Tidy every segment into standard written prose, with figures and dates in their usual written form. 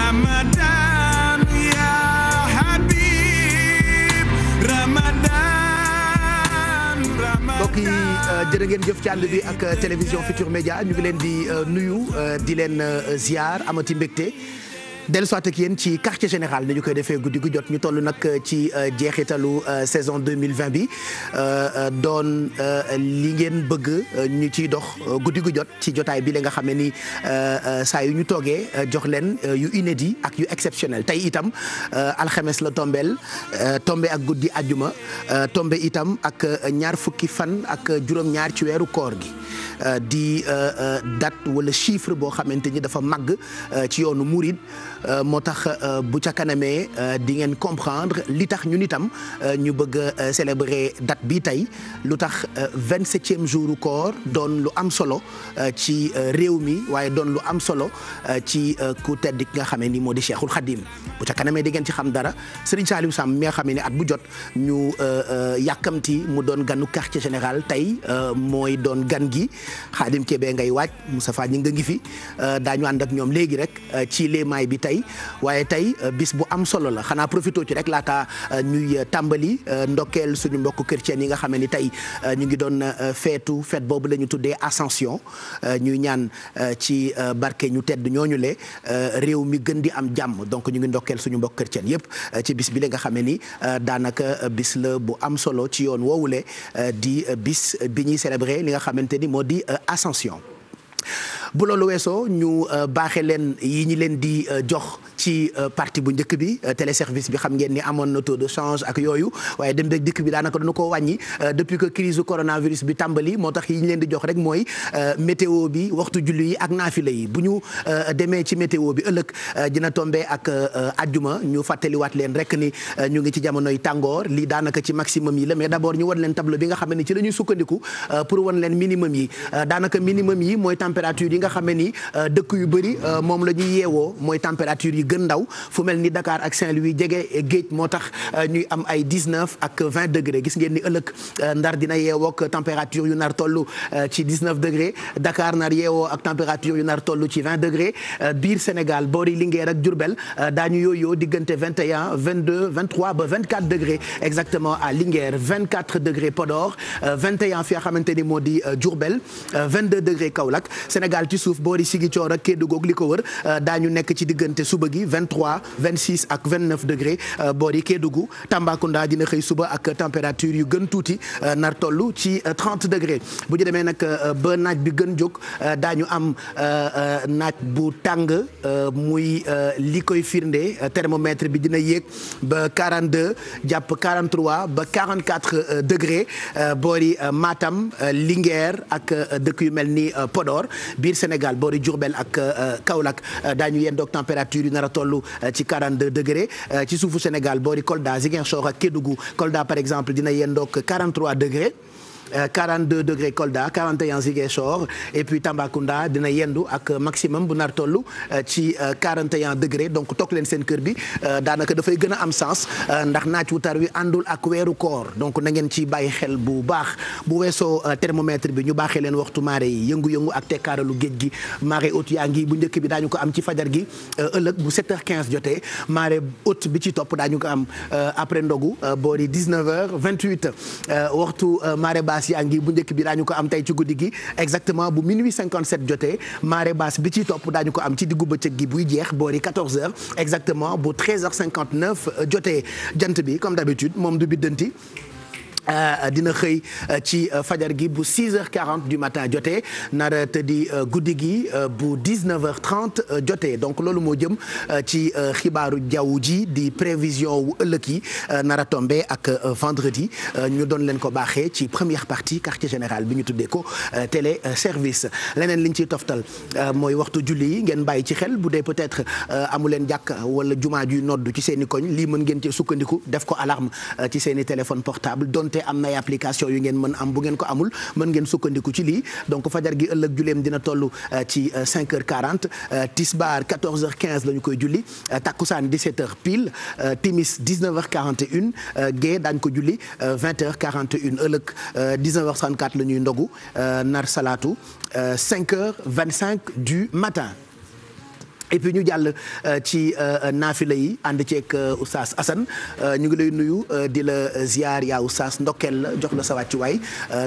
Ramadan ya Habib Ramadan. mbokk yi jërë ngeen jëf ci ànd bi ak télévision Futur Média ñu ngi leen di nuyu di leen ziar amati mbégte. dellu soit ak yéen ci quartier général ni ñu koy defee guddi gu jot ñu toll nag ci jeexitalu saison 2020 bi doon li ngeen bëgg ñu ciy dox guddi gu jot ci jotaay bi la nga xam ne ni saa yu ñu toogee jox leen yu inédit ak yu exceptionnel tey itam alxames la tombeel tombe ak guddi àjjuma tombe itam ak ñaar fukki fan ak juróom-ñaar ci weeru koor gi di date wala chiffre boo xamante ni dafa màgg ci yoonu Mouride. moo tax bu ca kanamee di ngeen comprendre li tax ñun itam ñu bëgg a célébrer date bi tey lu tax 27e jouru koor doon lu am solo ci réew mi waaye doon lu am solo ci ku tedd ki nga xamee ni moo di Cheikhul Khadim bu ca kanamee di ngeen ci xam dara Serigne Saliou Samb mi nga xamee ni at bu jot ñu yàkkamti mu doon ganu quartier général tey mooy doon gan gi Khadim Kébé ngay waaj Moustapha ñi nga ngi fi daañu ànd ak ñoom léegi rek ci léemaay bi tey waaye tey bis bu am solo la xanaa profité ci rek laata ñuy tàmbali ndokkeel suñu mbokk chrétien yi nga xam ni tey ñu ngi doon fête boobu la ñu tuddee Ascension ñuy ñaan ci barke ñu tedd ñooñu le réew mi gën di am jàmm donc ñu ngi ndokkeel suñu mbokk chrétien yëpp ci bis bi la nga xam ni daanaka bis la bu am solo ci yoon woowule di bis bi ñuy célébrer li nga xamante ni moo di Ascension. bu loolu weesoo ñu baaxee leen yi ñi leen di jox ci partie bu njëkk bi téléservice bi xam ngeen ni amoon na taux de change ak yooyu waaye dem rek dikk bi daanaka dañu ko wàññi depuis que crise coronavirus bi tàmbali moo tax yi ñu leen di jox rek mooy météo bi waxtu julli yi ak naafila yi bu ñu demee ci météo bi ëllëg dina tombé ak ajjuma ñu fàttaliwaat leen rek ni ñu ngi ci jamonoy tàngoor lii daanaka ci maximum yi la mais d'abord ñu wan leen tableau bi nga xam ne ci la ñuy sukkandiku pour wan leen minimum yi daanaka minimum yi mooy température yi nga xam ne ni dëkk yu bëri moom la ñuy yeewoo mooy température yi gën ndaw fu mel ni Dakar ak Saint-Louis jege géej moo tax ñuy am ay 19 ak 20 degré gis ngeen ni ëllëg Ndar dina yeewoo ak température yu nar toll ci 19 degré Dakar nar yeewoo ak température yu nar toll ci 20 degré biir Sénégal boori Linguère ak Diourbel daañu yooyoo diggante 21 22 23 ba 24 degré exactement à Linguère 24 degré Podor 21 fi nga xamante ni moo di Diourbel 22 degré Kaolack Sénégal ci suuf boori Ziguinchor ak Kédougou li ko wër daañu nekk ci diggante suba gi 23 26 ak 29 degré boori Kédougou Tambacounda dina xëy suba ak température yu gën tuuti nar toll ci 30 degré bu ñu demee nag ba naaj bi gën jóg daañu am naaj bu tàng muy li koy firnde thermomètre bi dina yéeg ba 42 jàpp 43 ba 44 degré boori Matam Linguère ak dëkk yu mel ni Podor biir Sénégal boori Diourbel ak Kaolack daañu yendoog température yu nar a toll ci 42 degré ci suufu Sénégal boori Kolda Ziguinchor ak Kédougou Kolda par exemple dina yendoog 43 degré 42 degré Kolda 41 Ziguinchor et puis Tambacounda dina yendu ak maximum bu nar toll ci 41 degré donc toog leen seen kër bi daanaka dafay gën a am sens ndax naaj wu tar wi àndul ak weeru koor donc na ngeen ci bàyyi xel bu baax bu weesoo thermomètre bi ñu baaxee leen waxtu marée yi yëngu-yëngu ak tekkaaralu géej gi marée haute yaa ngi bu njëkk bi daañu ko am ci fajar gi ëllëg bu 7h15 jotee marée haute bi ci topp daañu ko am après ndogu boori 19h28 waxtu marée yaa ngi bu njëkk bi daañu ko am tey ci guddi gi exactement bu minuit 57 jotee marée basse bi ci topp daañu ko am ci diggu bëccëg gi buy jeex boori 14h exactement bu 13h59 jotee jant bi comme d'habitude moom du biddanti dina xëy ci fajar gi bu 6h40 du matin jotee nara tëddi guddi gi bu 19h30 jotee donc loolu moo jëm ci xibaaru jaww ji di prévision wu ëllëg yi nara tombé ak vendredi ñu doon leen ko baaxee ci première partie quartier général bi ñu tuddee ko télé service leneen liñ ciy toftal mooy waxtu julli yi ngeen bàyyi ci xel bu dee peut-être amu leen jàkk wala jumaa juy noddu ci seen i koñ lii mën ngeen ci sukkandiku def ko alarme ci seen i téléphone portable donte am na ay application yu ngeen mën am bu ngeen ko amul mën ngeen sukkandiku ci lii donc fajar gi ëllëg juleem dina toll ci 5h40 tisbaar 14h15 la ñu koy julli takkusaan 17h pile timis 19h41 gée daañu ko julli 20h41 ëllëg 19h34 la ñuy ndogu nar salaatu 5h25 du matin et puis ñu jàll ci naafila yi ànd ceeg Oustaz Assane ñu ngi lay nuyu di la ziar yaa Oustaz ndokkeel la jox la sa wàccuwaay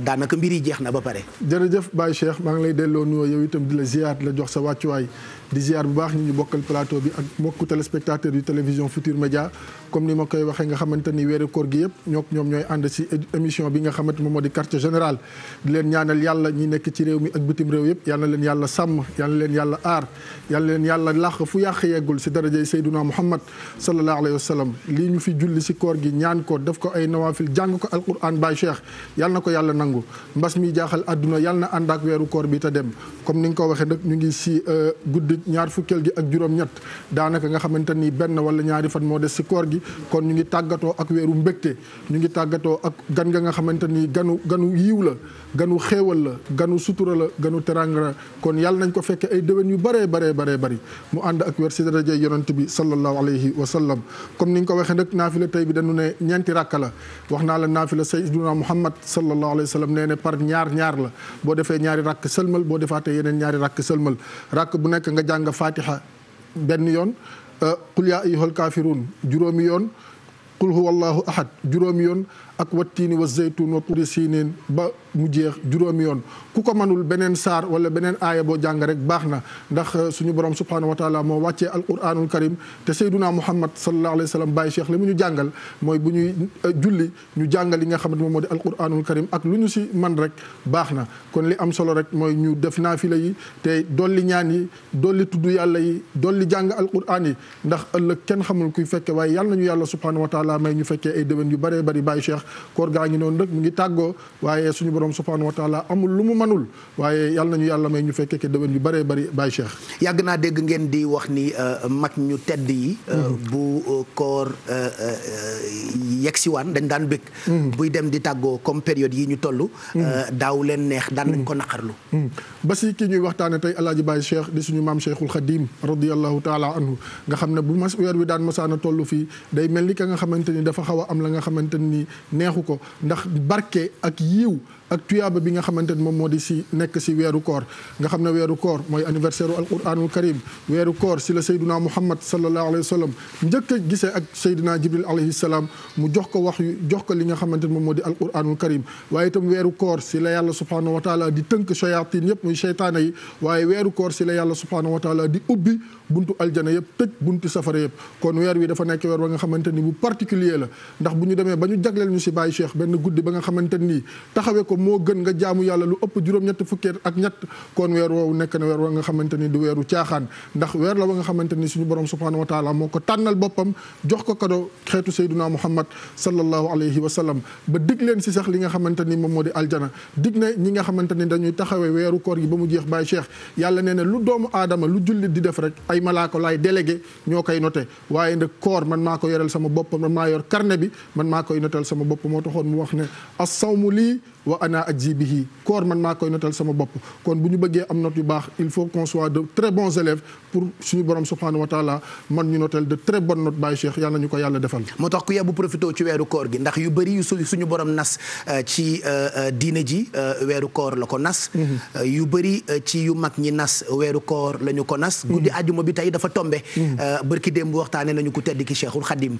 daanaka mbir yi jeex na ba pare. jërëjëf Baye Cheikh maa ngi lay delloo nuyoo yow itam di la ziar di la jox sa wàccuwaay di ziar bu baax ñu bokkal plateau bi ak mbokku téléspectateur yu télévision Futur Média comme ni ma koy waxee nga xamante ni weeru koor gi yëpp ñoom ñooy ànd si émission bi nga xamante moom moo di quartier général di leen ñaanal yàlla ñi nekk ci réew mi ak bitim réew yëpp yal na leen yàlla sàmm yal na leen yàlla aar yal na leen yàlla làq fu yàq yeggul si darajay Seyduna Muhammad sallallahu alayhi wa sallam lii ñu fi julli si koor gi ñaan ko def ko ay nawaafil jàng ko alquran Baye Cheikh yal na ko yàlla nangu mbas mi jaaxal àdduna yal na ànd ak weeru koor bi te dem comme ni nga ko waxee nag ñu ngi si guddi ñaar fukkeel gi ak juróom-ñett daanaka nga xamante ni benn wala ñaari fan moo des si koor gi kon ñu ngi tàggatoo ak weeru mbégte ñu ngi tàggatoo ak gan nga xamante ni ganu yiw la ganu xéewal la ganu sutura la ganu teranga la kon yàlla nañ ko fekke ay déwén yu bëree bëri mu ànd ak weer si daraja yonent bi sallallahu alayhi wa sallam comme ni nga ko waxee nag naafila tey bi dañu ne ñeenti rakka la wax naa la naafila sayyiduna Muhammad sallallahu alayhi wa sallam nee ne par ñaar la boo defee ñaari rakk sëlmal boo defaatee yeneen ñaari rakk sëlmal rakk bu nekk nga jàng fatiha benn yoon qul yaa ayyuhal kaafiruun juróomi yoon qul huwa allahu ahad juróomi yoon ak wattiini wa zeytuun wa turi siiniin ba mu jeex juróomi yoon ku ko mënul beneen saar wala beneen aaya boo jàng rek baax na ndax suñu borom subhaanahu wa taala moo wàccee alquranul karim te sayduna muhammad sallallahu alayhi wa sallam Baye Cheikh li mu ñu jàngal mooy bu ñuy julli ñu jàngal li nga xamante moom moo di alquranul karim ak lu ñu si man rek baax na kon li am solo rek mooy ñu def naafila yi te dolli ñaan yi dolli tudd yàlla yi dolli jàng alquran yi ndax ëllëg kenn xamul kuy fekke waaye yàlla nañu yàlla subhaanahu wa taala may ñu fekkee ay déwén yu bëree bëri Baye Cheikh koor gaa ngi noonu rek mu ngi tàggoo waaye suñu borom subhaanahu wa taala amul lu mu manul waaye yàlla nañu yàlla may ñu fekkee ke déwén yu bëree bëri Baye Cheikh. yàgg naa dégg ngeen di wax ni mag ñu tedd yi bu koor yegsiwaan dañ daan bëgg buy dem di tàggoo comme période yi ñu toll daaw leen neex daan nañ ko naqarlu ba si kii ñuy waxtaane tey alaaji Baye Cheikh di suñu maam Cheikhul Khadim radiyallahu taala anhu nga xam ne bu mas weer wi daan masaana toll fii day mel ni ka nga xamante ni dafa xaw a am la nga xamante ni neexu ko ndax barke ak yiw ak tuyaaba bi nga xamante ni moom moo di si nekk si weeru koor nga xam ne weeru koor mooy anniversaire u alquranul karim weeru koor si la sayduna muhammad sallallahu alayhi wa sallam njëkk a gisee ak sayduna jibril alayhi salaam mu jox ko wax yu jox ko li nga xamante ni moom moo di alquranul karim waaye itam weeru koor si la yàlla subhanahu wa taala di tënk shayatin yëpp muy cheytaana yi waaye weeru koor si la yàlla subhanahu wa taala di ubbi buntu aljana yëpp tëj buntu safara yëpp kon weer wi dafa nekk weer ba nga xamante ni bu particulier la ndax bu ñu demee ba ñu jagleel ñu si Baye Cheikh benn guddi ba nga xamante ni taxawee ko moo gën nga jaamu yàlla lu ëpp juróom-ñett fukkeet ak ñett kon weer woowu nekk na weer wa nga xamante ni du weeru caaxaan ndax weer la wa nga xamante ni suñu borom subhanahu wa taala moo ko tànnal boppam jox ko kado xeetu sayduna muhammad sallallahu alayhi wa sallam ba dig leen si sax li nga xamante ni moom moo di aljana dig ne ñi nga xamante ni dañuy taxawee weeru koor gi ba mu jeex Baye Cheikh yàlla nee na lu doomu aadama lu jullit di def rek ay malaaka laay délégué ñoo koy noté waaye nag koor man maa ko yoreel sama bopp man maa yor carnet bi man maa koy notel sama bopp moo taxoon mu wax ne as-sawmu lii wa ana ajzi bihi koor man maa koy notal sama bopp kon bu ñu bëggee am note yu baax il faut qu'on soit de très bons élèves pour suñu borom subhanahu wa taala man ñu notel de très bonnes notes Baye Cheikh yàlla nañu ko yàlla defal. moo tax ku yebbu profité ci weeru koor gi ndax yu bëri yu suñu borom nas ci diine ji weeru koor la ko nas. yu bëri ci yu mag ñi nas weeru koor la ñu ko nas. guddi àjjuma bi tey dafa tombé. bërki démb waxtaanee nañu ku tedd ki Cheikhul Khadim.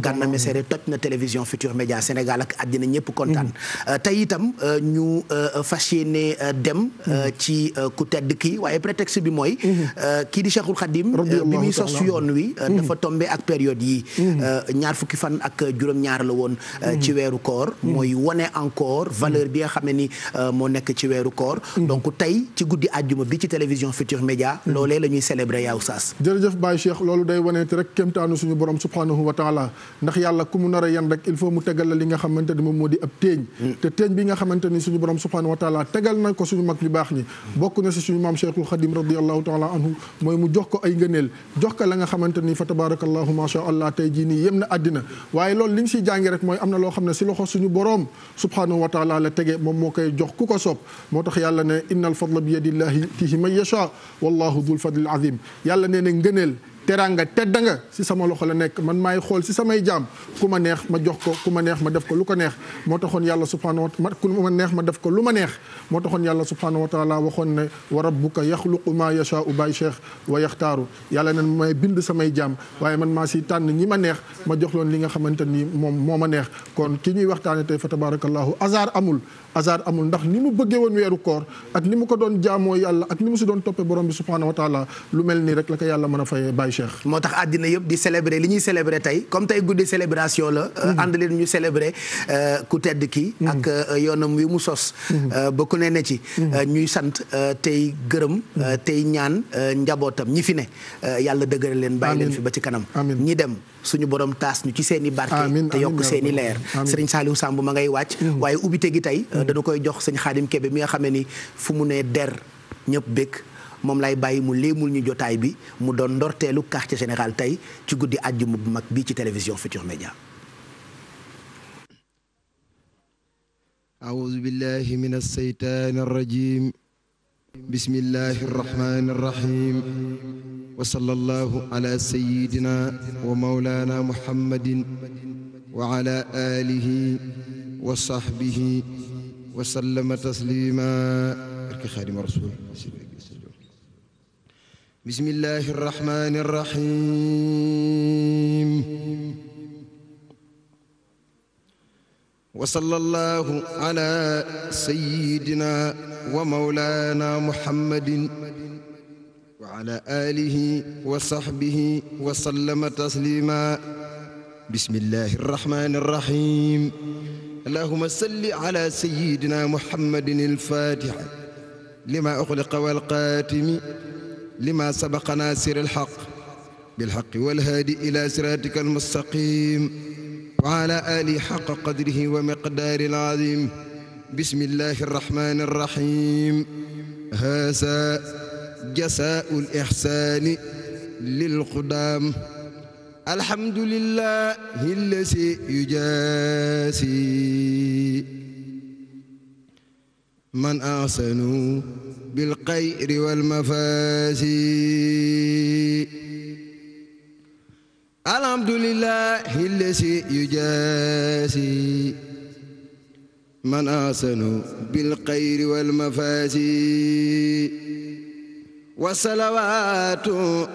Gana Messere toj na télévision Futur Média Sénégal ak àddina ñëpp kontaan. tey itam ñu fas yéene dem ci ku tedd ki waaye prétexte bi mooy kii di Cheikhul Khadim bi muy sos yoon wi dafa tombé ak période yi ñaar fukki fan ak juróom-ñaar la woon ci weeru koor mooy wone encore valeur bi nga xam ne ni moo nekk ci weeru koor donc tey ci guddi àjjuma bi ci télévision Futur Média loolee la ñuy célébrer yaa Oustaz. jërëjëf Baye Cheikh loolu day waneete rek kéemtaanu suñu borom subhanahu wa taala ndax yàlla ku mu nar a yan rek il faut mu tegal la li nga xamante ni moom moo di ab téeñ te téeñ bi nga xamante ni suñu borom subhanahu wa taala tegal na ko suñu mag ñu baax ñi bokk na si suñu maam Cheikhul Khadim radiyallahu taala anhu mooy mu jox ko ay ngëneel jox ko la nga xamante ni fa tabarakallahu ma sha allah tey jii nii yem na àddina waaye loolu li ñu siy jàngi rek mooy am na loo xam ne si loxo suñu borom subhanahu wa taala la tege moom moo koy jox ku ko soob moo tax yàlla ne inna al fadla bi yadillahi yutihi man yasha wallahu dul fadlil azim yàlla nee na ngëneel teraanga tedda nga si sama loxo la nekk man maay xool si samay jaam ku ma neex ma jox ko ku ma neex ma def ko lu ko neex moo taxoon yàlla subhanahu wa taala ku ma neex ma def ko lu ma neex moo taxoon yàlla subhanahu wa taala waxoon ne wa rabbuka yaxluqu maa yashaa'u bay cheikh wa yaxtaaru yàlla nen may bind samay jaam waaye man maa si tànn ñi ma neex ma jox loon li nga xamante ni moom moo ma neex kon ki ñuy waxtaane tey fa tabarakallahu hasard amul ndax ni mu bëggee woon weeru koor ak ni mu ko doon jaamoo yàlla ak ni mu si doon toppee borom bi subhanahu wa taala lu mel nii rek la ko yàlla mën a fayee Baye Cheikh. moo tax àddina yëpp di célébrer li ñuy célébrer tey comme tey guddi célébration la. ànd leen ñu célébrer ku tedd kii. ak yoonam wi mu sos. ba ku ne ci. ñuy sant tey gërëm. tey ñaan njabootam ñi fi ne yàlla dëgëral leen bàyyi leen fi ba ci kanam. ñi dem suñu borom taas ñu ci seen i barke. te yokk seen i leer. Serigne Saliou Samb ma ngay wàcc. waaye ubbite gi tey. dañu koy jox sëñ Xaadim Kebe mi nga xam ne ni fu mu ne der ñëpp bëgg moom lay bàyyi mu léemul ñu jotaay bi mu doon ndorteelu quartier général tey ci guddi àjjuma bu mag bii ci télévision Futurs Médias. أعوذ بالله من الشيطان الرجيم بسم الله الرحمن الرحيم وصلى الله على سيدنا ومولانا محمد وعلى آله وصحبه وسلم تسليما خادم رسول بسم الله الرحمن الرحيم وصلى الله على سيدنا ومولانا محمد وعلى آله وصحبه وسلم تسليما بسم الله الرحمن الرحيم اللهم صل على سيدنا محمد الفاتح لما أخلق والقاتم لما سبق ناصر الحق بالحق والهادي إلى صراطك المستقيم وعلى آله حق قدره ومقدار العظيم بسم الله الرحمن الرحيم هذا جزاء الإحسان للقدام الحمد لله الذي يجازي من أحسن بالخير والمفازي الحمد لله الذي يجازي من أحسن بالخير والمفازي والصلوات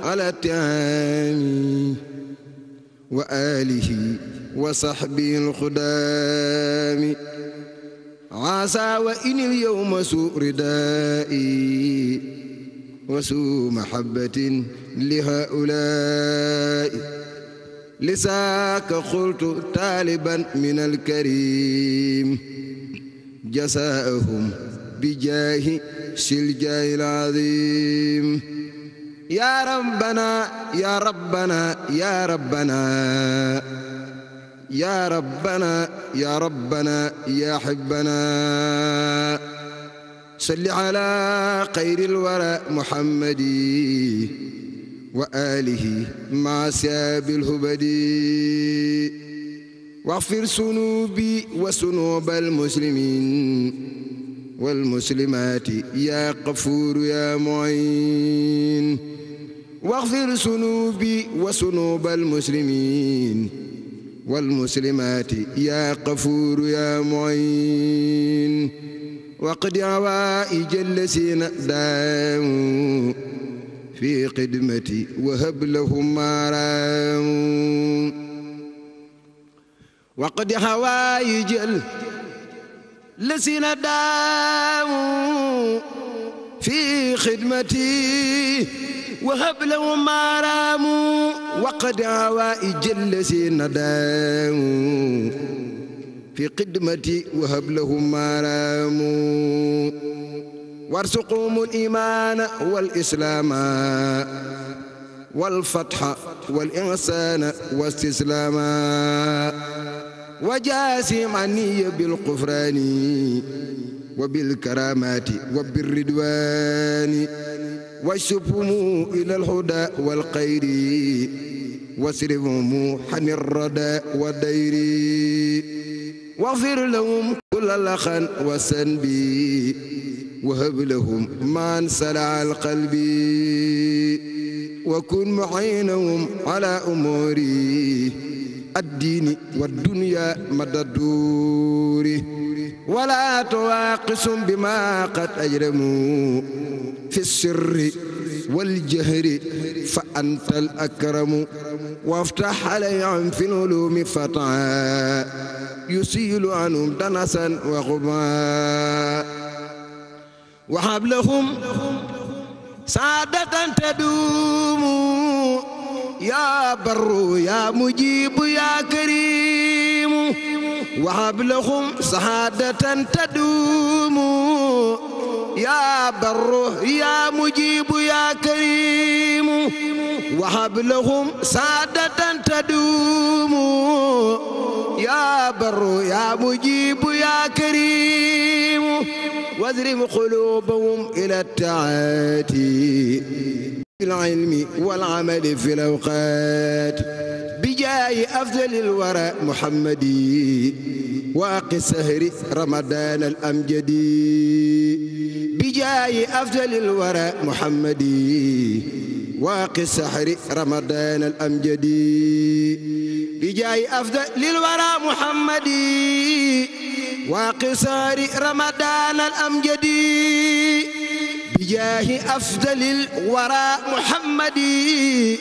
على التام وآله وصحبه الخدام عسى وإن اليوم سوء ردائي وسوء محبة لهؤلاء لساك قلت طالبا من الكريم جزاءهم بجاه سلجاه العظيم يا ربنا يا ربنا يا ربنا يا ربنا يا ربنا يا حبنا صل على خير الورى محمد وآله مع سياب الهبدي واغفر ذنوبي وذنوب المسلمين والمسلمات يا غفور يا معين واغفر ذنوبي وذنوب المسلمين والمسلمات يا غفور يا معين وقد عوائج الذين داموا في خدمتي وهب لهم ما راموا وقد عوائج الذين داموا في خدمتي وهب لهم ما راموا وقد عوائج الذين داموا في خدمتي وهب لهم ما راموا وارزقهم الإيمان والإسلام والفتح والإحسان والاستسلام وجاسم عني بالغفران وبالكرامات وبالرضوان واشفهم إلى الهدى والخير واصرفهم عن الردى والدير واغفر لهم كل لخن وسنبي وهب لهم ما انسلع القلب وكن معينهم على أموري الدين والدنيا مدى الدور ولا تواقسهم بما قد أجرموا في السر والجهر فأنت الأكرم وافتح عليهم في العلوم فتحا يسيل عنهم دنسا وغبا وهب لهم سعادة تدوم يا بر يا مجيب يا كريم وهب لهم سعادة تدوم يا بر يا مجيب يا كريم وهب لهم سعادة تدوم يا بر يا مجيب يا كريم واذرم قلوبهم إلى التعاتي في العلم والعمل في الأوقات بجاه أفضل الورى محمدي واقي سهر رمضان الأمجدي بجاه أفضل الورى محمدي واقي سهر رمضان الأمجدي بجاه أفضل الورى محمدي واقي سهر رمضان الأمجدي بجاه أفضل الورى محمدي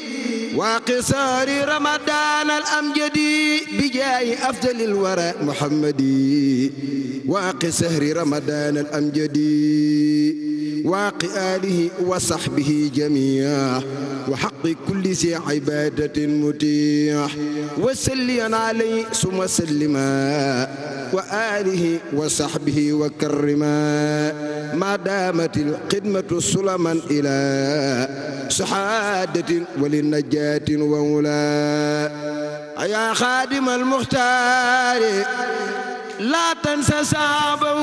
وقصار رمضان الأمجدي بجاه أفضل الورى محمدي وقصار رمضان الأمجدي واقي آله وصحبه جميعا وحق كل ذي عبادة متيح وسلم عليه ثم سلما وآله وصحبه وكرما ما دامت الخدمة سلما إلى سعادة وللنجاة وولا يا خادم المختار لا تنسى صحابه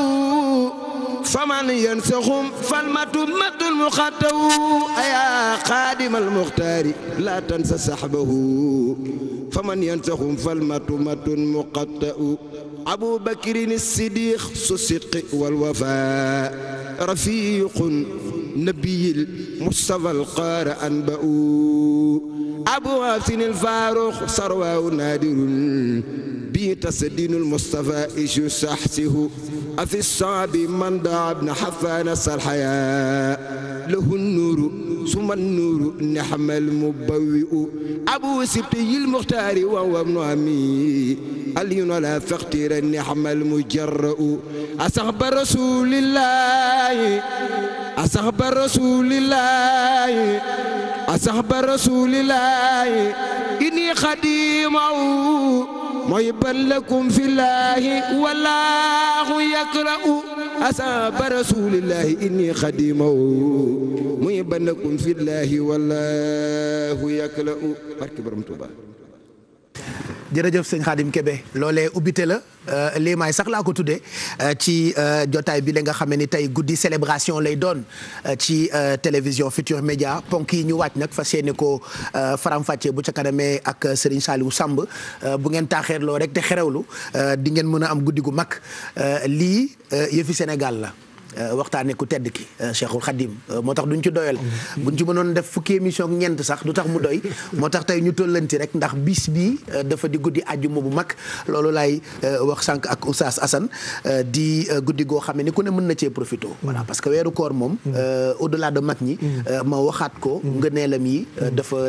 فمن ينسخهم فالمتمة المخطئ يا خادم المختار لا تنسى صحبه فمن ينسخهم فالمتمة المخطئ أبو بكر الصديق ذو الصدق والوفاء رفيق نبي المصطفى القار أنبأ أبو حسن الفاروق ثروة نادر بيت سدين المصطفى إيش سحسه أفي الصعب من دعا ابن حفان الحياة له النور ثم النور نحم المبوئ أبو سبتي المختار وهو ابن عمي اليون لا فاختير نحم المجرأ أصحب رسول الله أصحب رسول الله أصحب رسول الله إني خديمه محبا لكم في الله والله يقرأ أصحاب رسول الله إني خديمه محبا لكم في الله والله يقرأ barke Borom Tuuba. jërëjëf sëñ Khadim Kébé loolee ubbite la lii may sax laa ko tuddee ci jotaay bi la nga xam ne tey guddi célébration lay doon ci télévision Futur Média ponk yi ñu wàcc nag fas yéene ko faram-fàccee bu ca kanamee ak Serigne Saliou Samb bu ngeen taaxeerloo rek te xerewlu di ngeen mën a am guddi gu mag lii yëfi Sénégal la. waxtaane ku tedd ki Cheikhul Khadim moo tax duñ ci doyal buñ ci mënoon def fukki émission ak ñeent sax du tax mu doy moo tax tey ñu tollanti rek ndax bis bi dafa di guddi àjjuma bu mag loolu laay wax sànq ak Oustaz Assane di guddi goo xam ne ku ne mën na cee profité voilà parce que weeru koor moom au delà de mag ñi ma waxaat ko ngëneelam yi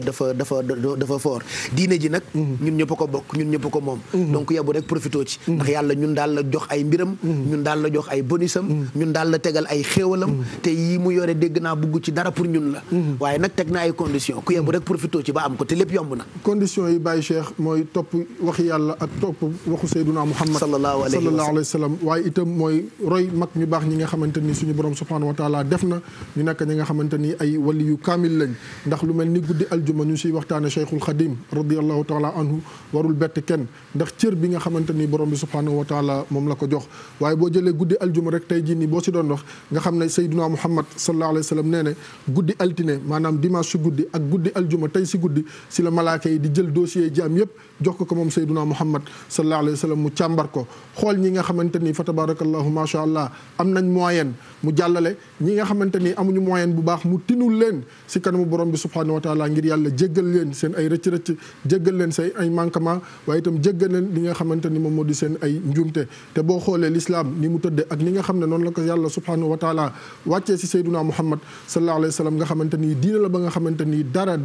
dafa fort diine ji nag ñun ñëpp ko bokk ñun ñëpp ko moom donc yabu rek profité ci ndax yàlla ñun daal la jox ay mbiram ñun daal la jox ay bonusam ñun daal la tegal ay xéewalam te yii mu yore dégg naa bugg ci dara pour ñun la waaye nag teg na ay conditions ku yebu rek profité ci ba am ko te lépp yomb na conditions yi Baye Cheikh mooy topp waxi yàlla ak topp waxu Seyduna Muhammad sallallahu alayhi wa sallam waaye itam mooy roy mag ñu baax ñi nga xamante ni suñu borom subhanahu wa taala def na ñu nekk ñi nga xamante ni ay wali yu kaamil lañ ndax lu mel ni guddi aljuma ñu siy waxtaane Cheikhul Khadim radiallahu taala anhu warul bett kenn ndax cër bi nga xamante ni borom bi subhanahu wa taala moom la ko jox waaye boo jëlee guddi aljuma rek tey jii nii boo si doon doon wax nga xam ne Seydina Muhammad sallallahu alayhi wa sallam nee ne guddi altine maanaam dimanche si guddi ak guddi aljuma tey si guddi si la malaaka yi di jël dossier jaam yëpp jox ko moom Seydina Muhammad sallallahu alayhi wa sallam mu càmbar ko xool ñi nga xamante ni fa tabarakallahu macha allah am nañ moyen mu jàllale ñi nga xamante ni amuñu moyen bu baax mu tinul leen si kanamu borom bi subhanahu wa taala ngir yàlla jéggal leen seen ay rëcc-rëcc jéggal leen seen ay manquement waaye itam jéggal leen li nga xamante ni moom moo di seen ay njuumte te boo xoolee l'islam ni mu tëddee ak ni nga xam ne noonu la ko yàlla subhanahu wa taala wàccee si Seydina Muhammad sallallahu alayhi wa sallam nga xamante ni diina la ba nga xamante ni dara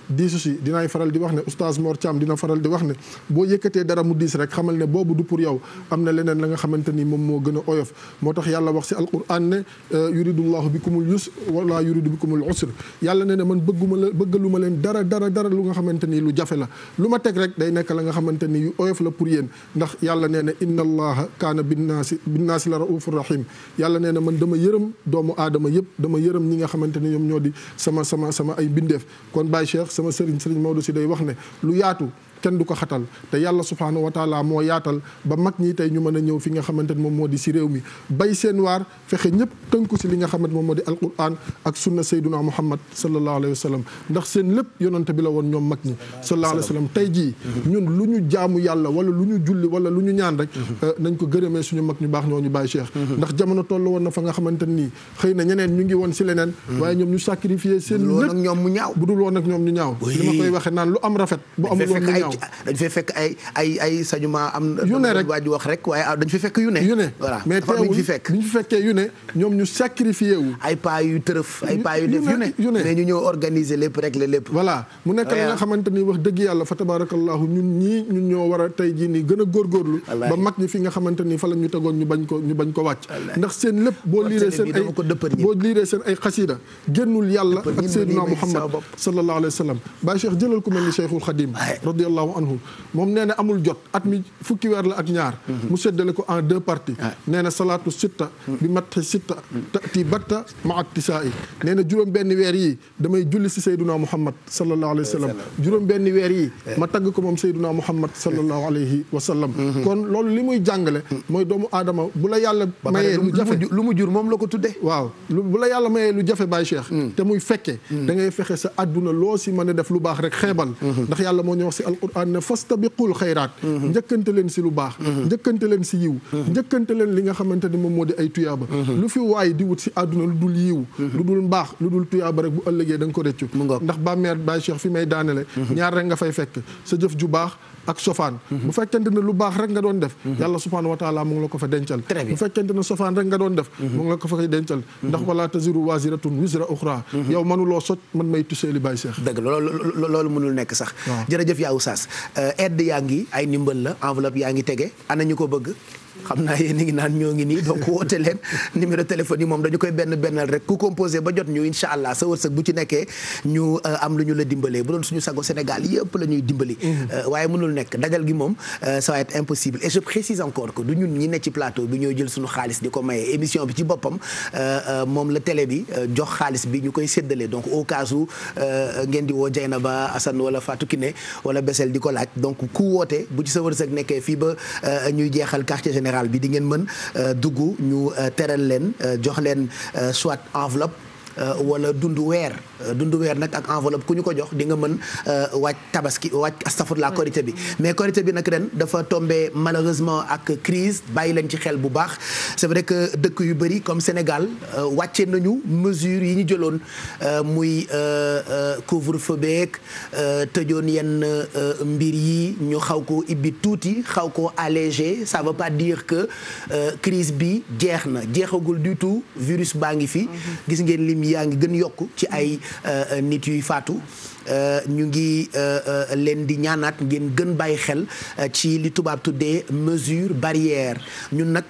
diisu si dinaay faral di wax ne oustaz Mor Thiam dina faral di wax ne boo yëkkatee dara mu diis rek xamal ne boobu du pour yow am na leneen la nga xamante ni moom moo gën a oyof moo tax yàlla wax si alquran ne yuridullahu bikumul yusr wala yuridu bikumul usr yàlla ne man bëggaluma leen dara lu nga xamante ni lu jafe la lu ma teg rek day nekk la nga xamante ni yu oyof la pour yéen ndax yàlla nee na inna allaha kaana binnaasi la raufur rahim yàlla nee na man dama yërëm doomu aadama yëpp dama yërëm ñi nga xamante ni ñoom ñoo di sama ay bindeef kon Baye Cheikh sama sëriñ Maodo si day wax ne lu yaatu kenn du ko xatal te yàlla subhaanahu wa taala moo yaatal ba mag ñi tey ñu mën a ñëw fi nga xamante ni moom moo di si réew mi bay seen waar fexe ñëpp tënku si li nga xamante moom moo di alquran ak sunna sayduna muhammad sallallahu alayhi wa sallam ndax seen lépp yonante bi la woon ñoom mag ñi sallallahu alayhi wa sallam tey jii ñun lu ñu jaamu yàlla wala lu ñu julli wala lu ñu ñaan rek nañ ko gërëmee suñu mag ñu baax ñoo ñu bàyyi cheikh ndax jamono toll woon na fa nga xamante nii xëy na ñeneen ñu ngi woon si leneen waaye ñoom ñu sacrifier seen lépp bu dul woon ak ñoom ñu ñaaw li ma koy waxee naan lu am rafet bu amul woon mu ñaaw dañ fay fekk ay sañuma am yu ne rek waa ji wax rek waaye dañ fi fekk yu ne voilà mais teewul bi ñu fi fekkee yu ne ñoom ñu sacrifié wu ay pas yu tërëf ay pas yu def yu ne mais ñu ñëw organiser lépp rek lépp voilà mu nekk la nga xamante ni wax dëgg yàlla fa tabarakallahu ñun ñoo war a tey jii nii gën a góorgóorlu ba mag ñi fi nga xamante ni fa la ñu tegoon ñu bañ ko wàcc ndax seen lépp boo liiree seen ay xasida génnul yàlla ak Seydina Muhammad sallallahu alayhi wa sallam Baye Cheikh jëlal ku mel ni Cheikhul Khadim radiyallahu anhu moom nee na amul jot at mi fukki weer la ak ñaar mu séddale ko en 2 parties nee na salaatu sitta bi matti sitta ti batta ma at tisaa yi nee na juróom benn weer yi damay julli si Seydina Muhammad sallallahu alayhi wa sallam juróom benn weer yi ma tagg ko moom Seydina Muhammad sallallahu alayhi wa sallam kon loolu li muy jàngale mooy doomu aadama bu la yàlla mayee lu jafe lu mu jur moom la ko tudde waaw bu la yàlla mayee lu jafe Baye Cheikh te muy fekke da ngay fexe sa àdduna loo si mën a def lu baax rek xeebal ndax yàlla moo ñu wax si alquran ne fastabiqul xayraat njëkkante leen si lu baax njëkkante leen si yiw njëkkante leen li nga xamante ni moom moo di ay tuyaaba lu fi waay di wut si àdduna lu dul yiw lu dul mbaax lu dul tuyaaba rek bu ëllëgee da nga ko rëccu ndax bàmmeel Baye Cheikh fi may daanele ñaar rek nga fay fekk sa jëf ju baax ak sofaan bu fekkente ne lu baax rek nga doon def yàlla subhaanahu wa taala mu ngi la ko fa dencal bu fekkente ne sofaan rek nga doon def mu ngi la ko fa dencal ndax wala taziru waziratun wizra uxra yow mënuloo sot man may tusee li Baye Cheikh dëgg loolu mënul nekk sax jërëjëf yaa Oustaz aide yaa ngi ay ndimbal la enveloppe yaa ngi tege ana ñu ko bëgg xam naa yéen a ngi naan ñoo ngi nii donc woote leen numéro téléphone yi moom dañu koy bennal rek ku composé ba jot ñu incha allah sa wërsëg bu ci nekkee ñu am lu ñu la dimbalee bu doon suñu sago Sénégal yëpp la ñuy dimbali waaye mënul nekk dajal gi moom ça va être impossible et je précise encore que du ñun ñi ne ci plateau bi ñooy jël suñu xaalis di ko maye émission bi ci boppam moom la télé bi jox xaalis bi ñu koy séddale donc au cas où ngeen di woo Dieynaba Assane wala Fatou Kiné wala Bessel di ko laaj donc ku woote bu ci sa wërsëg nekkee fii ba ñuy jeexal quartier général bi di ngeen mën dugg ñu teral leen jox leen soit enveloppe wala dundu weer nag ak enveloppe ku ñu ko jox di nga mën wàcc astafurlah korité bi mais korité bi nag ren dafa tombé malheureusement ak crise bàyyi leen ci xel bu baax c'est vrai que dëkk yu bëri comme Sénégal wàcce nañu mesures yi ñu jëloon muy couvre-feu beeg tëjoon yenn mbir yi ñu xaw ko ibbi tuuti xaw ko allégé ça veut pas dire que crise bi jeex na jeexagul du tout virus baa ngi fi gis ngeen lim yaa ngi gën yokk ci ay nit yuy faatu ñu ngi leen di ñaanaat ngeen gën bàyyi xel ci li tubaab tuddee mesure barrière ñun nag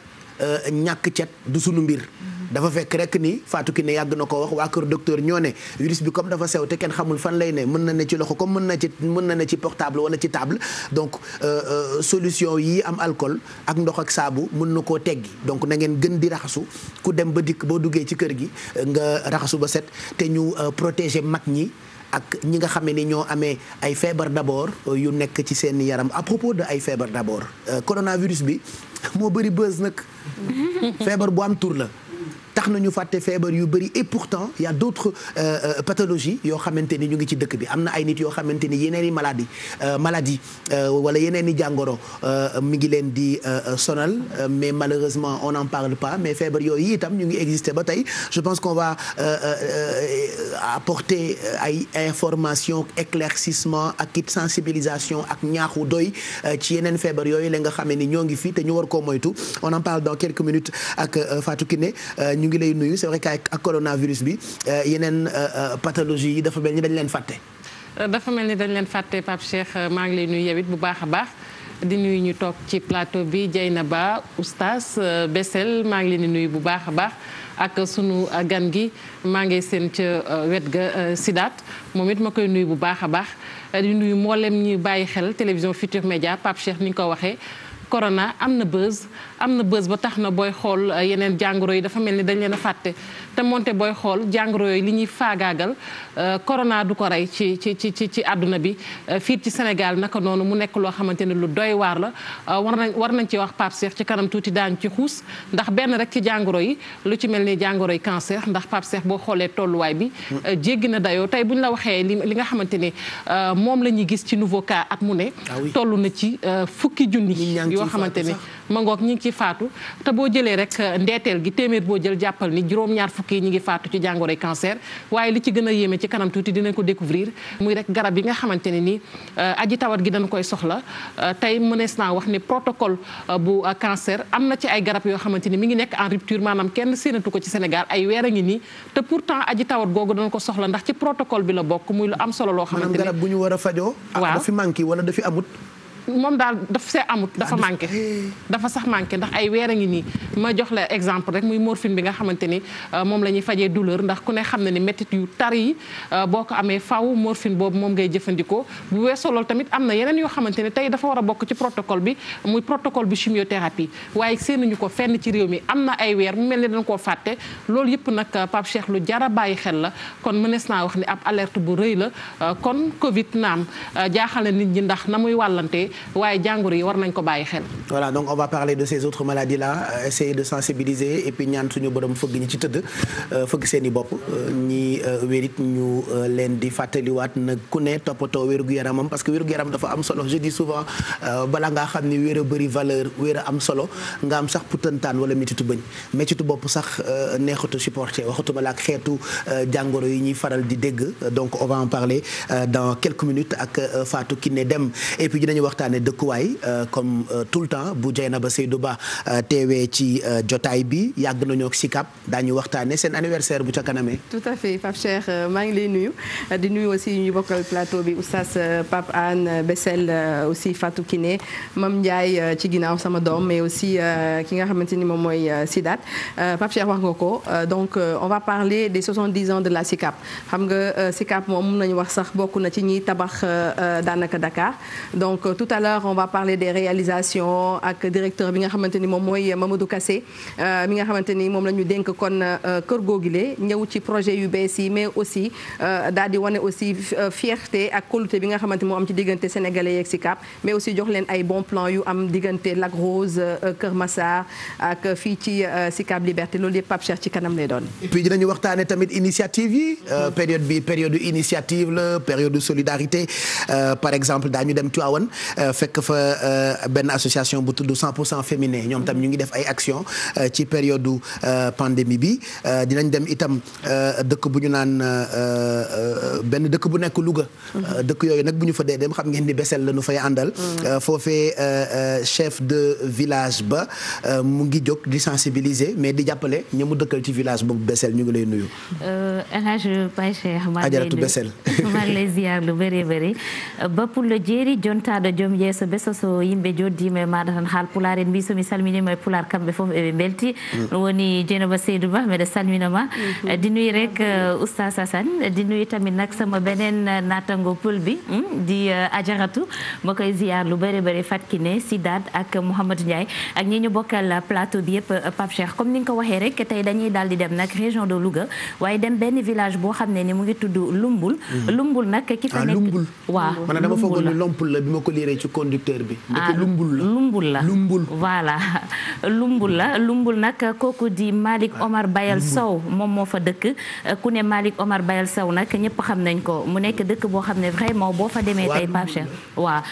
ñàkk cet du sunu mbir dafa fekk rek ni Fatou Kiné yàgg na ko wax waa kër docteur ñoo ne virus bi comme dafa sew te kenn xamul fan lay ne mën na ne ci loxo comme mën na ne ci portable wala ci table donc solution yi am alcool ak ndox ak saabu mën na koo teggi donc na ngeen gën di raxasu ku dem ba dikk boo duggee ci kër gi nga raxasu ba set te ñu protéger mag ñi ak ñi nga xam ne ni ñoo amee ay feebar d'abord yu nekk ci seen yaram à propos de ay feebar d'abord coronavirus bi moo bëri buzz nag feebar bu am tur la tax na ñu fàtte feebar yu bëri et pourtant il y a d'autres pathologies yoo xamante ni ñu ngi ci dëkk bi am na ay nit yoo xamante ni yeneen i maladie wala yeneen i jàngoro mi ngi leen di sonal mais malheureusement on n'en parle pas mais feebar yooyu itam ñu ngi exister ba tey je pense qu'on va apporter ay information éclaircissement ak it sensibilisation ak ñaaxu doy ci yeneen feebar yooyu la nga xam ni ñoo ngi fi te ñu war koo moytu on en parle dans quelques minutes ak Fatou Kiné ñu ngi lay nuyu c'est vrai que ak coronavirus bi yeneen pathologie yi dafa mel ni dañ leen fàtte. dafa mel ni dañ leen fàtte Pape Cheikh maa ngi lay nuyu yow it bu baax a baax di nuyu ñu toog ci plateau bi Dieynaba Oustaz Bessel maa ngi leen di nuyu bu baax a baax ak sunu gan gi maa ngi seen ca wet ga Sidaat moom it ma koy nuyu bu baax a baax di nuyu mboolem ñi bàyyi xel télévision Futur Média Pape Cheikh ni nga ko waxee. corona am na buzz ba tax na booy xool yeneen jàngoro yi dafa mel ni dañ leen a fàtte te moonte booy xool jàngoro yooyu li ñuy faagaagal corona du ko rey ci àdduna bi fii ci Sénégal naka noonu mu nekk loo xamante ne lu doy waar la war nañ ci wax Pape Cheikh ci kanam tuuti daañu ci xuus ndax benn rek ci jàngoro yi lu ci mel ni jàngoro yi cancer ndax Pape Cheikh boo xoolee tolluwaay bi jéggi na dayoo tey bu ñu la waxee li nga xamante ni moom la ñuy gis ci nouveau cas at mu ne toll na ci fukki junni yoo xamante ni ma ngoog ñi ngi ci faatu te boo jëlee rek ndeeteel gi téeméer boo jël jàppal ni juróom-ñaar fukki yi ñi ngi faatu ci jàngoroy cancer waaye li ci gën a yéeme ci kanam tuuti dinañ ko découvrir muy rek garab yi nga xamante ne ni aji tawat gi dañ koy soxla tey mënees naa wax ni protocole bu cancer am na ci ay garab yoo xamante ni mi ngi nekk en rupture maanaam kenn séenatu ko ci Sénégal ay weer a ngi nii te pourtant aji tawat googu dañ ko soxla ndax ci protocole bi la bokk muy lu am solo loo xamante ni garab bu ñu war a fajoo dafa manqué wala dafi amut moom daal daf see amut dafa manqué dafa sax manqué ndax ay weer a ngi nii ma jox la exemple rek muy morphine bi nga xamante ni moom la ñuy fajee douleur ndax ku ne xam na ni métit yu tar yi boo ko amee faw morphine boobu moom ngay jëfandikoo bu weesoo loolu tamit am na yeneen yoo xamante ni tey dafa war a bokk ci protocole bi muy protocole bi chimiothérapie waaye seenuñu ko fenn ci réew mi am na ay weer mu mel ni dañ koo fàtte loolu yëpp nag Pape Cheikh lu jara bàyyi xel la kon mënees naa wax ni ab alerte bu rëy la kon Covid naam jaaxal na nit ñi ndax na muy wàllante waaye jàngoro yi war nañ ko bàyyi xel. voilà donc on va parler de ces autres maladies là essayer de sensibiliser et puis ñaan suñu borom fëgg ñi ci tëdd fëgg seen i bopp ñi wérit ñu leen di fàttaliwaat nag ku ne toppatoo wéru yaramam parce que wéru yaram dafa am solo je dis souvent bala ngaa xam ni wér a bëri valeur wér a am solo nga am sax putantaan wala métitu bëñ métitu bopp sax neexatu supporter waxatuma la ak xeetu jàngoro yi ñuy faral di dégg donc on va en parler dans quelques minutes ak Fatou Kiné Deme et puis dinañu waxtaane dëkkuwaay comme tout le temps bu Dieynaba Seydou Ba teewee ci jotaay bi yàgg nañoo ak Sicap daañu waxtaane seen anniversaire bu ca kanamee. tout à fait Pape Cheikh maa ngi lay nuyu di nuyu aussi ñu bokkal plateau bi oustaz Pape Anne Bessel aussi Fatou Kiné Mam Ndiaye ci ginnaaw sama doom mais aussi ki nga xamante ni moom mooy Sidaat Pape Cheikh wax nga ko donc on va parler des 70 ans de la Sicap xam nga Sicap moom mun nañu wax sax bokk na ci ñiy tabax daanaka Dakar donc tout à l'heure on va parler des réalisations ak directeur bi nga xamante ni moom mooy Mamadou Kassé mi nga xamante ni moom la ñu dénk kon kër googile ñëw ci projet yu bees yi mais aussi daal di wane aussi fierté ak kóolute bi nga xamante moo am ci diggante sénégalais yeeg Sicap mais aussi jox leen ay bons plans yu am diggante Lac Rose Kër Massar ak fii ci Sicap Liberté loolu yëpp Pape Cheikh ci kanam lay doon. et puis dinañu waxtaane tamit initiative yi période bi période initiative la période de solidarité par exemple daañu dem Tivaouane fekk fa benn association bu tudd 100% féminin ñoom tam ñu ngi def ay action ci période pandémie bi dinañ dem itam dëkk bu ñu naan benn dëkk bu nekk Louga dëkk yooyu nag bu ñu fa dee dem xam ngeen ni Bessel la ñu fay àndal foofee chef de village ba mu ngi jóg di sensibiliser mais di jàppale ña mu dëkkal ci village boobu Bessel ñu ngi lay nuyu El Hadj Baye Cheikh Ajaratu Bessel maa ngi lay ziar lu bëri bëri ba pullo jeeri jontaɗo joom yeeso beso so yimɓe joddima e maɗa tan haal pular en mbi somi salminima e pular kamɓe foof eɓe belti ɗum woni Dieynaba Seydou Ba mbeɗa salminama di nuyu rek Oustaz Assane di nuyu tamit nag sama beneen natango pël bi di Ajaratu ma koy ziar lu bëri bëri Fatou Kiné Sidaat ak Mouhamadou Ndiaye ak ñi ñu bokkal plateau bi yëpp Pape Cheikh comme ni nga ko waxee rek tey dañuy daal di dem nag région de Louga waaye dem benn village boo xam ne ni mu ngi tudd Lumbul Lumbul nag ki fa nekk Lumbul waaw man dama foogoon ni Lompul la bi ma ko liiree ci conducteur bi. lumbul la voilà lumbul nag kooku di Malick Omar Bayal Sow moom moo fa dëkk ku ne Malick Omar Bayal Sow nag ñëpp xam nañ ko mu nekk dëkk boo xam ne vraiment boo fa demee tey Pape Cheikh waaw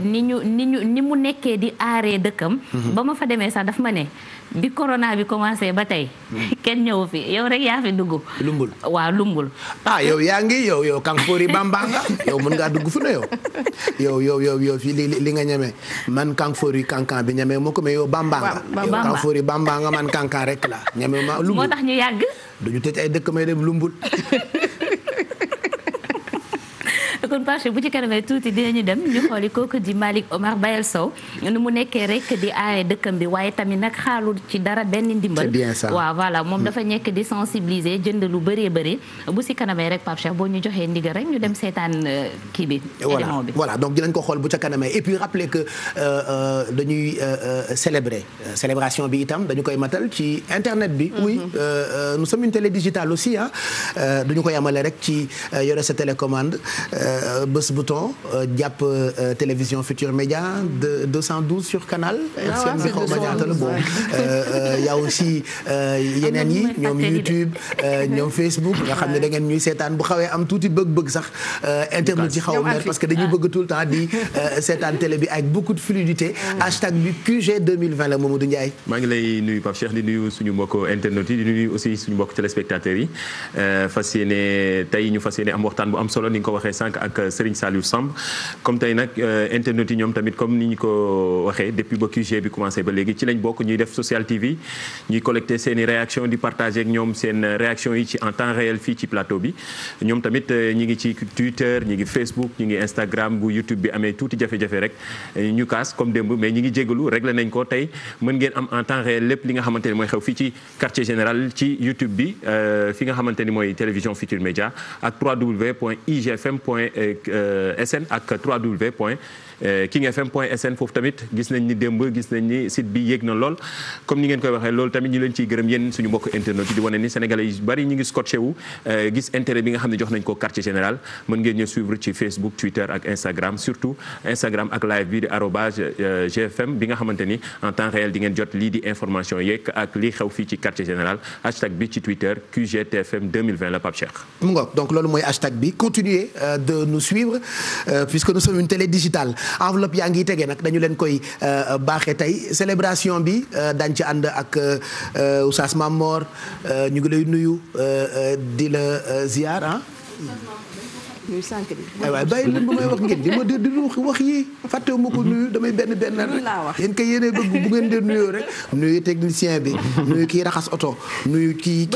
ni mu nekkee di aaree dëkkam ba ma fa demee sax daf ma ne bi corona bi commencé ba tey kenn ñëw fi yow rek yaa fi dugg lumbul yow yaa ngi yow Kanfoori Bamba nga yow mën ngaa dugg fu ne yow fii li nga ñeme man Kanfoori kankan bi ñeme moo ko mais yow Bamba nga yow Kanfoori Bamba nga man kankan rek la ñeme ma lumbul moo tax ñu yàgg duñu tëj ay dëkk may dem lumbul kon parce que bu ci kanamee tuuti dinañu dem ñu xooli kooku di Malick Omar Bayal Sow nu mu nekkee rek di aaye dëkkam bi waaye tamit nag xaalul ci dara benn ndimbal. c'est bien ça waaw voilà moom dafa nekk di sensibiliser jënd lu bëree bëri bu si kanamee rek Pape Cheikh boo ñu joxee ndigal rek ñu dem seetaan kii bi. élément bi voilà donc dinañ ko xool bu ca kanamee et puis rappeler que dañuy célébration bi itam dañu koy matal ci internet bi. oui nous sommes une télé digitale aussi duñu koy amale rek ci yore sa télécommande. bés bouton jàpp télévision Futur Média de 212 sur canal. seen bi xaw ma ñaata la boobu. y a aussi yeneen yi ñoom YouTube ñoom Facebook nga xam ne da ngeen ñuy seetaan bu xawee am tuuti bëgg-bëgg sax internet yi xaw a mer parce que dañuy bëgg tout le temps di seetaan télé bi avec beaucoup de fluidité. hashtag bi QG 2020 la Mamadou Ndiaye. maa ngi lay nuyu Pape Cheikh di nuyu suñu mbokk internet yi di nuyu aussi suñu mbokk téléspectateurs yi fas yéene tey ñu fas yéene am waxtaan bu am solo ni nga ko waxee sànq ak Serigne Saliou Samb comme tey nag internet yi ñoom tamit comme ni ñu ko waxee depuis ba QG bi commencé ba léegi ci lañ bokk ñuy def social TV ñuy collecter seen i réaction di partager ak ñoom seen réaction yi ci en temps réel fii ci plateau bi ñoom tamit ñi ngi ci Twitter ñi ngi Facebook ñi ngi Instagram bu YouTube bi amee tuuti jafe-jafe rek ñu kaas comme démb mais ñi ngi jégalu réglé nañ ko tey mën ngeen am en temps réel lépp li nga xamante ni mooy xew fii ci quartier général ci YouTube bi fi nga xamante ni mooy télévision Futur Média ak www.igfm.sn ak www.kingfm.sn foofu tamit gis nañ ni démb gis nañ ni site bi yéeg na lool comme ni ngeen koy waxee loolu tamit ñu leen ciy gërëm yéen suñu mbokk internet yi di wane ni sénégalais yu bari ñu ngi scotché wu gis intérêt bi nga xam ne jox nañ ko quartier général mën ngeen ñu suivre ci Facebook Twitter ak Instagram surtout Instagram ak live bi di @gfm bi nga xamante ni en temps réel di ngeen jot lii di information yeeg ak lii xew fii ci quartier général hashtag bi ci Twitter QGTFM 2020 la Pape Cheikh. mu ngoog donc loolu mooy hashtag bi continuez de nous suivre puisque nous sommes une télé digitale enveloppe yaa ngi tege nag dañu leen koy baaxee tey célébration bi dañ ci ànd ak Oustaz Mamor ñu ngi lay nuyu di la ziar nuyu sànq bi. waaye bàyyi leen ba may wax ngeen di ma di wax yi fàttewu ma ko nuyu damay benn rek yéen kay yéene bëgg bu ngeen dee nuyoo rek nuyu technicien bi nuyu kii raxas oto nuyu kii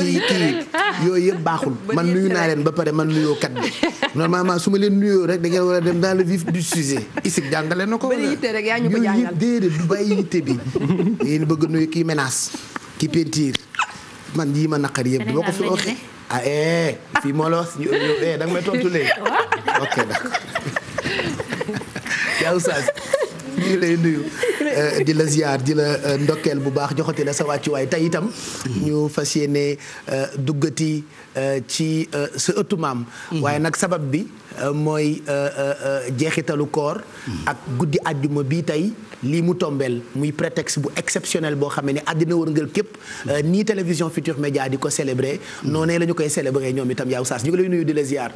yooyu yëpp baaxul man nuyu naa leen ba pare man nuyoo kat bi normalement su ma leen nuyoo rek da ngeen war a dem dans le vif du sujet ici jàngale na ko. bëri yitte rek yaa ñu ko jàngal yëpp déedéet du bàyyi yitte bi yéen bëgg nuyu kii menace kii pentiir man yii ma naqar yëpp boo ko fi waxee fii moo la wax da nga may tontu léegi ok d'accord yaa Oustaz ñu ngi lay nuyu di la ziar di la ndokkeel bu baax joxati la sa wàccuwaay tey itam ñu fas yéene duggati ci sa ëttu maam waaye nag sabab bi mooy jeexitalu koor ak guddi àjjuma bii tey lii mu tombeel muy prétexte bu exceptionnel boo xam ne àddina wërngal képp nii télévision Futur Média di ko célébrer noonee la ñu koy célébrer ñoom itam yaa Oustaz ñu ngi lay nuyu di la ziar.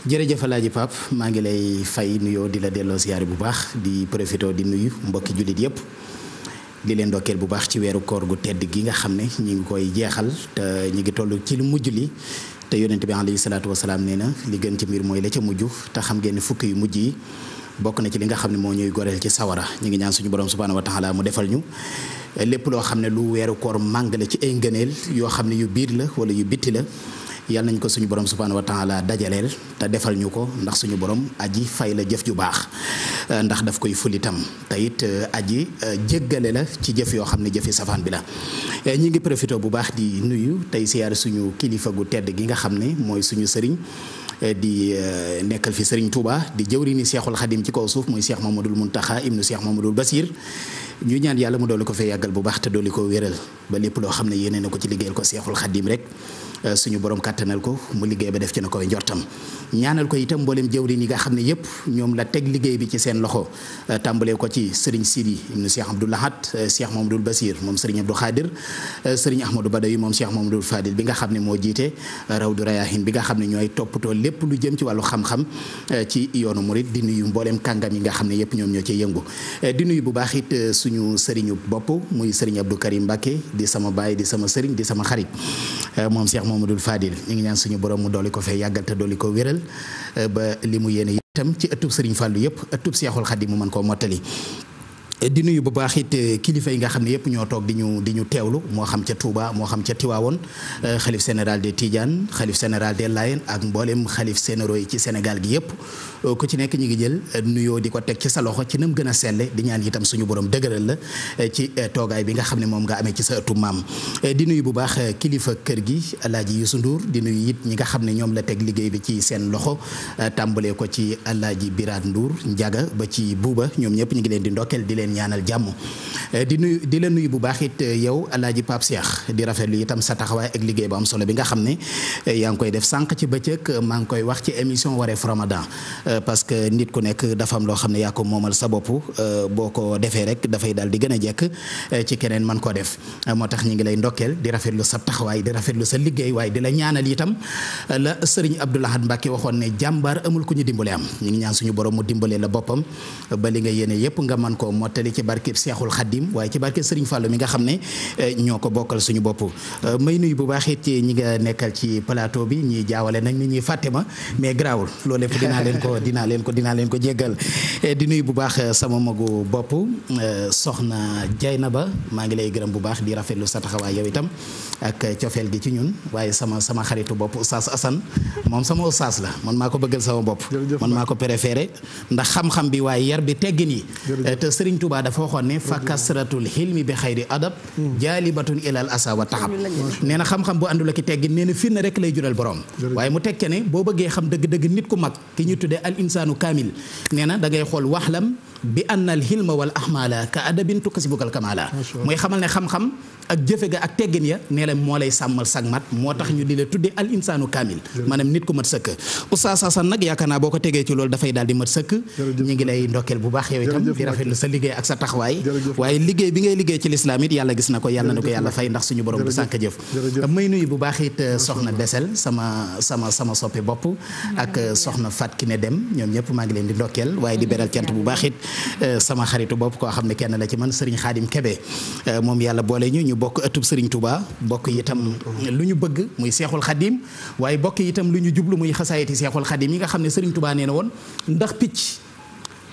jërëjëf Alaaji Pape maa ngi lay fay nuyoo di la delloo ziar bu baax di profité di nuyu mbokki jullit yëpp di leen ndokkeel bu baax ci weeru koor gu tedd gi nga xam ne ñu ngi koy jeexal te ñu ngi toll ci lu mujj li te yonent bi alayhi salaatu wasalaam nee na li gën ci mbir mooy la ca mujj te xam ngeen ne fukki yu mujj yi bokk na ci li nga xam ne moo ñuy goreel ci sawara ñu ngi ñaan suñu borom subhaanahu wa taala mu defal ñu lépp loo xam ne lu weeru koor màng la ci ay ngëneel yoo xam ne yu biir la wala yu bitti la yàlla nañ ko suñu borom subhaanahu wa taala dajaleel te defal ñu ko ndax suñu borom aji fay la jëf ju baax ndax daf koy fulitam te it aji jéggale la ci jëf yoo xam ne jëfi safaan bi la ñi ngi profité bu baax di nuyu tey siyaar suñu kilifa gu tedd gi nga xam ne mooy suñu sëriñ di nekkal fi Serigne Touba di jëwriñu Seexul Xadim ci kaw suuf muy Cheikh Mamadou Mountakha ibnu Cheikh Mamadou Basir ñu ñaan yàlla mu dolli ko fee yàggal bu baax te dolli ko wéral ba lépp loo xam ne yéene na ko ci liggéeyal ko Seexul Xadim rek suñu borom kàttanal ko mu liggéey ba def ci na koy njortam ñaanal ko itam mboolem jëwriñ yi nga xam ne yëpp ñoom la teg liggéey bi ci seen loxo tàmbalee ko ci Serigne Sidi ibnu Cheikh Abdou Lahad Cheikh Mamadou Basir moom Serigne Abdou Khadir Serigne Ahmadou Badawi moom Cheikh Mamadou Fadil bi nga xam ne moo jiite Rawdu Rayahin bi nga xam ne ñooy toppatoo lépp lu jëm ci wàllu xam-xam ci yoonu murid di nuyu mboolem kàngam yi nga xam ne yëpp ñoom ñoo ciy yëngu di nuyu bu baax it suñu sëriñu bopp muy Serigne Abdou Karim Mbacké di sama baay di sama sëriñ di sama xarit moom Cheikh Mamadou Fadil ñu ngi ñaan suñu borom mu dolli ko fee yàggal te dolli ko wéral ba li mu yéene itam ci ëttub Serigne Fallou yëpp ëttub Cheikhul Khadim mu mën koo mottali di nuyu bu baax it kilifa yi nga xam ne yëpp ñoo toog di ñu teewlu moo xam ca Touba moo xam ca Tiwaawoon xalif général des Tidiane xalif général des Layènes ak mboolem xalif généraux yi ci Sénégal gi yëpp ku ci nekk ñu ngi jël nuyoo di ko teg ci sa loxo ci nam gën a selle di ñaan itam suñu borom dëgëral la ci toogaay bi nga xam ne moom nga amee ci sa ëttu maam di nuyu bu baax kilifa kër gi Alaaji Youssou Ndour di nuyu it ñi nga xam ne ñoom la teg liggéey bi ci seen loxo tàmbalee ko ci Alaaji Birane Ndour Ndiaga ba ci Buuba ñoom ñëpp ñu ngi leen di ndokkeel di leen ñaanal jàmm di la nuyu bu baax it yow Alaaji Pape Cheikh di rafetlu itam sa taxawaay ak liggéey bu am solo bi nga xam ne yaa ngi koy def sànq ci bëccëg maa ngi koy wax ci émission wareef Ramadan parce que nit ku nekk dafa am loo xam ne yaa ko moomal sa bopp boo ko defee rek dafay daal di gën a jekk ci keneen man koo def moo tax ñi ngi lay ndokkeel di rafetlu sa taxawaay di rafetlu sa liggéey waaye di la ñaanal itam la Serigne Abdou Lahad Mbacké waxoon ne jàmbaar amul ku ñu dimbale am ñu ngi ñaan suñu borom mu dimbale la boppam ba li nga yéene yëpp nga mën koo mottali ci barkeb Seexul Xaddim waaye ci barkeb Serigne Fallou mi nga xam ne ñoo ko bokkal suñu bopp may nuyu bu baax it ñi nga nekkal ci plateau bi ñi jaawale nag nit ñi fàtte ma mais garaawul loolu lépp dinaa leen ko jéggal di nuyu bu baax sama magu bopp soxna Jaynaba maa ngi lay gërëm bu baax di rafetlu sa taxawaay yow itam ak cofeel gi ci ñun waaye sama xaritu bopp Oustaz Assane moom sama oustaz la man maa ko bëggal sama bopp man maa ko préféré ndax xam-xam bi waaye yar bi teggin yi te Serigne Touba dafa waxoon ne fa kasratul hilmi bi xayri adab jaalibatun ilal asa wa taxab nee na xam-xam bu àndul ak teggin nee na firnde rek lay jural borom waaye mu tekke ne boo bëggee xam dëgg-dëgg nit ku mag ki ñu tuddee al insaanu kaamil nee na da ngay xool waxlam bi anna al hilma wal ahmala ka adabin tukasibukal kamala mooy xamal ne xam-xam ak jëfe ga ak teggin ya nee la moo lay sàmmal sag mat moo tax ñu di la tuddee al insaanu kaamil maanaam nit ku mat sëkk Oustaz Assane nag yaakaar naa boo ko tegee ci loolu dafay daal di mat sëkk ñu ngi lay ndokkeel bu baax yow itam di rafetlu sa liggéey ak sa taxawaay waaye liggéey bi ngay liggéey ci lislaam it yàlla gis na ko yàlla na ko yàlla fay ndax suñu borom bu sànk jëf may nuyu bu baax it soxna Besel sama soppe bopp ak soxna Fat Kiné Dem ñoom ñëpp maa ngi leen di ndokkeel waaye di beral cant bu baax it sama xaritu bopp koo xam ne kenn la ci man Serigne Khadim Kébé moom yàlla boole ñu bokk ëttub Serigne Touba bokk itam lu ñu bëgg muy Seexul Khadim waaye bokk itam lu ñu jublu muy xasaayiti Seexul Khadim yi nga xam ne Serigne Touba nee na woon ndax picc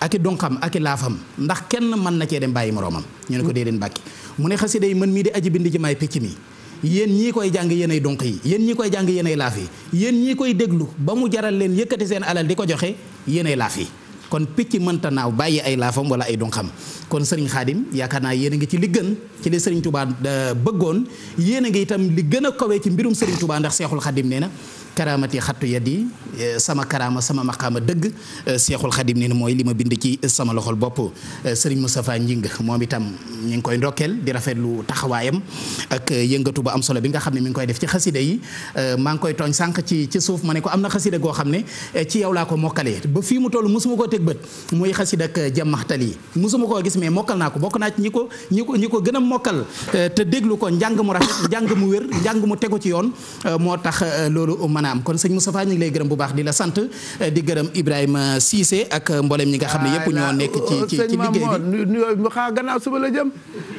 ak i donxam ak i laafam ndax kenn mën na cee dem bàyyi moroomam ñu ne ko dee leen bàkki mu ne xasida yi mën mii di aji bind ci maay picc mi yéen ñii koy jàng yéenay donk yi yéen ñii koy jàng yéenay laaf yi yéen ñii koy déglu ba mu jaral leen yëkkati seen alal di ko joxe yéenay laaf yi kon picc mënta naaw bàyyi ay laafam wala ay donxam kon Serigne Khadim yaakaar naa yéen a ngi ci li gën ci li Serigne Touba bëggoon yéen a ngi itam li gën a kawee ci mbirum Serigne Touba ndax Seexul Khadim nee na karaamati xattu yadi sama karaama sama maqaama dëgg Seexul Xadim ni mooy li ma bind ci sama loxol bopp Serigne Moustapha Njing moom itam ñu ngi koy ndokkeel di rafetlu taxawaayam ak yëngatu bu am solo bi nga xam ne mi ngi koy def ci xasida yi maa ngi koy tooñ sànq ci suuf ma ne ko am na xasida goo xam ne ci yow laa ko mokkalee ba fii mu toll mosuma koo teg bët muy xasida ak jàmmaxtali mosuma koo gis mais mokkal naa ko bokk naa ci ñi ko gën a mokkal te déglu ko njàng mu rafet njàng mu wér njàng mu tegu ci yoon moo tax loolu mën a am kon sëñ Moustapha ñu ngi lay gërëm bu baax di la sant di gërëm Ibrahima Cissé ak mboolem ñi nga xam ne yëpp ñoo nekk ci liggéey bi xaa gannaaw suba la jëm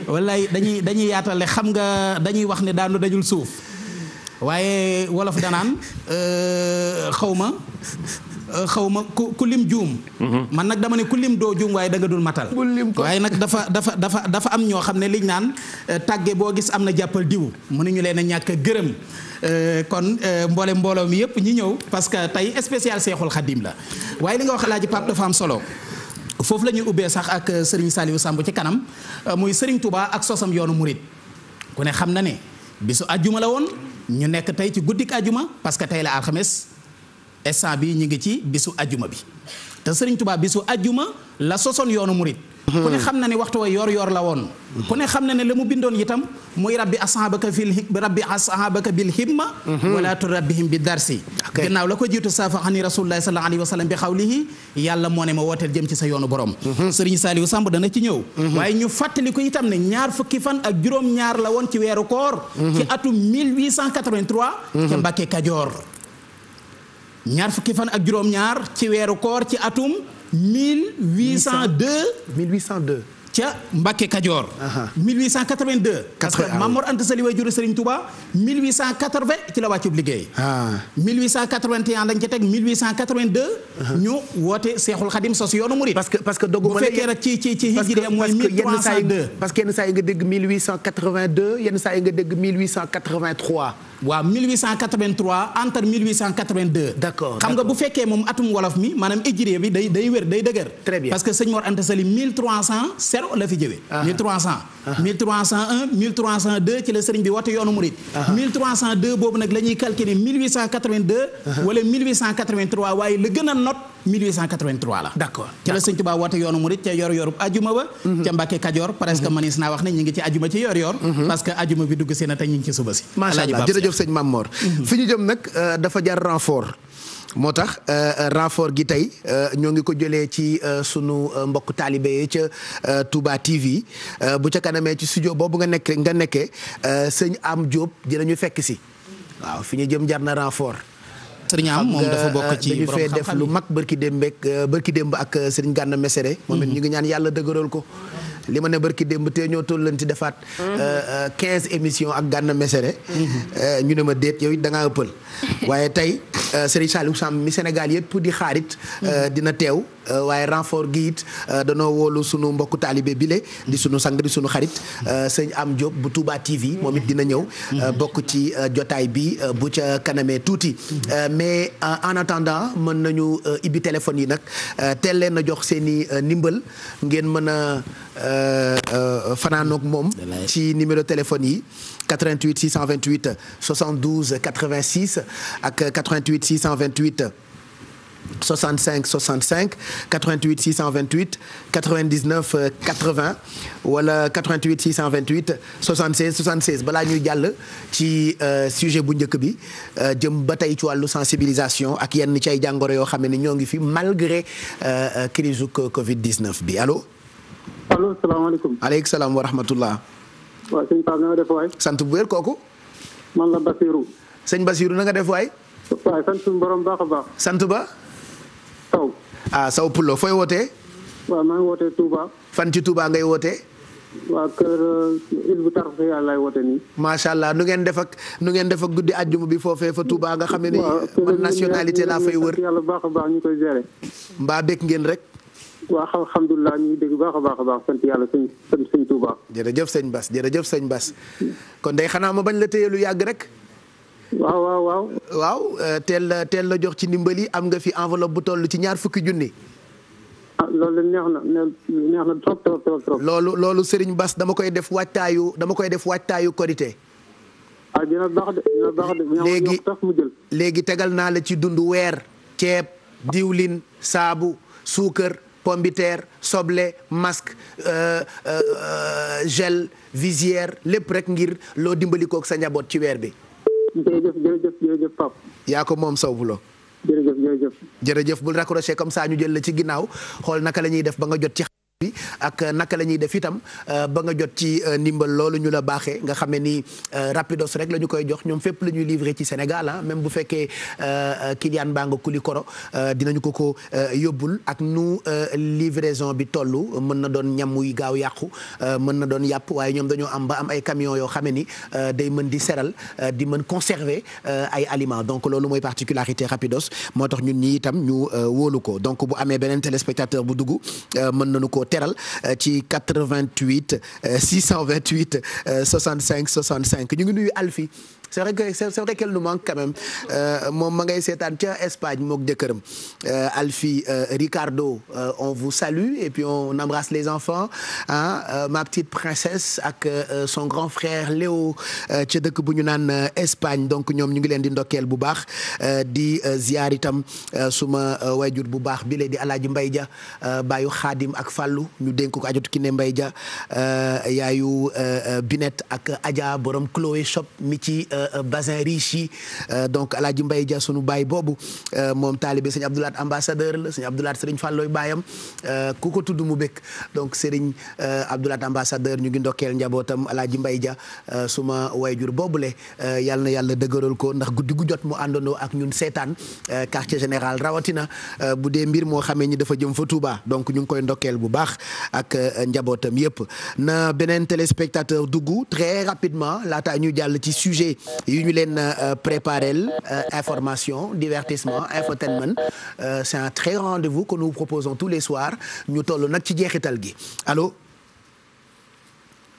wallaay dañuy yaatale xam nga dañuy wax ne daanu dajul suuf waaye wolof danaan xaw ma ku lim juum man nag dama ne ku lim doo juum waaye da nga dul matal waaye nag dafa am ñoo xam ne liñ naan tàgge boo gis am na jàppal diw mënuñu leen a ñàkk a gërëm kon mbooloo mi yëpp ñi ñëw parce que tey spécial Seexul Xadim la waaye li nga wax Alaaji Pape dafa am solo foofu la ñuy ubbee sax ak Serigne Saliou Samb ci kanam muy Serigne Touba ak sosam yoonu murit ku ne xam na ne bisu àjjuma la woon ñu nekk tey ci guddik àjjuma parce que tey la alxames instant bi ñu ngi ci bisu àjjuma bi te Serigne Touba bisu àjjuma la sosoon yoonu murit ku ne xam na ne waxtu wa yor la woon ku ne xam na ne la mu bindoon itam muy rabbi ashabaka bil himma wala turabbihim bi darsi gannaaw la ko jiitu safaxani rasulullahi sallallahu alayhi wa sallam bi xawlihi yàlla moo ne ma wooteel jëm ci sa yoonu borom Serigne Saliou Samb dana ci ñëw waaye ñu fàttali ko itam ne ñaar fukki fan ak juróom-ñaar la woon ci weeru koor ci atum 1883 ca Mbàkke Kajoor ñaar fukki fan ak juróom-ñaar ci weeru koor ci atum 1802 ca Mbàkke Kajoor 1882 parce que Mamor Anta Sali way juru Serigne Touba 1880 ci la wàccub liggéey 1881 lañ ca teg 1882 ñu woote Seexul Xadim sos yoonu murid parce que dogguma bu fekkee rek ci hijri mooy 1302 parce que yenn saa yi nga dégg 1882 yenn saa yi nga dégg 1883 waaw 1883 entre 1882 d'accord xam nga bu fekkee moom atum wolof mi maanaam hijri bi day wér day dëgër très bien parce que sëñ Mor Anta Sali 1300 la fi jëwee 1300 1301 1302 ci la sëriñ bi woote yoonu murid 1302 boobu nag la ñuy calculer 1882 wala 1883 waaye la gën a not 1883 la d'accord ci la sëñ Tuubaa woote yoonu murid ca yorub ajuma ba ca Mbàkke Kajoor presque manis naa wax ne ñu ngi ci ajuma ci yor parce que ajuma bi dugg si na te ñu ngi ci suba si macha allah jërëjëf sëñ Mame Mor fi ñu jëm nag dafa jar renfort moo tax renfort gi tey ñoo ngi ko jëlee ci sunu mbokk taalibe yi ca Touba TV bu ca kanamee ci studio boobu nga nekkee sëñ Am Diop dinañu fekk si waaw fi ñu jëm jar na renfort. sëriñ Am moom dafa bokk ci dañu fee def lu mag bërki démb ak sëriñ Gana Messere moom it ñu ngi ñaan yàlla dëgëral ko. li ma ne barki démb te ñoo tollanti defaat 15 émissions ak Gana Messere ñu ne ma déet yow it da ngaa ëppal waaye tey Serigne Saliou Samb mi Sénégal yëpp di xaarit dina teew waaye renfort gi it danoo woolu sunu mbokku taalibe bile di sunu sang di sunu xarit sëñ Am Diop bu Touba TV moom it dina ñëw bokk ci jotaay bi bu ca kanamee tuuti mais en attendant mën nañu ibbi téléphone yi nag teel leen a jox seen i ndimbal ngeen mën a fanaanoog moom ci numéro téléphone yi 88 628 72 86 ak 88 628 65 65 88 628 99 80 wala 88 628 76 76 balaa ñuy jàll ci sujet bu njëkk bi jëm ba tey ci wàllu sensibilisation ak yenn ci ay jàngoro yoo xam ne ñoo ngi fi malgré crise Covid 19 bi allo. allo salaamaaleykum. aleykum salaam wa rahmatullah. waaw sëñ Pape na nga def waay. sant bu wér kooku. man la Basirou. sëñ Basirou na nga def waay. waaye sant suñu borom baax a baax. sant ba. Saw. Saw Pulo fooy wootee. waaw maa ngi wootee Touba. fan ci Touba ngay wootee. waa kër il bu tarf yàlla lay woote nii. macha allah nu ngeen def ak guddi àjjuma bi foofee fa Touba nga xam ne ni man nationalité laa fay wër. yàlla baax a baax ñu koy gérer. mbaa bekk ngeen rek. waa alhamdulilah ñu ngi dégg baax a baax sant yàlla sëñ Touba. jërëjëf sëñ Bass kon day xanaa ma bañ la téye lu yàgg rek. waaw teel la jox ci ndimbali am nga fi enveloppe bu toll ci 20 junni. loolu neex na trop. loolu Serigne Bass dama koy def waajtaayu korité. dina baax de. léegi tegal naa la ci dund weer ceeb diwlin saabu suukar pombiteer soble masque gel visière lépp rek ngir loo dimbali kook sa njaboot ci weer bi. jërëjëf Pape. yaa ko moom Sow Bulo. jërëjëf bul raccroché comme ça ñu jël la ci ginnaaw xool naka la ñuy def ba nga jot ci bi ak naka la ñuy def itam ba nga jot ci ndimbal loolu ñu la baaxee nga xam ne ni rapidos rek la ñu koy jox ñoom fépp la ñuy livré ci Sénégal même bu fekkee Kylian baa nga Koulikoro dinañu ko yóbbul ak nu livraison bi toll mën na doon ñam muy gaaw yàqu mën na doon yàpp waaye ñoom dañoo am ba am ay camions yoo xam ne ni day mën di seral di mën conserver ay aliments donc loolu mooy particularité rapidos moo tax ñun ñi itam ñu wóolu ko donc bu amee beneen téléspectateur bu dugg mën nañu ko teral ci 88 628 65 65 ñu ngi nuyu Alfi c'est vrai qu'elle nous manque quand même moom ma ngay seetaan ca Espagne mook jëkkëram Alfie Ricardo on vous salue et puis on embrasse les enfants ma petite princesse ak son grand frère Léo ca dëkk bu ñu naan Espagne donc ñoom ñu ngi leen di ndokkeel bu baax di ziar itam suma wayjur bu baax bi di Alaaji Mbay Ja baayu Xaadim ak Fàllu ñu dénk ko ajatu Kiné Mbay Ja yaayu Binet ak Adja borom Chloé shop mi ci Bazin Riche yi donc Alaaji Mbay Ja sunu baay boobu moom taalibe sëñ Abdoulaat ambassadeur la sëñ Abdoulaat sëriñ Fàllooy baayam ku ko tudd mu bëgg donc sëriñ Abdoulaat ambassadeur ñu ngi ndokkeel njabootam Alaaji Mbay Ja suma wayjur boobule yàlla na yàlla dëgëral ko ndax guddi gu jot mu àndandoo ak ñun seetaan quartier général rawatina bu dee mbir moo xamee ni dafa jëm fa Touba donc ñu ngi koy ndokkeel bu baax ak njabootam yépp na beneen téléspectateur dugg très rapidement laata ñu jàll ci sujet yu ñu leen préparel information divertissement infotainment c'est un très grand rendez-vous que nous proposons tous les soirs ñu toll nag ci jeexital gi allo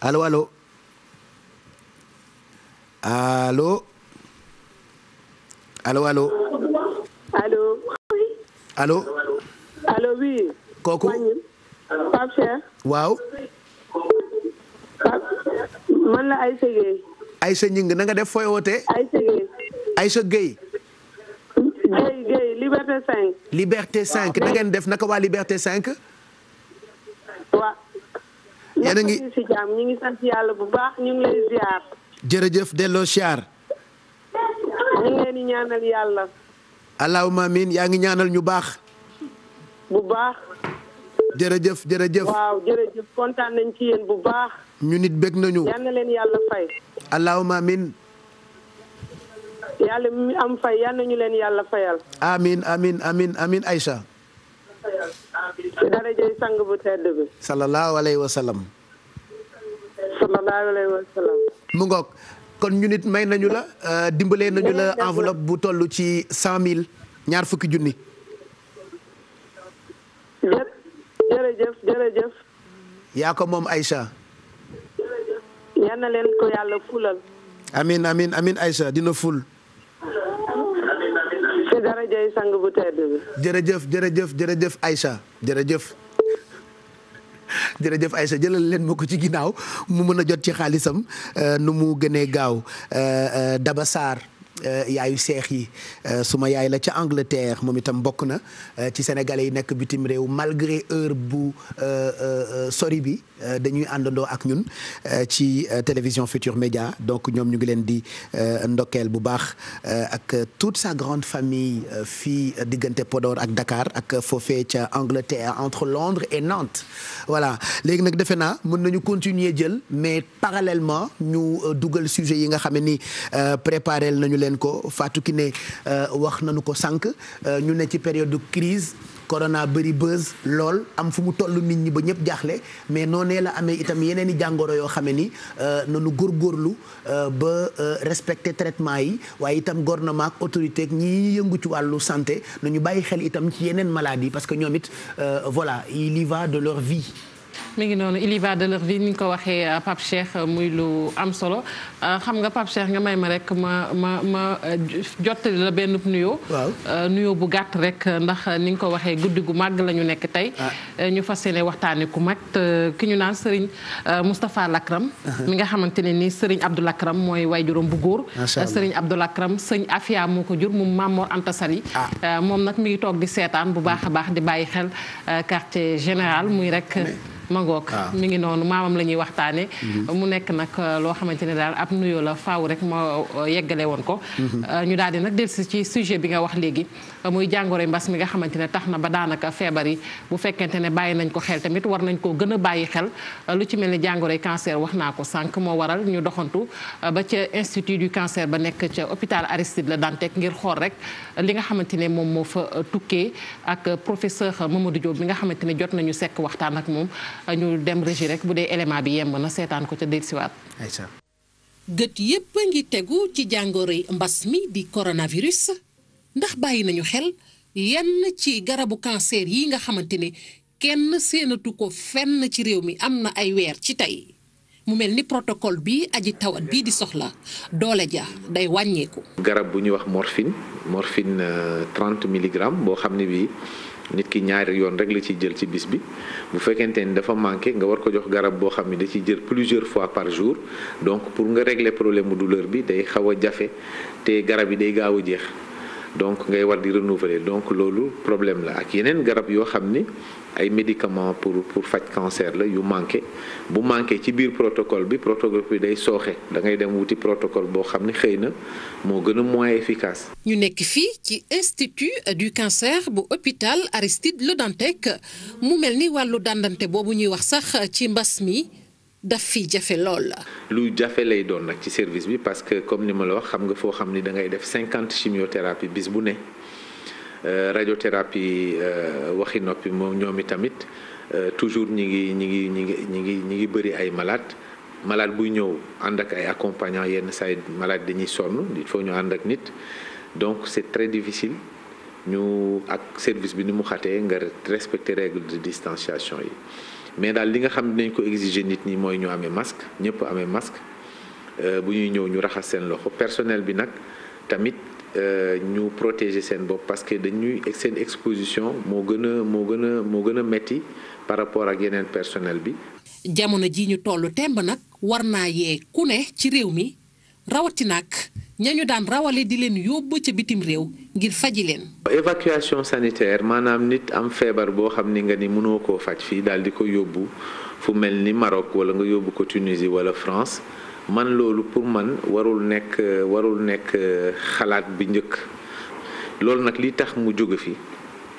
allo allo allo allo allo allo allo allo oui. kooku Pape Cheikh. waaw. man la Aïssa Gueye. Aïssa Ñing na nga def fooy wootee. Aïssa Gueye. Aïssa Gueye. Gueye Liberté 5. Liberté 5 na ngeen def naka waa Liberté 5. waaw. yéen a ngi si jàmm ñu ngi sant yàlla bu baax ñu ngi lay ziar. jërëjëf delloo siyaar. ñu ngi leen di ñaanal yàlla. allahumma amiin yaa ngi ñaanal ñu baax. bu baax. jërëjëf jërëjëf. waaw jërëjëf kontaan nañ ci yéen bu baax. ñu nit bég nañu. yal na leen yàlla fay. allahumma amiin. yàlla mi am fay yal na ñu leen yàlla fayal. amiin amiin amiin amiin Aïcha. ci darajay sang bu tedd bi. sallallahu alayhi wa sallam. sallallahu alayhi wa sallam. mu ngoog kon ñu nit may nañu la dimbalee nañu la enveloppe bu toll ci 100 000 ñaar fukki junni. jërëjëf jërëjëf. yaa ko moom Aïcha. yal na leen ko yàlla fulal. amiin amiin amiin Aïcha dina ful. ci darajay sang bu tedd bi. jërëjëf jërëjëf jërëjëf Aïcha jërëjëf. jërëjëf Aïcha jëlal leen ma ko ci ginnaaw mu mën a jot ci xaalisam nu mu gënee gaaw Daba Sarr yaayu seex yi suma yaay la ca Angleterre moom itam bokk na ci sénégalais yi nekk bitim réew malgré heure bu sori bi dañuy àndandoo ak ñun ci télévision Futur Média donc ñoom ñu ngi leen di ndokkeel bu baax ak toute sa grande famille fii diggante Podor ak Dakar ak foofee ca Angleterre entre Londres et Nantes voilà léegi nag defe naa mën nañu continuer jël mais parallèlement ñu dugal sujet yi nga xam ne ni préparé nañu leen ko Fatou Kiné wax nañu ko sànq ñu ne ci période de crise corona bëri buzz lool am fu mu toll nit ñi ba ñëpp jaaxle mais noonee la amee itam yeneen i jàngoro yoo xam ne ni nanu góorgóorlu ba respecter traitement yi waaye itam gouvernement ak autorité ak ñi yëngu ci wàllu santé nañu bàyyi xel itam ci yeneen maladies parce que ñoom it voilà il y va de leur vie. mi ngi noonu il y va de leur vie ni nga ko waxee Pape Cheikh muy lu am solo xam nga Pape Cheikh nga may ma rek ma jottali la benn nuyoo. waaw nuyoo bu gàtt rek ndax ni nga ko waxee guddi gu màgg la ñu nekk tey. ñu fas yéene waxtaanee ku mag ki ñu naan Serigne Moustapha Lakram. mi nga xamante ne ni Serigne Abdou Lakram mooy waajuram bu góor. Serigne Abdou Lakram sëñ Afia moo ko jur mu Mamor Anta Sali. moom nag mi ngi toog di seetaan bu baax a baax di bàyyi xel quartier général muy rek. Mangook mi ngi noonu maamam la ñuy waxtaane mu nekk nag loo xamante ne daal ab nuyoo la faaw rek ma yeggale woon ko ñu daal di nag dellusi ci sujet bi nga wax léegi muy jàngoro mbas mi nga xamante ne tax na ba daanaka feebar yi bu fekkente ne bàyyi nañ ko xel tamit war nañ koo gën a bàyyi xel lu ci mel ni jàngoroy cancer wax naa ko sànq moo waral ñu doxantu ba ca institut du cancer ba nekk ca hôpital Aristide Le Dantec ngir xool rek li nga xamante ne moom moo fa tukkee ak professeur Mamadou Diop bi nga xamante ne jot nañu sekk waxtaan ak moom ñu dem régie rek bu dee élément bi yemb na seetaan ko ca dellusiwaat. gët yépp a ngi tegu ci jàngoroy mbas mi di coronavirus ndax bàyyi nañu xel yenn ci garabu cancer yi nga xamante ne kenn séenatu ko fenn ci réew mi am na ay weer ci tey mu mel ni protocole bi aji tawat bii di soxla doole ja day wàññeeku. garab bu ñuy wax morphine 30 milligrammes boo xam ne bii nit ki ñaari yoon rek la ciy jël ci bis bi bu fekkente ni dafa manqué nga war ko jox garab boo xam ne da ciy jël plusieurs fois par jour donc pour nga régler problème mu douleur bi day xaw a jafe te garab yi day gaaw a jeex donc ngay war di renouveler donc loolu problème la ak yeneen garab yoo xam ni ay médicaments pour faj cancer la yu manqué bu manqué ci biir protocole bi day sooxe da ngay dem wuti protocole boo xam ne xëy na moo gën a moins efficace. ñu nekk fii ci institut du cancer bu hôpital Aristide Le Dantec mu mel ni wàllu dandante boobu ñuy wax sax ci mbas mi daf fi jafe lool. lu jafe lay doon nag ci service bi parce que comme ni ma la wax xam nga foo xam ni da ngay def 50 chimiothérapie bis bu ne. radiothérapie waxi noppi moom ñoom itamit toujours ñi ngi bëri ay malade buy ñëw ànd ak ay accompagnant yenn saa yi malade dañuy sonn il faut ñu ànd ak nit donc c'est très difficile ñu ak service bi ni mu xatee nga respecter règle de distanciation yi mais daal li nga xam ne dañ ko exiger nit ñi mooy ñu amee masque ñëpp amee masque bu ñuy ñëw ñu raxas seen loxo personnel bi nag tamit ñu protéger seen bopp parce que dañuy seen exposition moo gën a metti par rapport ak yeneen personnel bi. jamono ji ñu tollu temb nag war naa yee ku ne ci réew mi rawatina ak ñañu daan rawale di leen yóbbu ca bitim réew ngir faji leen. évacuation sanitaire maanaam nit am feebar boo xam ni nga ni mënoo koo faj fii daal di ko yóbbu fu mel ni Maroc wala nga yóbbu ko Tunisie wala France. man loolu pour man warul nekk xalaat bi njëkk loolu nag li tax mu jóge fi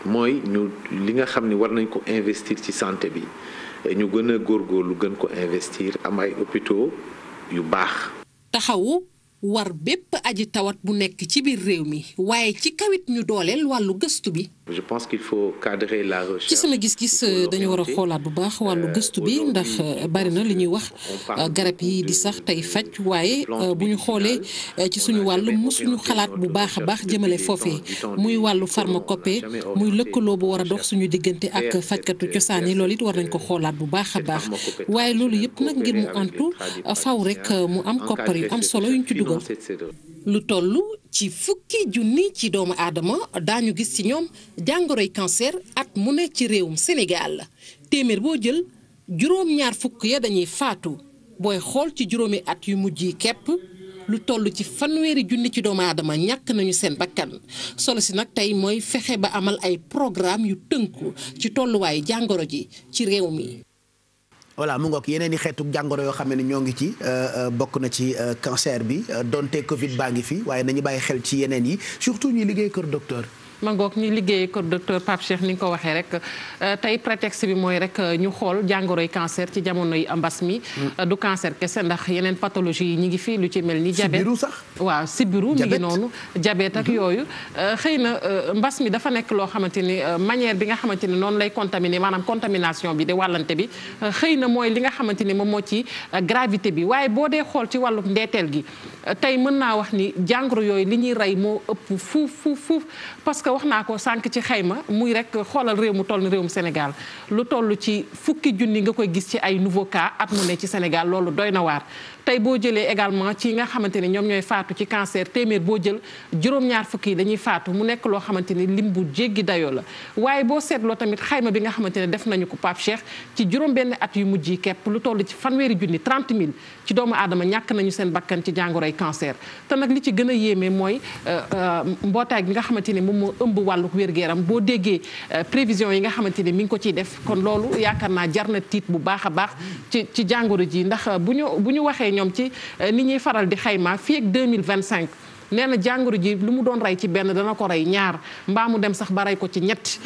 mooy ñu li nga xam ni war nañ ko investir ci santé bi ñu gën a góorgóorlu gën ko investir am ay hôpitaux yu baax. taxawu war bépp aji tawat bu nekk ci biir réew mi waaye ci kawit ñu dooleel wàllu gëstu bi. je pense qu'il faut cadrer la recherche. ci sama gis-gis dañu war a xoolaat bu baax wàllu gëstu bi ndax bari na li ñuy wax garab yi di sax tey faj waaye bu ñu xoolee ci suñu wàll mosuñu xalaat bu baax a baax jëmale foofee muy wàllu pharmacopée muy lëkkaloo bu war a dox suñu diggante ak fajkatu cosaan yi loolu it war nañ ko xoolaat bu baax a baax waaye loolu yëpp nag ngir mu antu faw rek mu am koppar yu am solo yuñ ci dugal. lu toll ci 10 000 ci doomu aadama daañu gis ci ñoom jàngoroy cancer at mu ne ci réewum Sénégal téeméer boo jël juróom-ñaar fukk ya dañuy faatu booy xool ci juróomi at yu mujj yi képp lu toll ci 1,000 ci doomu aadama ñàkk nañu seen bakkan solo si nag tey mooy fexe ba amal ay programme yu tënku ci tolluwaayu jàngoro ji ci réew mi. voilà mu ngoog yeneen i xeetu jàngoro yoo xam ne ñoo ngi ci bokk na ci cancer bi donte Covid baa ngi fi waaye nañu bàyyi xel ci yeneen yi surtout ñuy liggéey kër docteur. ma ngoog ñi liggéey ko docteur Pape Cheikh ni nga ko waxee rek tey prétexte bi mooy rek ñu xool jàngoroy cancer ci jamonoy mbas mi. du cancer kese ndax yeneen pathologie yi ñi ngi fi lu ci mel ni diabète sibiru sax waaw sibiru mi ngi noonu diabète ak yooyu xëy na mbas mi dafa nekk loo xamante ni manière bi nga xamante ni noonu lay contaminer maanaam contamination bi di wàllante bi xëy na mooy li nga xamante ni moom moo ci gravité bi waaye boo dee xool ci wàllu ndeeteel gi tey mën naa wax ni jàngoro yooyu li ñuy rey moo ëpp fuuf parce que wax naa ko sànq ci xayma muy rek xoolal réew mu toll ni réewum Sénégal lu toll ci 10 000 nga koy gis ci ay nouveau cas at mu ne ci Sénégal loolu doy na waar tey boo jëlee également ci nga xamante ni ñoom ñooy faatu ci cancer téeméer boo jël juróom-ñaar fukk yi dañuy faatu mu nekk loo xamante ni lim bu jéggi dayoo la waaye boo seetloo tamit xayma bi nga xamante ne def nañu ko Pape Cheikh ci juróom-benn at yu mujj yi képp lu toll ci 1,000 30 000 ci doomu aadama ñàkk nañu seen bakkan ci jàngoroy cancer te nag li ci gën a yéeme mooy mbootaay gi nga xamante ni moom moo ëmb wàllu wér-gu-yaram boo déggee prévision yi nga xamante ni mi ngi ko ciy def kon loolu yaakaar naa jar na tiit bu baax a baax ci jàngoro ji ndax bu ñu waxee ñoom ci ni ñuy faral di xayma fii ak 2025 nee na jàngoro ji lu mu doon rey ci benn dana ko rey ñaar mbaa mu dem sax ba rey ko ci ñett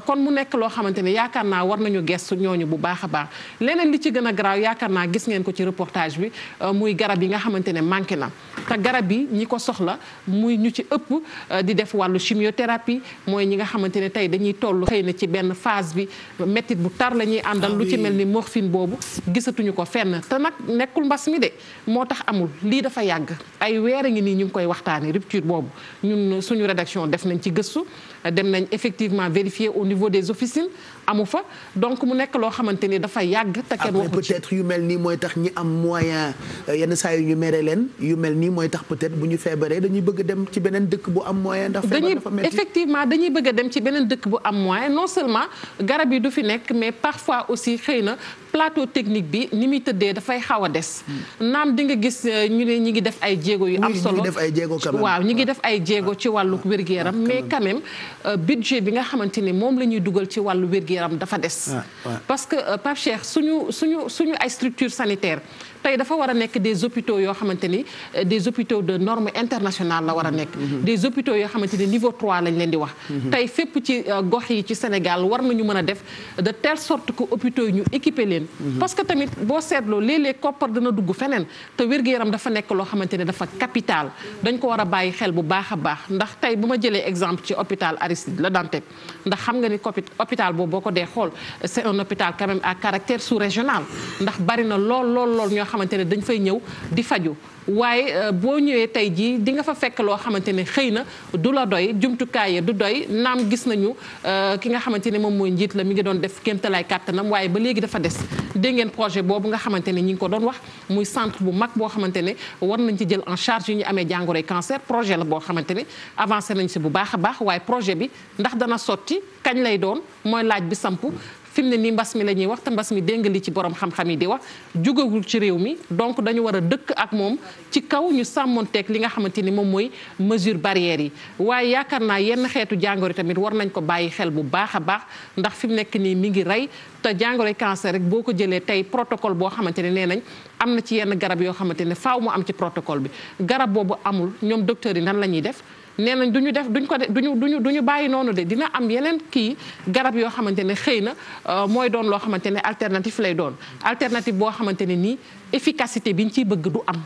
kon mu nekk loo xamante ne yaakaar naa war nañu gestu ñooñu bu baax a baax leneen li ci gën a garaaw yaakaar naa gis ngeen ko ci reportage bi muy garab yi nga xamante ne manqué na te garab yi ñi ko soxla muy ñu ci ëpp di def wàllu chimiothérapie mooy ñi nga xamante ne tey dañuy toll xëy na ci benn phase bi métit bu tar la ñuy àndal lu ci mel ni morphine boobu gisatuñu ko fenn te nag nekkul mbas mi de moo tax amul lii dafa yàgg ay weer a ngi nii ñu ngi koy waxtaan rupture boobu ñun suñu rédaction def nañ ci gëstu dem nañ effectivement vérifier au niveau des officines amu fa donc mu nekk loo xamante ni dafa yàgg te kenn waxu ci. peut-être yu mel nii mooy tax ñi am moyen yenn saa yu ñu mere leen yu mel nii mooy tax peut-être bu ñu feebaree dañuy bëgg a dem ci beneen dëkk bu am moyen ndax feebar dafa metti. effectivement dañuy bëgg a dem ci beneen dëkk bu am moyen non seulement garab yi du fi nekk mais parfois aussi xëy na plateau technique bi ni muy tëddee dafay xaw a des naam di nga gis ñu ne ñi ngi def ay jéego yu am solo waaw ñi ngi def ay jéego ci wàllu wér-gu-yaram mais quand même budget bi nga xamante ni moom la ñuy dugal ci wàllu wér-gu-yaram dafa des parce que Pape Cheikh suñu ay structures sanitaires tey dafa war a nekk des hôpitaux yoo xamante ni des hôpitaux de norme internationale la war a nekk des hôpitaux yoo xamante ni niveau 3 lañ leen di wax tey fépp ci gox yi ci Sénégal war nañu mën a def de telle sorte que hôpitaux yi ñu équiper leen parce que tamit boo seetloo léeg-léeg koppar dana dugg feneen te wér-gu-yaram dafa nekk loo xamante ne dafa capital dañ ko war a bàyyi xel bu baax a baax ndax tey bu ma jëlee exemple ci hôpital Aristide Le Dantec ndax xam nga ni hôpital boobu boo ko dee xool c'est un hôpital quand même à caractère sous-régional ndax bari na lool ñoo xamante ne dañ fay ñëw di faju waaye boo ñëwee tey jii di nga fa fekk loo xamante ne xëy na du la doy jumtukaay yi du doy naam gis nañu ki nga xamante ne moom mooy njiit la mi ngi doon def kéemtalaay kàttanam waaye ba léegi dafa des dégg ngeen projet boobu nga xamante ne ñi ngi ko doon wax muy centre bu mag boo xamante ne war nañ ci jël en charge yu ñu amee jàngoroy cancer projet la boo xamante ne avancé nañ si bu baax a baax waaye projet bi ndax dana sotti kañ lay doon mooy laaj bi samp fi mu ne nii mbas mi la ñuy wax te mbas mi dégg nga li ci borom xam-xam yi di wax jugagul ci réew mi donc dañu war a dëkk ak moom ci kaw ñu sàmmonteeg li nga xamante ni moom mooy mesure barrières yi waaye yaakaar naa yenn xeetu jàngoro tamit war nañ ko bàyyi xel bu baax a baax ndax fi mu nekk nii mi ngi rey te jàngoroy cancer rek boo ko jëlee tey protocole boo xamante ne nee nañ am na ci yenn garab yoo xamante ne faaw mu am ci protocole bi garab boobu amul ñoom docteurs yi nan la ñuy def nee nañ duñu bàyyi noonu de dina am yeneen kii garab yoo xamante ne xëy na mooy doon loo xamante ne alternative lay doon alternative boo xamante ne nii efficacité bi ñu ciy bëgg du am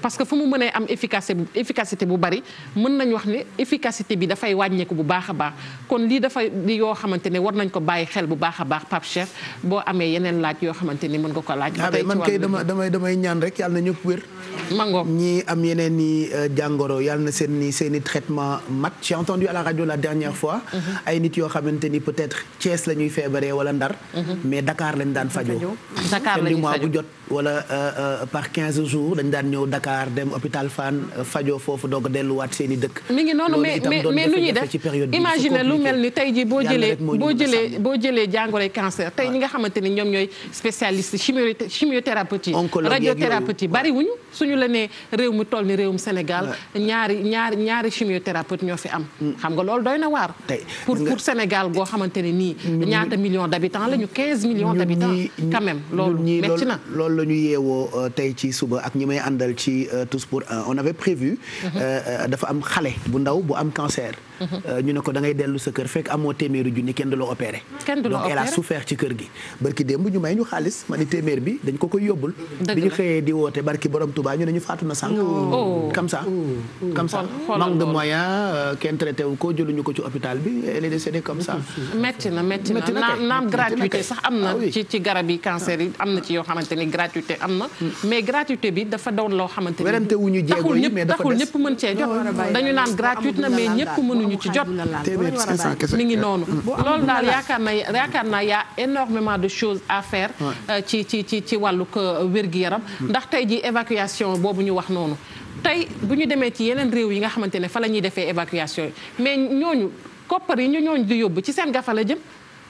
parce que fu mu mënee am efficacité bu bari mën nañ wax ne efficacité bi dafay wàññeeku bu baax a baax kon lii dafay di yoo xamante ne war nañ ko bàyyi xel bu baax a baax Pape Cheikh boo amee yeneen laaj yoo xamante ni mën nga ko laaj. man kay damay ñaan rek yàlla na ñëpp wér. mango ñi am yeneen ni jàngoro yàlla na seen i traitement mat j'ai entendu à la radio la dernière fois. ay nit yoo xamante ni peut-être Thiès la ñuy feebaree wala Ndar. mais Dakar lañ daan fajoo. Dakar la ñuy mois bu jot wala par 15 jours dañ daan ñëw Dakar dem hôpital Fann fajoo foofu doog a delluwaat seen i dëkk. mi ngi noonu mais nu ñuy def imagine lu mel ni tey jii boo jëlee jàngoroy cancer tey ñi nga xamante ni ñoom ñooy spécialiste chimiothérapie radiothérapie bari wuñu suñu la nee réew mi toll ni réewum Sénégal ñaari chimiothérapeute ñoo fi am xam nga loolu doy na waar pour Sénégal goo xamante ne nii ñaata millions d'habitants la ñu 15 millions d'habitants quand même loolu metti na loolu la ñu yeewoo tey ci suba ak ñi may àndal ci tous pour un on avait prévu dafa am xale bu ndaw bu am cancer ñu ne ko da ngay dellu sa kër fekk amoo téeméeri junni kenn du la opéré donc elle a souffert ci kër gi barki démb ñu may ñu xaalis ma ni téeméer bi dañ ko koy yóbbul bi ñu xëyee di woote barki borom Touba ñu ne ñu faatu na sànq comme ça manque de moyen kenn traité wu ko jëluñu ko ci hôpital bi elle est décédée comme ça metti na naam gratuité sax am na ci garab yi cancer yi am na ci yoo xamante ni gratuité am na mais gratuité bi dafa doon loo xamante ni taxul ñëpp mën cee jot dañu naan gratuite na mais ñëpp mënuñu ci jot mi ngi noonu loolu daal yaakaar naa y a énormément de choses à faire ci wàllu wér-gi-yaram ndax tey ji évacuation boobu ñu wax noonu tey bu ñu demee ci yeneen réew yi nga xamante ne fa la ñuy defee évacuation yi mais ñooñu koppar yi ñooñu di yóbbu ci seen gafa la jëm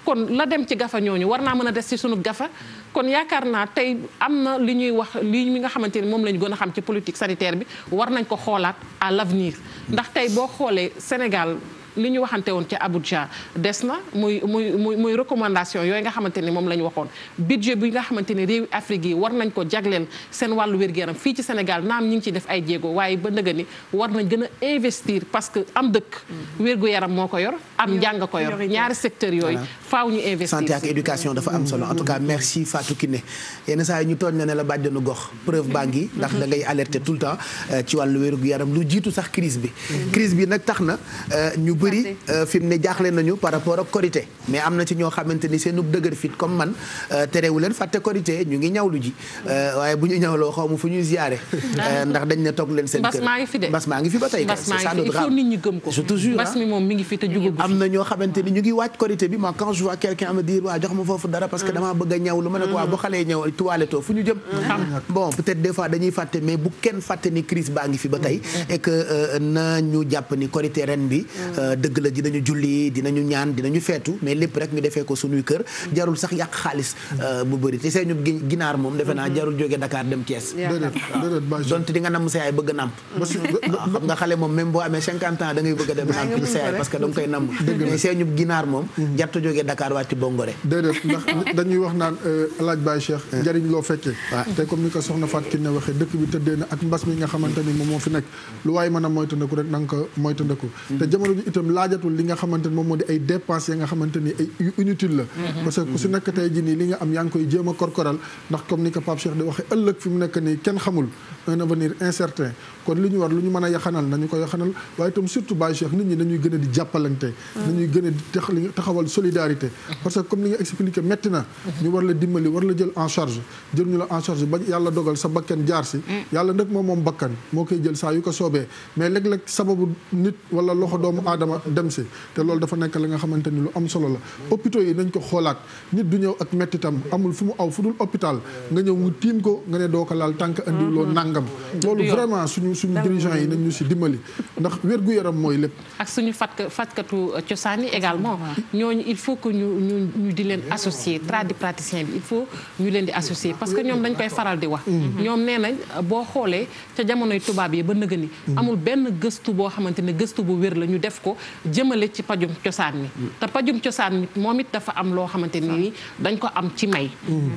kon la dem ci gafa ñooñu war naa mën a des ci sunu gafa kon yaakaar naa tey am na li ñuy wax lii mi nga xamante ni moom la ñu gën a xam ci politique sanitaire bi war nañ ko xoolaat à l'avenir ndax tey boo xoolee Sénégal li ñu waxante woon ca Abuja des na muy recommandation yooyu nga xamante ni moom la ñu waxoon budget bi nga xamante ni réewi Afrique yi war nañ ko jagleel seen wàllu wér-gu-yaram fii ci Sénégal naam ñi ngi ciy def ay jéego waaye ba ndëga ni war nañ gën a investir parce que am dëkk wér-gu-yaram moo ko yor am njàng ko yor ñaari secteurs yooyu faaw ñu investir santé ak éducation dafa am solo en tout cas merci Fatou Kiné yenn saa yi ñu tooñ na ne la bàjjanu gox preuve baa ngi ndax da ngay alerter tout le temps ci wàllu wér-gu-yaram lu jiitu sax crise bi nag tax na ñu bëri fi mu ne jaaxle nañu par rapport ak Korité mais am na ci ñoo xamante ni seen dëgër fit comme man terewu leen fàtte korité ñu ngi ñawlu ji waaye bu ñu ñawloo xaw ma fu ñuy ziyaare ndax dañ ne toog leen seen kër. mbas maa ngi fi ba tey. il faut nit ñi gëm ko. je te jure mbas mi moom mi ngi fi te jugagu. am na ñoo xamante ni ñu ngi waaj korité bi moi quand je vois quelqu'un me dire waa jox ma foofu dara parce que damaa bëgg a ñawlu ma ne ko waa bu xalee ñëw toiletto fu ñu jëm. bon peut-être des fois dañuy fàtte mais bu kenn fàtte ni crise baa ngi fi ba tey et que na ñu jàpp ni korité ren bi dëgg la dinañu julli dinañu ñaan dinañu feetu mais lépp rek ñu defee ko suñuy kër jarul sax yàq xaalis bu bëri te see ñu ginaar moom defe naa jarul jóge Dakar dem Thiès donte di nga namm sa yaay bëgg a nàmp xam nga xale moom même boo amee 50 ans da ngay bëgg a dem nàmp sa yaay parce que da nga koy namm mais see ñu ginaar moom jartu jóge Dakar wàcc Bongore déedéet ndax dañuy wax naan alaaj Baye Cheikh njëriñ loo fekkee te comme ni ko soxna Fatou Kiné waxee dëkk bi tëddee na ak mbas mi nga xamante ni moom moo fi nekk lu waaye mën a moytandiku rek na nga ko moytandiku te jamono ji itam laajatul li nga xamante ni moom moo di ay dépenses yi nga xamante ni ay inutile la parce que ku si nekk tey ji nii li nga am yaa ngi koy jéem a korkoral ndax comme ni ko Pape Cheikh di waxee ëllëg fi mu nekk nii kenn xamul un avenir incertain kon li ñu war lu ñu mën a yaxanal nañu ko yaxanal waaye itam surtout Baye Cheikh nit ñi dañuy gën a di jàppalante nañuy gën a di taxawal solidarité parce que comme li nga expliqué metti na ñu war la dimbali war la jël en charge jël ñu la en charge ba yàlla dogal sa bakkan jaar si yàlla nag moom bakkan moo koy jël saa yu ko soobee mais léeg-léeg sababu nit wala loxo doomu aadama dem si te loolu dafa nekk la nga xamante ni lu am solo la hôpitaux yi nañ ko xoolaat nit du ñëw ak mettitam amul fu mu aw fu dul hôpital nga ñëw mu tiim ko nga ne doo ko laal tànk andiwuloo nangam loolu vraiment suñu dirigeants yi nañ ñu si dimbali ndax wér-gu-yaram mooy lépp ak suñu fajkatu cosaan yi également ñooñu il faut que ñu di leen associer tradipraticien bi il faut ñu leen di associer parce que ñoom dañ koy faral di wax ñoom nee nañ boo xoolee ca jamonoy tubaab yi ba nëga ni amul benn gëstu boo xamante ne gëstu bu wér la ñu def ko jëmale ci pajum cosaan mi te pajum cosaan mi moom it dafa am loo xamante ni dañ ko am ci may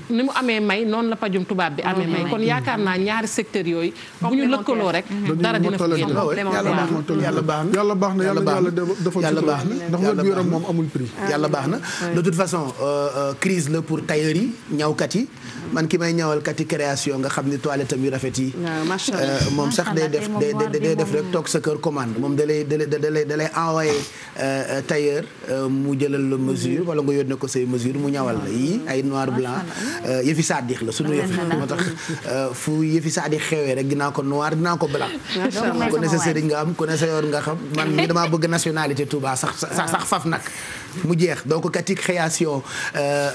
ni mu amee may noonu la pajum tubaab bi amee may kon yaakaar naa ñaari secteurs yooyu bu ñu lëkkaloo rek dara dina fa génn yàlla baax na yàlla baax na yàlla defal yàlla baax na ndax wér-gu-yaram moom amul prix yàlla baax na de toute façon crise la pour tailleurs yi ñawkat yi man ki may ñawal kati création nga xam ni toilette am yu rafet yi moom sax day def rek toog sa kër commande moom da lay envoyé tailleur mu jëlal la mesure wala nga yónnee ko say mesure mu ñawal la yii ay noir blanc yëfi saadix la suñu yëfi moo tax fu yëfi saadix xewee rek dinaa ko noir dinaa ko blanc ku ne sa sëriñ nga am ku ne sa yoon nga xam man mii damaa bëgg nationalité Touba sax faf nag mu jeex donc kati création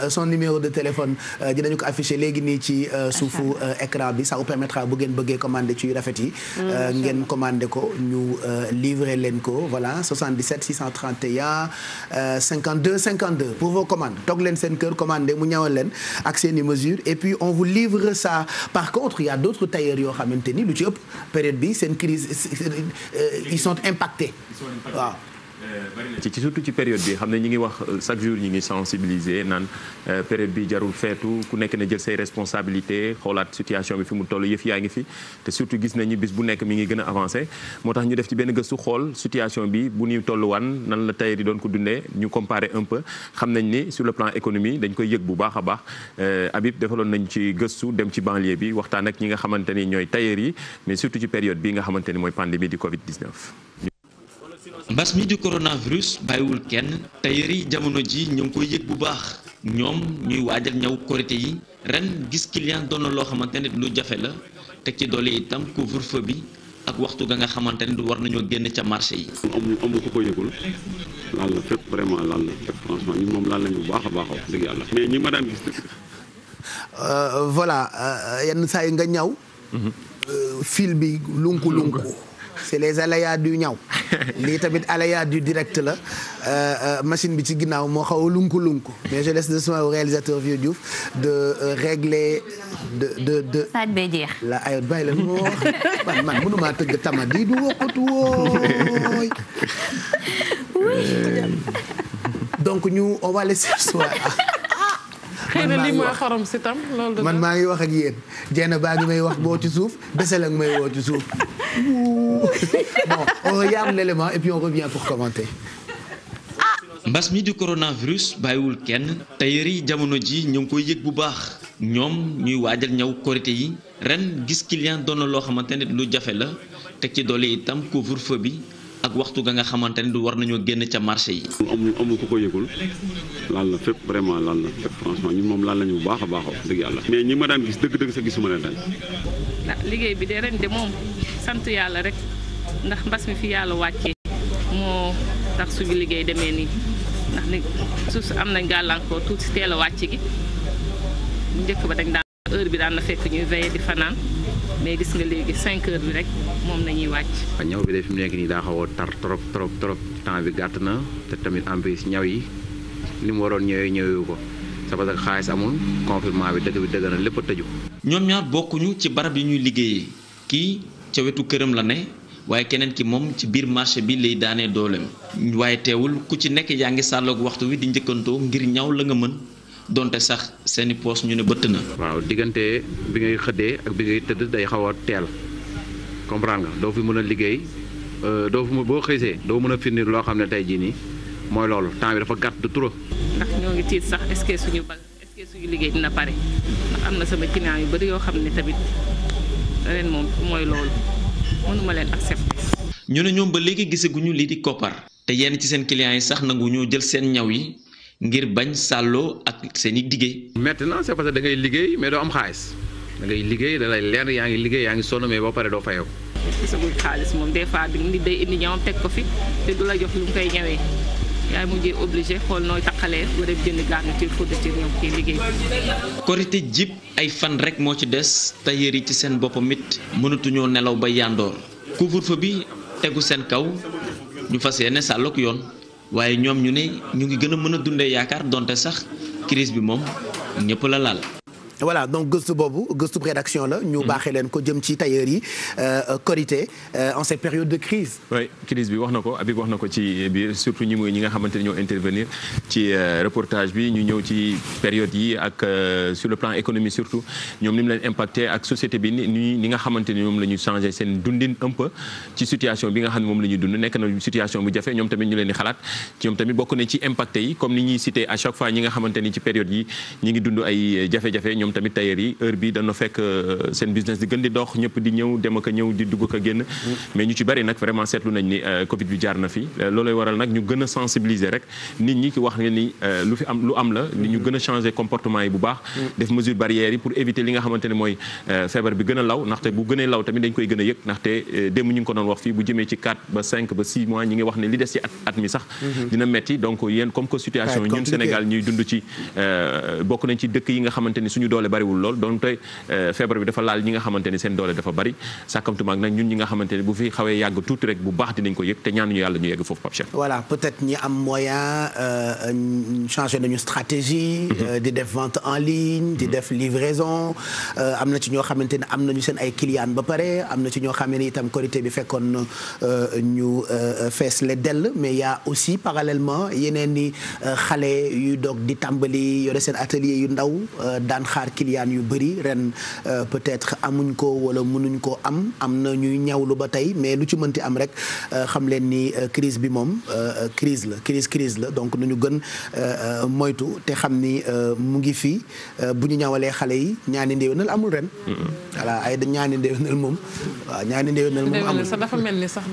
son numéro de téléphone dinañu ko afficher léegi nii ci suufu écran bi ça vous permettra bu ngeen bëggee commander ci rafet yi ngeen commander ko ñu livrer leen ko voilà 77 631 52 52 pour vos commandes toog leen seen kër commander mu ñawal leen ak seeni mesures et puis on vous livre ça par contre il y a d'autres tailleurs yoo xamante ni lu ci ëpp période bi seen crise ils sont impactés waaw ci surtout ci période bi xam ne ñi ngi wax chaque jour ñi ngi sensibiliser naan période bi jarul feetu ku nekk na jël say responsabilités xoolaat situation bi fi mu toll yëf yaa ngi fi te surtout gis nañu bis bu nekk mi ngi gën a avancé moo tax ñu def ci benn gëstu xool situation bi bu ñuy tolluwaan nan la tailleur yi doon ko dundee ñu comparer un peu xam nañ ni sur le plan économie dañ koy yëg bu baax a baax Habib defaloon nañ ci gëstu dem ci banlieue bi waxtaan ak ñi nga xamante ni ñooy tailleur yi mais surtout ci période bi nga xamante ni mooy pandémie di Covid-19. mbas mi di coronavirus bàyyiwul kenn tailleur yi jamono ji ñu ngi koy yëg bu baax ñoom ñuy waajal ñaw korité yi ren gis client doon na loo xamante ne lu jafe la teg ci doole itam couvre-feu bi ak waxtu ga nga xamante ne du war nañoo génn ca marché yi. amul ku ko yëgul laal na fépp vraiment laal na fépp franchement ñun moom laal nañu bu baax a baax wax dëgg yàlla mais ñi ma daan gis dëgg. voilà yenn saa yi nga ñaw. fil bi lunku. c'est les aléas du ñaw lii tamit aléas du direct la machine bi ci ginnaaw moo xaw a lunku mais je laisse le soin au réalisateur Vieux Diouf de régler de saaj bee jeex la ayot bàyyi la moo wax man mënumaa tëgg tama di du wokkatu wooy donc ñu on va laisser soir xëy na lii mooy xorom si tam loolu man maa ngi wax ak yéen Dieng baa ngi may wax boo ci suuf Bessel ak may woo ci suuf bon on regarde l'élément et puis on revient pour commenter. mbas mi di coronavirus bàyyiwul kenn tailleur yi jamono ji ñu ngi koy yëg bu baax ñoom ñuy waajal ñaw korité yi ren gis client doon na loo xamante ne lu jafe la teg ci doole itam couvre-feu bi ak waxtu ga nga xamante ne du war nañoo génn ca marché yi. amul ku ko yëgul laal na fépp vraiment laal na fépp franchement ñun moom laal nañu bu baax a baax wax dëgg yàlla. mais ñi ma daan gis dëgg-dëgg sa gisuma leen ren. liggéey bi de ren de moom sant yàlla rek ndax mbas mi fi yàlla wàccee moo tax suñu liggéey demee nii ndax ni suuf am nañ gàllankoor tuuti teel a wàcc gi bu njëkk ba dañ daan heure bi daan na fekk ñuy veillé di fanaan mais gis nga léegi 5 heures bi rek moom nañuy wàcc. ñaw bi de fi mu nekk nii daa xaw a tar trop temps bi gàtt na te tamit en plus ñaw yi li mu waroon ñëwee ko c'est parce que xaalis amul confinement bi dëgg na lépp a tëju. ñoom ñaar bokkuñu ci barab yi ñuy liggéeyee kii ca wetu këram la ne waaye keneen ki moom ci biir marché bi lay daanee dooleem waaye teewul ku ci nekk yaa ngi sàlloog waxtu wi di njëkkantoo ngir ñaw la nga mën donte sax seeni poos ñu ne bëtt na. waaw diggante bi ngay xëddee ak bi ngay tëdd day xaw a teel comprendre nga doo fi mën a liggéey boo xëysee doo mën a firndir loo xam ne tey jii nii mooy loolu temps bi dafa gàtt de trop. ndax ñoo ngi tiit sax est-ce que suñu liggéey dina pare ndax am na sama client yu bari yoo xam ne tamit ren moom mooy loolu mënuma leen accepter. ñu ne ñoom ba léegi gisaguñu lii di koppar te yenn ci seen clients yi sax nangu ñoo jël seen ñaw yi ngir bañ sàlloo ak seen i diggé. maintenant c'est parce que da ngay liggéey mais doo am xaalis da ngay liggéey da lay leer yaa ngi liggéey yaa ngi sonn mais boo paree doo fayoo. gisagul xaalis moom des fois nit day indi ñawam teg ko fi te du la jox lu mu koy ñawee yaay mujjee obligé xool nooy taqalee war a jënd garniture fourniture ñoom kii liggéey. korite jib ay fan rek moo ci des tailleur yi ci seen boppam it mënatuñoo nelaw ba yandoor couvre-feu bi tegu seen kaw ñu fas yéene sàllook yoon waaye ñoom ñu ne ñu ngi gën a mën a dundee yaakaar donte sax crise bi moom ñëpp la laal. voilà donc gëstu boobu gëstu rédaction la ñu baaxee leen ko jëm ci tailleur yi Korité en cette période de crise. oui crise bi wax na ko Habib wax na ko ci biir surtout ñi nga xamante ne ñoo intervenir ci reportage bi ñu ñëw ci période yi ak sur le plan économique surtout ñoom ni mu leen impacté ak société bi ni nga xamante ne ñoom la ñu changé seen dundin un peu ci situation bi nga xam ne moom la ñuy dund nekk na situation bu jafe ñoom tamit ñu leen di xalaat ñoom tamit bokk nañ ci impacté yi comme ni ñuy cité à chaque fois ñi nga xamante ni ci période yi ñi ngi dund ay jafe-jafe ñoom tamit tailleur yi heure bi dana fekk seen business di gën di dox ñëpp di ñëw dem ak a ñëw di dugg ak a génn mais ñu ci bari nag vraiment seetlu nañ ni Covid bi jaar na fi loolooy waral nag ñu gën a sensibiliser rek nit ñi ki wax nga ni lu am la ni ñu gën a changer comportement yi bu baax def mesure barrières yi pour éviter li nga xamante ne mooy feebar bi gën a law ndaxte bu gënee law tamit dañ koy gën a yëg ndaxte démb ñu ngi ko doon wax fii bu jëmee ci 4 ba 5 ba 6 mois ñi ngi wax ne li des ci at mi sax dina metti donc yéen comme que situation ñun Sénégal ñuy dund ci bokk nañ ci dëkk yi nga xamante ni suñu doole bariwul lool donc tey feebar bi dafa laal ñi nga xamante ni seen doole dafa bari sàkkamtumaak nag ñun ñi nga xamante ni bu fi xawee yàgg tuuti rek bu baax dinañ ko yëg te ñaanuñu yàlla ñu yegg foofu Pape Cheikh. voilà peut-être ñi am moyen changer nañu stratégie di def vente en ligne di def livraison am na ci ñoo xamante ne am nañu seen ay clients ba pare am na ci ñoo xam ne itam Korité bi fekkoon ñu fees le dell mais y a aussi parallèlement yeneen ni xale yuy doog di tàmbali yore seen atelier yu ndaw daan xaar clients yu bëri ren peut-être amuñ ko wala mënuñ ko am na ñuy ñawlu ba tey mais lu ci mënti am rek xam leen ni crise bi moom crise la donc nañu gën moytu te xam ni mu ngi fii bu ñu ñawalee xale yi ñaani ndéwénal amul ren. voilà ay da ñaani ndéwénal moom waaw ñaani ndéwénal moom amul sax dafa mel ni sax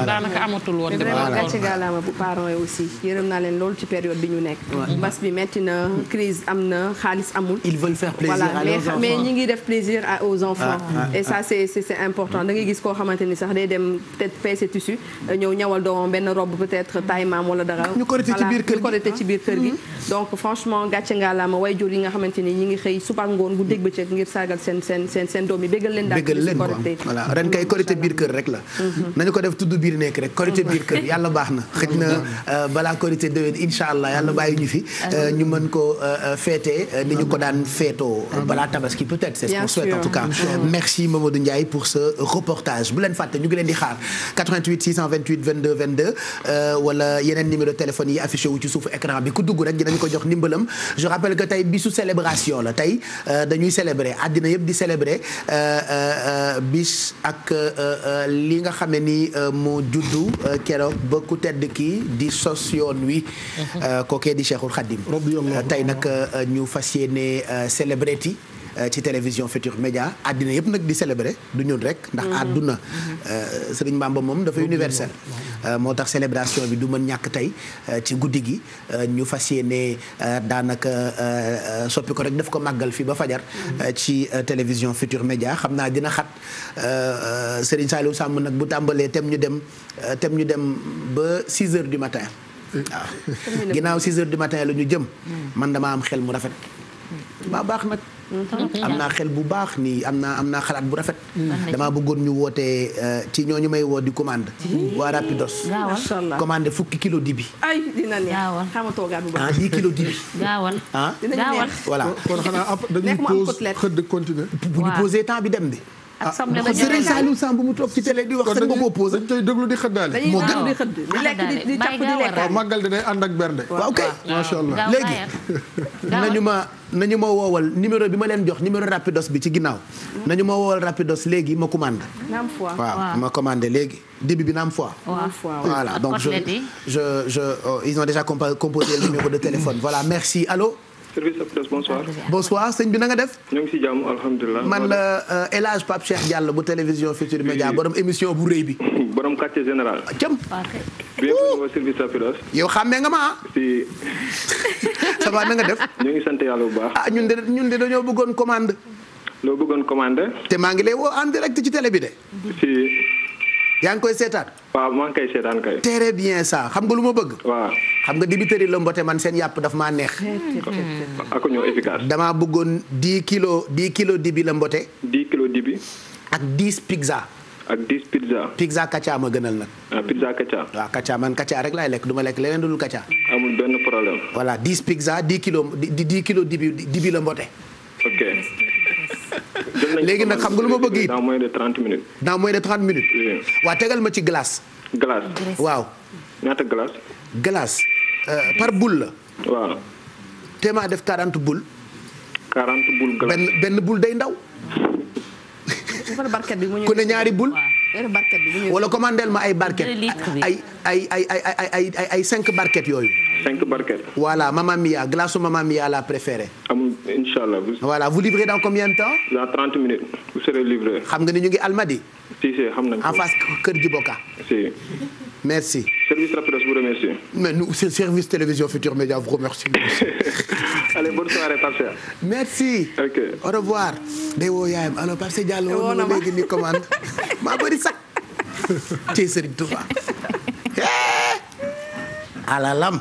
daanaka amatul woon. vraiment gàcce gàllaama bu parents yi aussi yërëm naa leen loolu ci période bi ñu nekk. mbas bi metti na crise am na xaalis amul. ils veulent faire plaisir à leurs enfants mais ñi ngi def plaisir aux enfants. et ça c'est important da ngay gis koo xamante ni sax day dem peut-être peese tissu ñëw ñawal doomam benn robe peut-être taille maam wala dara. ñu korité ci biir kër gi donc franchement gàcce ngalaama waajur yi nga xamante ni ñi ngi xëy suba ngoon bu dégg bëccëg ngir sargal seen doom yi béggal leen daal ci korité. voilà ren kay korité biir kër rek la. nañu ko def tudd biir nekk rek korité biir kër yàlla baax na xëj na balaa korité déwén incha allah yàlla bàyyi ñu fi ñu mën ko féete ni ñu ko daan féetoo balaa tabaski peut-être c'est ce qu'on souhaite en tout cas. merci Mamadou Ndiaye pour ce reportage bu leen fàtte ñu ngi leen di xaar 88 628 22 22 wala yeneen numéro téléphone yi affiché wu ci suufu écran bi ku dugg rek dinañ ko jox ndimbalam je rappelle que tey bisu célébration la tey dañuy célébrer àddina yëpp di célébrer bis ak li nga xam ne ni moo juddu keroog ba ku tedd kii di sos yoon wi kookee di Cheikhul Khadim tey nag ñu fas yéene célébrer ci télévision Futur Média àddina yëpp nag di célébrer du ñun rek ndax àdduna Serigne Bamba moom dafa universel moo tax célébration bi du mën ñàkk tey ci guddi gi ñu fas yéene daanaka soppi ko rek daf ko màggal fii ba fajar ci télévision Futur Média xam naa dina xat Serigne Saliou Samb nag bu tàmbalee tem ñu dem ba 6 heures du matin waaw ginnaaw 6 heures du matin la ñu jëm man dama am xel mu rafet baax nag am naa xel bu baax nii am naa xalaat bu rafet damaa bëggoon ñu wootee ci ñooñu may woo di commande waa Rapidos commandé 10 kilos dibi ay dina neex xama toogaat bu baax 10 kilos dibi gaawal voilà kon xanaa dañuy pause xëdd continuer bu ñu posé temps bi dem bi ak soble ba Serigne Saliou Samb mu toog ci télé di wax sax nga koo posé dañ koy déglu di xëddaale moo gën di xëdd di lekk di capp di lekk waaw màggal di day ànd ak bernde waaw kay macha allah léegi nañu ma woowal numéro bi ma leen jox numéro Rapidos bi ci ginnaaw nañu ma woowal Rapidos léegi ma commande waaw ma commandé léegi début bi naam fois voilà donc ils ont déjà composé le numéro de téléphone voilà merci allô service Rapidos bonsoir. bonsoir sëñ bi na nga def. ñoo ngi si jàmm alhamdulilah. man la El Hadj Pape Cheikh Diallo bu télévision Futur Média borom émission bu rëy bi. borom quartier général. cëm. bienvenue au service Rapidos. yow xàmmee nga ma si. ça va na nga def. ñoo ngi sant yàlla bu baax. ah ñun de dañoo bëggoon commande. loo bëggoon commandé. te maa ngi lay woo en direct ci télé bi de. si. yaa ngi koy seetaan. waaw maa ngi koy seetaan kay. très bien ça xam nga lu ma bëgg. waaw. xam nga dibiteri la mbote man seen yàpp daf maa neex. ak ñoo efficace. damaa bëggoon 10 kilos dibi la mbote. 10 kilos dibi. ak 10 pizza. ak 10 pizza. pizza kacha ma gënal nag. ah pizza kacha. waaw kacha man kacha rek laay lekk du ma lekk leneen dul kacha. amul benn problème. voilà 10 pizza 10 kilos dibi la mbote. ok. léegi nag xam nga lu ma bëgg it. dans moins de 30 minutes. dans moins de 30 minutes. oui. waa tegal ma ci glace. glace. waaw. ñaata glace. glace par boule la. waaw. te maa def 40 boule. 40 boule glace. benn boule day ndaw. ku ne ñaari boule. wala commandeel ma ay barquette. ay 5 barquettes yooyu. 5 barquettes. voilà Mamma Mia glace su Mamma Mia la préférée. amul inchallah. voilà vous livrez dans combien de temps. dans 30 minutes vous serez livré. xam nga ni ñu ngi Almadi. si xam nañ ko. en face Kër Djiboka. si. merci. service Rapidos vous remercie. mais nous c'est service télévision Futur Média vous remercie. allez bonne soirée Pape Cheikh. merci. ok au revoir. day woo yaayam alors Pape Cheikh Diallo woon na léegi ni commande maa bëri sax. tey Serigne Touba. alalam.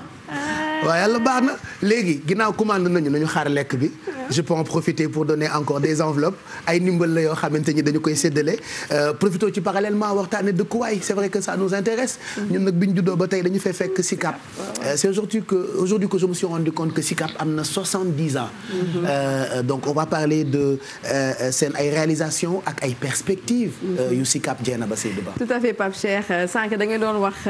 waaw yàlla baax na léegi ginnaaw commande nañu xaar lekk bi je peux en profiter pour donner encore des enveloppes ay ndimbal la yoo xamante ni dañu koy séddale profité ci parallèlement waxtaane dëkkuwaay c'est vrai que ça nous intéresse ñun nag bi ñu juddoo ba tey dañu fay fekk SICAP c'est aujourd'hui que je me suis rendu compte que SICAP am na 70 ans donc on va parler de seen ay réalisations ak ay perspectives yu SICAP Dieynaba Seydou Ba. tout à fait Pape Cheikh sànq da ngeen doon wax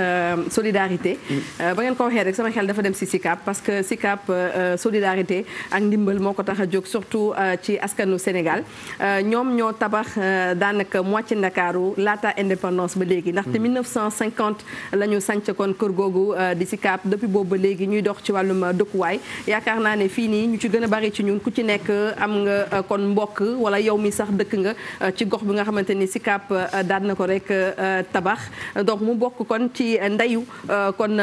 solidarité ba ngeen ko waxee rek sama xel dafa dem si SICAP parce que SICAP solidarité ak ndimbal moo ko tax a jóg surtout ci askanu Sénégal ñoom ñoo tabax daanaka moitié Ndakaaru laata indépendance ba léegi ndaxte 1950 la ñu sanc kon kër googu di SICAP depuis boobu ba léegi ñuy dox ci wàllum dëkkuwaay yaakaar naa ne fii nii ñu ci gën a bari ci ñun ku ci nekk am nga kon mbokk wala yow mi sax dëkk nga ci gox bi nga xamante ni SICAP daan na ko rek tabax donc mu bokk kon ci ndeyu kon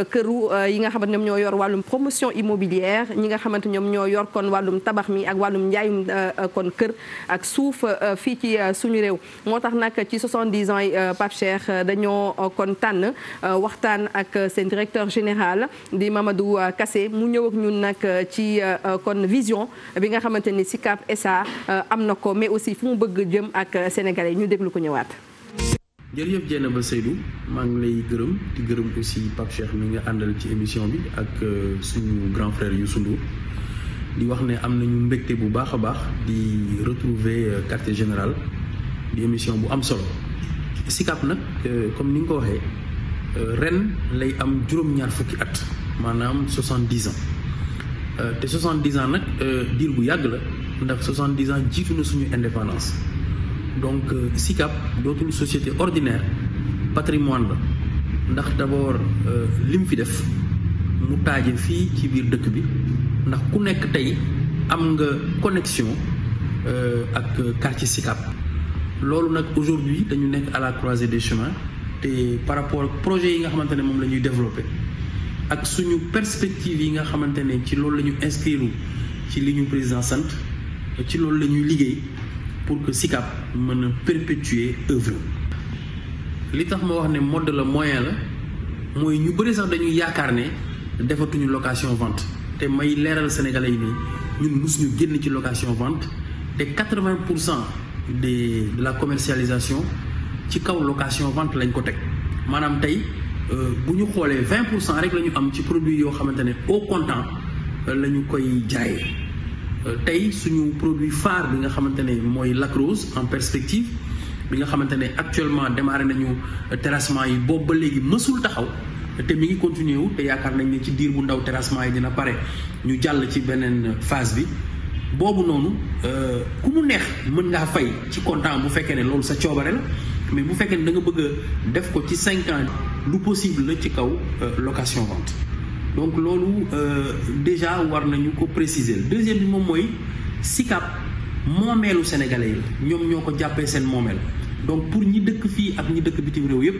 këru yi nga xamante ñoom ñoo yor wàllum promotion immobilière ñi nga xamante ñoom ñoo yor kon wàllum tabax mi ak wàllum njaayum kon kër ak suuf fii ci suñu réew moo tax nag ci 70 ans yi Pape Cheikh dañoo kon tànn waxtaan ak seen directeur général di Mamadou Kassé mu ñëw ak ñun nag ci kon vision bi nga xamante ni SICAP SA am na ko mais aussi fu mu bëgg jëm ak sénégalais yi ñu déglu ko ñëwaat. jërëjëf Dieynaba Seydou maa ngi lay gërëm di gërëm aussi Pape Cheikh mi nga àndal ci émission bi ak suñu grand frère Youssou Ndour di wax ne am nañu mbégte bu baax a baax di retrouver quartier général di émission bu am solo SICAP nag comme ni nga ko waxee ren lay am juróom-ñaar fukki at maanaam 70 ans te 70 ans nag diir bu yàgg la ndax 70 ans jiitu na suñu indépendance donc SICAP dootul société ordinaire patrimoine la ndax d'abord lim fi def mu taaje fii ci biir dëkk bi ndax ku nekk tey am nga connexion ak quartier Sicap loolu nag aujourd'hui dañu nekk à la croisée des chemins te par rapport ak projet yi nga xamante ne moom la ñuy développer ak suñu perspective yi nga xamante ne ci loolu la ñu inscrire ci li ñu président sant ci loolu la ñuy liggéey pour que Sicap mën a perpétuer œuvre li tax ma wax ne mode la moyen la mooy ñu bëri sax dañuy yaakaar ne defatuñu location vente te may leeral sénégalais yi nii ñun mosuñu génn ci location vente te 80% de la commercialisation ci kaw location vente lañ ko teg maanaam tey bu ñu xoolee 20% rek la ñu am ci produit yoo xamante ne au comptant la ñu koy jaayee tey suñu produit phare bi nga xamante ne mooy Lac Rose en perspective bi nga xamante ne actuellement démarré nañu terrassement yi boobu ba léegi mësul taxaw te mi ngi continuer wu te yaakaar nañ ne ci diir bu ndaw terrassement yi dina pare ñu jàll ci beneen phase bi boobu noonu ku mu neex mën ngaa fay ci comptant bu fekkee ne loolu sa coobare la mais bu fekkee ne da nga bëgg a def ko ci 5 ans lu possible la ci kaw location vente donc loolu déjà war nañu ko préciser deuxième bi moom mooy Sicap moomeelu sénégalais yi la ñoom ñoo ko jàppee seen moomeel donc pour ñi dëkk fii ak ñi dëkk bitim réew yépp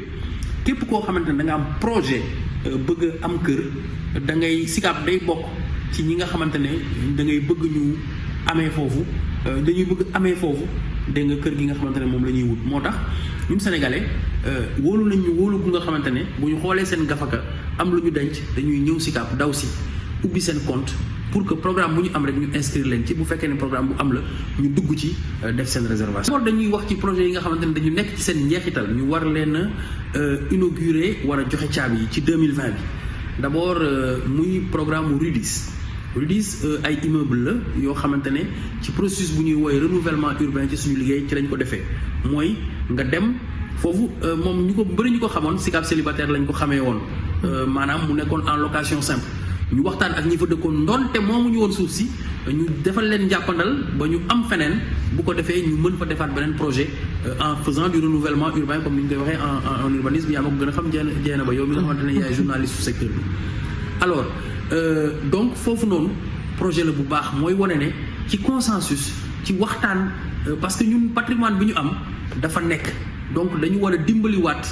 képp koo xamante ne da nga am projet bëgg a am kër da ngay Sicap day bokk ci ñi nga xamante ne da ngay bëgg ñu amee foofu dañuy bëgg amee foofu dégg nga kër gi nga xamante ne moom la ñuy wut moo tax ñun sénégalais wóolu nañ ñu wóolu gu nga xamante ne bu ñu xoolee seen gafaka am lu ñu denc dañuy ñëw Sicap daw si ubbi seen compte pour que programme bu ñu am rek ñu inscrire leen ci bu fekkee ne programme bu am la ñu dugg ci def seen réservation. loolu dañuy wax ci projet yi nga xamante ne dañu nekk ci seen njeexital ñu war leen a inaugurer war a joxe caabi yi ci 2020 bi d'abord muy programme mu Rudis ay immeuble la yoo xamante ne ci processus bu ñuy woowee renouvellement urbain ci suñu liggéey ci lañ ko defee mooy nga dem foofu moom ñu ko bëri ñu ko xamoon Sicap célibataire lañ ko xamee woon maanaam mu nekkoon en location simple ñu waxtaan ak ñi fa dëkkoon ndonte moomu ñu woon suuf si ñu defal leen njàppandal ba ñu am feneen bu ko defee ñu mën fa defaat beneen projet en faisant du renouvellement urbain comme ni ñu koy waxee en urbanisme yaa ma ko gën a xam jeena ba yow mi nga xamante ne yaay journaliste su secteur bi alors donc foofu noonu projet la bu baax mooy wane ne ci consensus ci waxtaan parce que ñun patrimoine bi ñu am dafa nekk donc dañu war a dimbaliwaat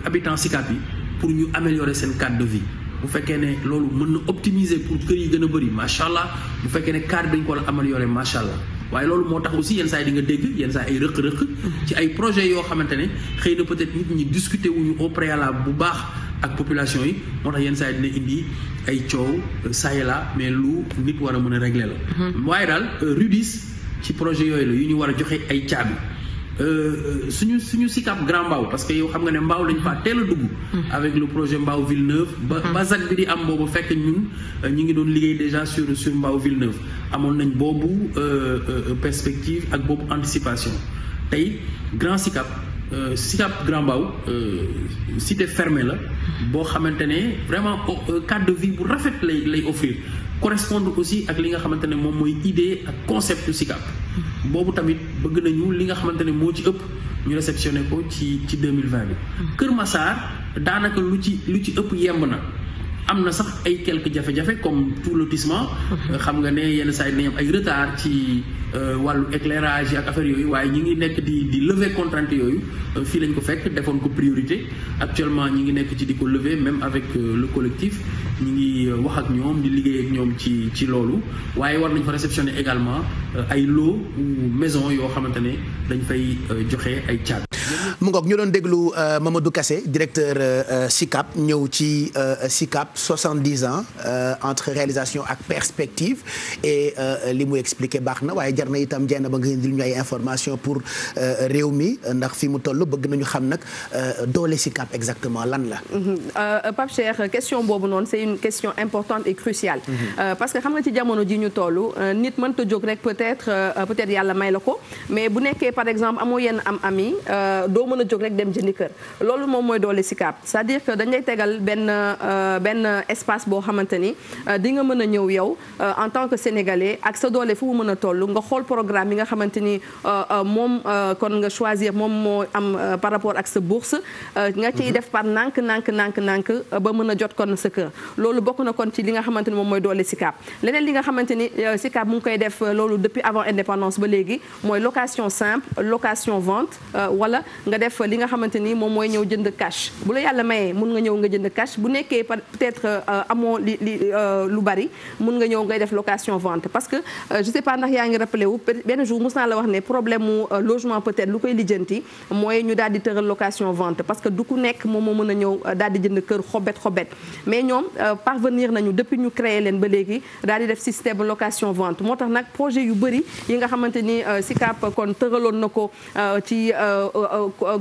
habitants Sicap yi pour ñu améliorer seen cadre de vie bu fekkee ne loolu mën na optimiser pour kër yi gën a bëri macha allah bu fekkee ne cadre dañ ko war a améliorer macha allah waaye loolu moo tax aussi yenn saa yi di nga dégg yenn saa ay rëq-rëq ci ay projets yoo xamante ne xëy na peut-être nit ñi discuter wuñu au préalable bu baax ak population yi moo tax yenn saa yi dina indi ay coow ça et là mais lu nit war a mën a régler la. waaye daal Rudis ci projet yooyu la yu ñu war a joxe ay caabi. suñu Sicap Grand Mbao parce que yow xam nga ne Mbao lañu faa teel a dugg avec le projet Mbao Villeneuve ba ZAC bi di am boobu fekk ñun ñu ngi doon liggéey déjà sur Mbao Villeneuve amoon nañ boobu perspective ak boobu anticipation tey Grand Sicap Grand Mbao cité fermée la boo xamante ne vraiment cadre de vie bu rafet lay offrir correspondre aussi ak li nga xamante ne moom mooy idée ak concept Sicap boobu tamit bëgg nañu li nga xamante ne moo ci ëpp ñu réceptionné ko ci 2020 bi. Kër Massar daanaka lu ci ëpp yemb na am na sax ay quelques jafe-jafe comme tout lotissement xam nga ne yenn saa yi dinañ am ay retard ci wàllu éclairage yi ak affaire yooyu waaye ñi ngi nekk di lever contrainte yooyu fii lañ ko fekk defoon ko priorité actuellement ñi ngi nekk ci di ko lever même avec le collectif ñi ngi wax ak ñoom di liggéey ak ñoom ci loolu waaye war nañ fa réceptionner également ay lot ou maison yoo xamante ne dañ fay joxe ay caabi. mu ngoog ñu doon déglu Mamadou Kassé directeur Sicap ñëw ci Sicap 70 ans entre réalisation ak perspective et li mu expliqué baax na waaye jar na itam jenn ba nga indil ñu ay information pour réew mi ndax fi mu toll bëgg nañu xam nag doole Sicap exactement lan la. Pape Cheikh question boobu noonu c'est une question importante et cruciale. parce que xam nga ci jamono ji ñu toll nit mënta jóg rek peut-être yàlla may la ko mais bu nekkee par exemple amoo yenn am ami doo mën a jóg rek dem jëndi kër loolu moom mooy doole SICAP c'est-à-dire que dañ lay tegal benn espace boo xamante ni di nga mën a ñëw yow en tant que sénégalais ak sa doole fu mu mën a toll nga xool programme yi nga xamante ni moom kon nga choisir moom moo am par rapport ak sa bourse nga ciy def par nànk ba mën a jot kon sa kër loolu bokk na kon ci li nga xamante ni moom mooy doole SICAP leneen li nga xamante ni SICAP mu ngi koy def loolu depuis avant indépendance ba léegi mooy location simple location vente wala nga def li nga xamante ni moom mooy ñëw jënd cash bu la yàlla mayee mun nga ñëw nga jënd cash bu nekkee peut-être amoo lu bari mun nga ñëw ngay def location vente parce que je sais pas ndax yaa ngi rappelé wu benn jour mos naa la wax ne problème mu logement peut-être lu koy lijjanti mooy ñu daal di tëral location vente parce que du ku nekk moom moo mën a ñëw daal di jënd kër xobet mais ñoom parvenir nañu depuis ñu créé leen ba léegi daal di def système location vente moo tax nag projet yu bëri yi nga xamante ni SICAP kon tëraloon na ko ci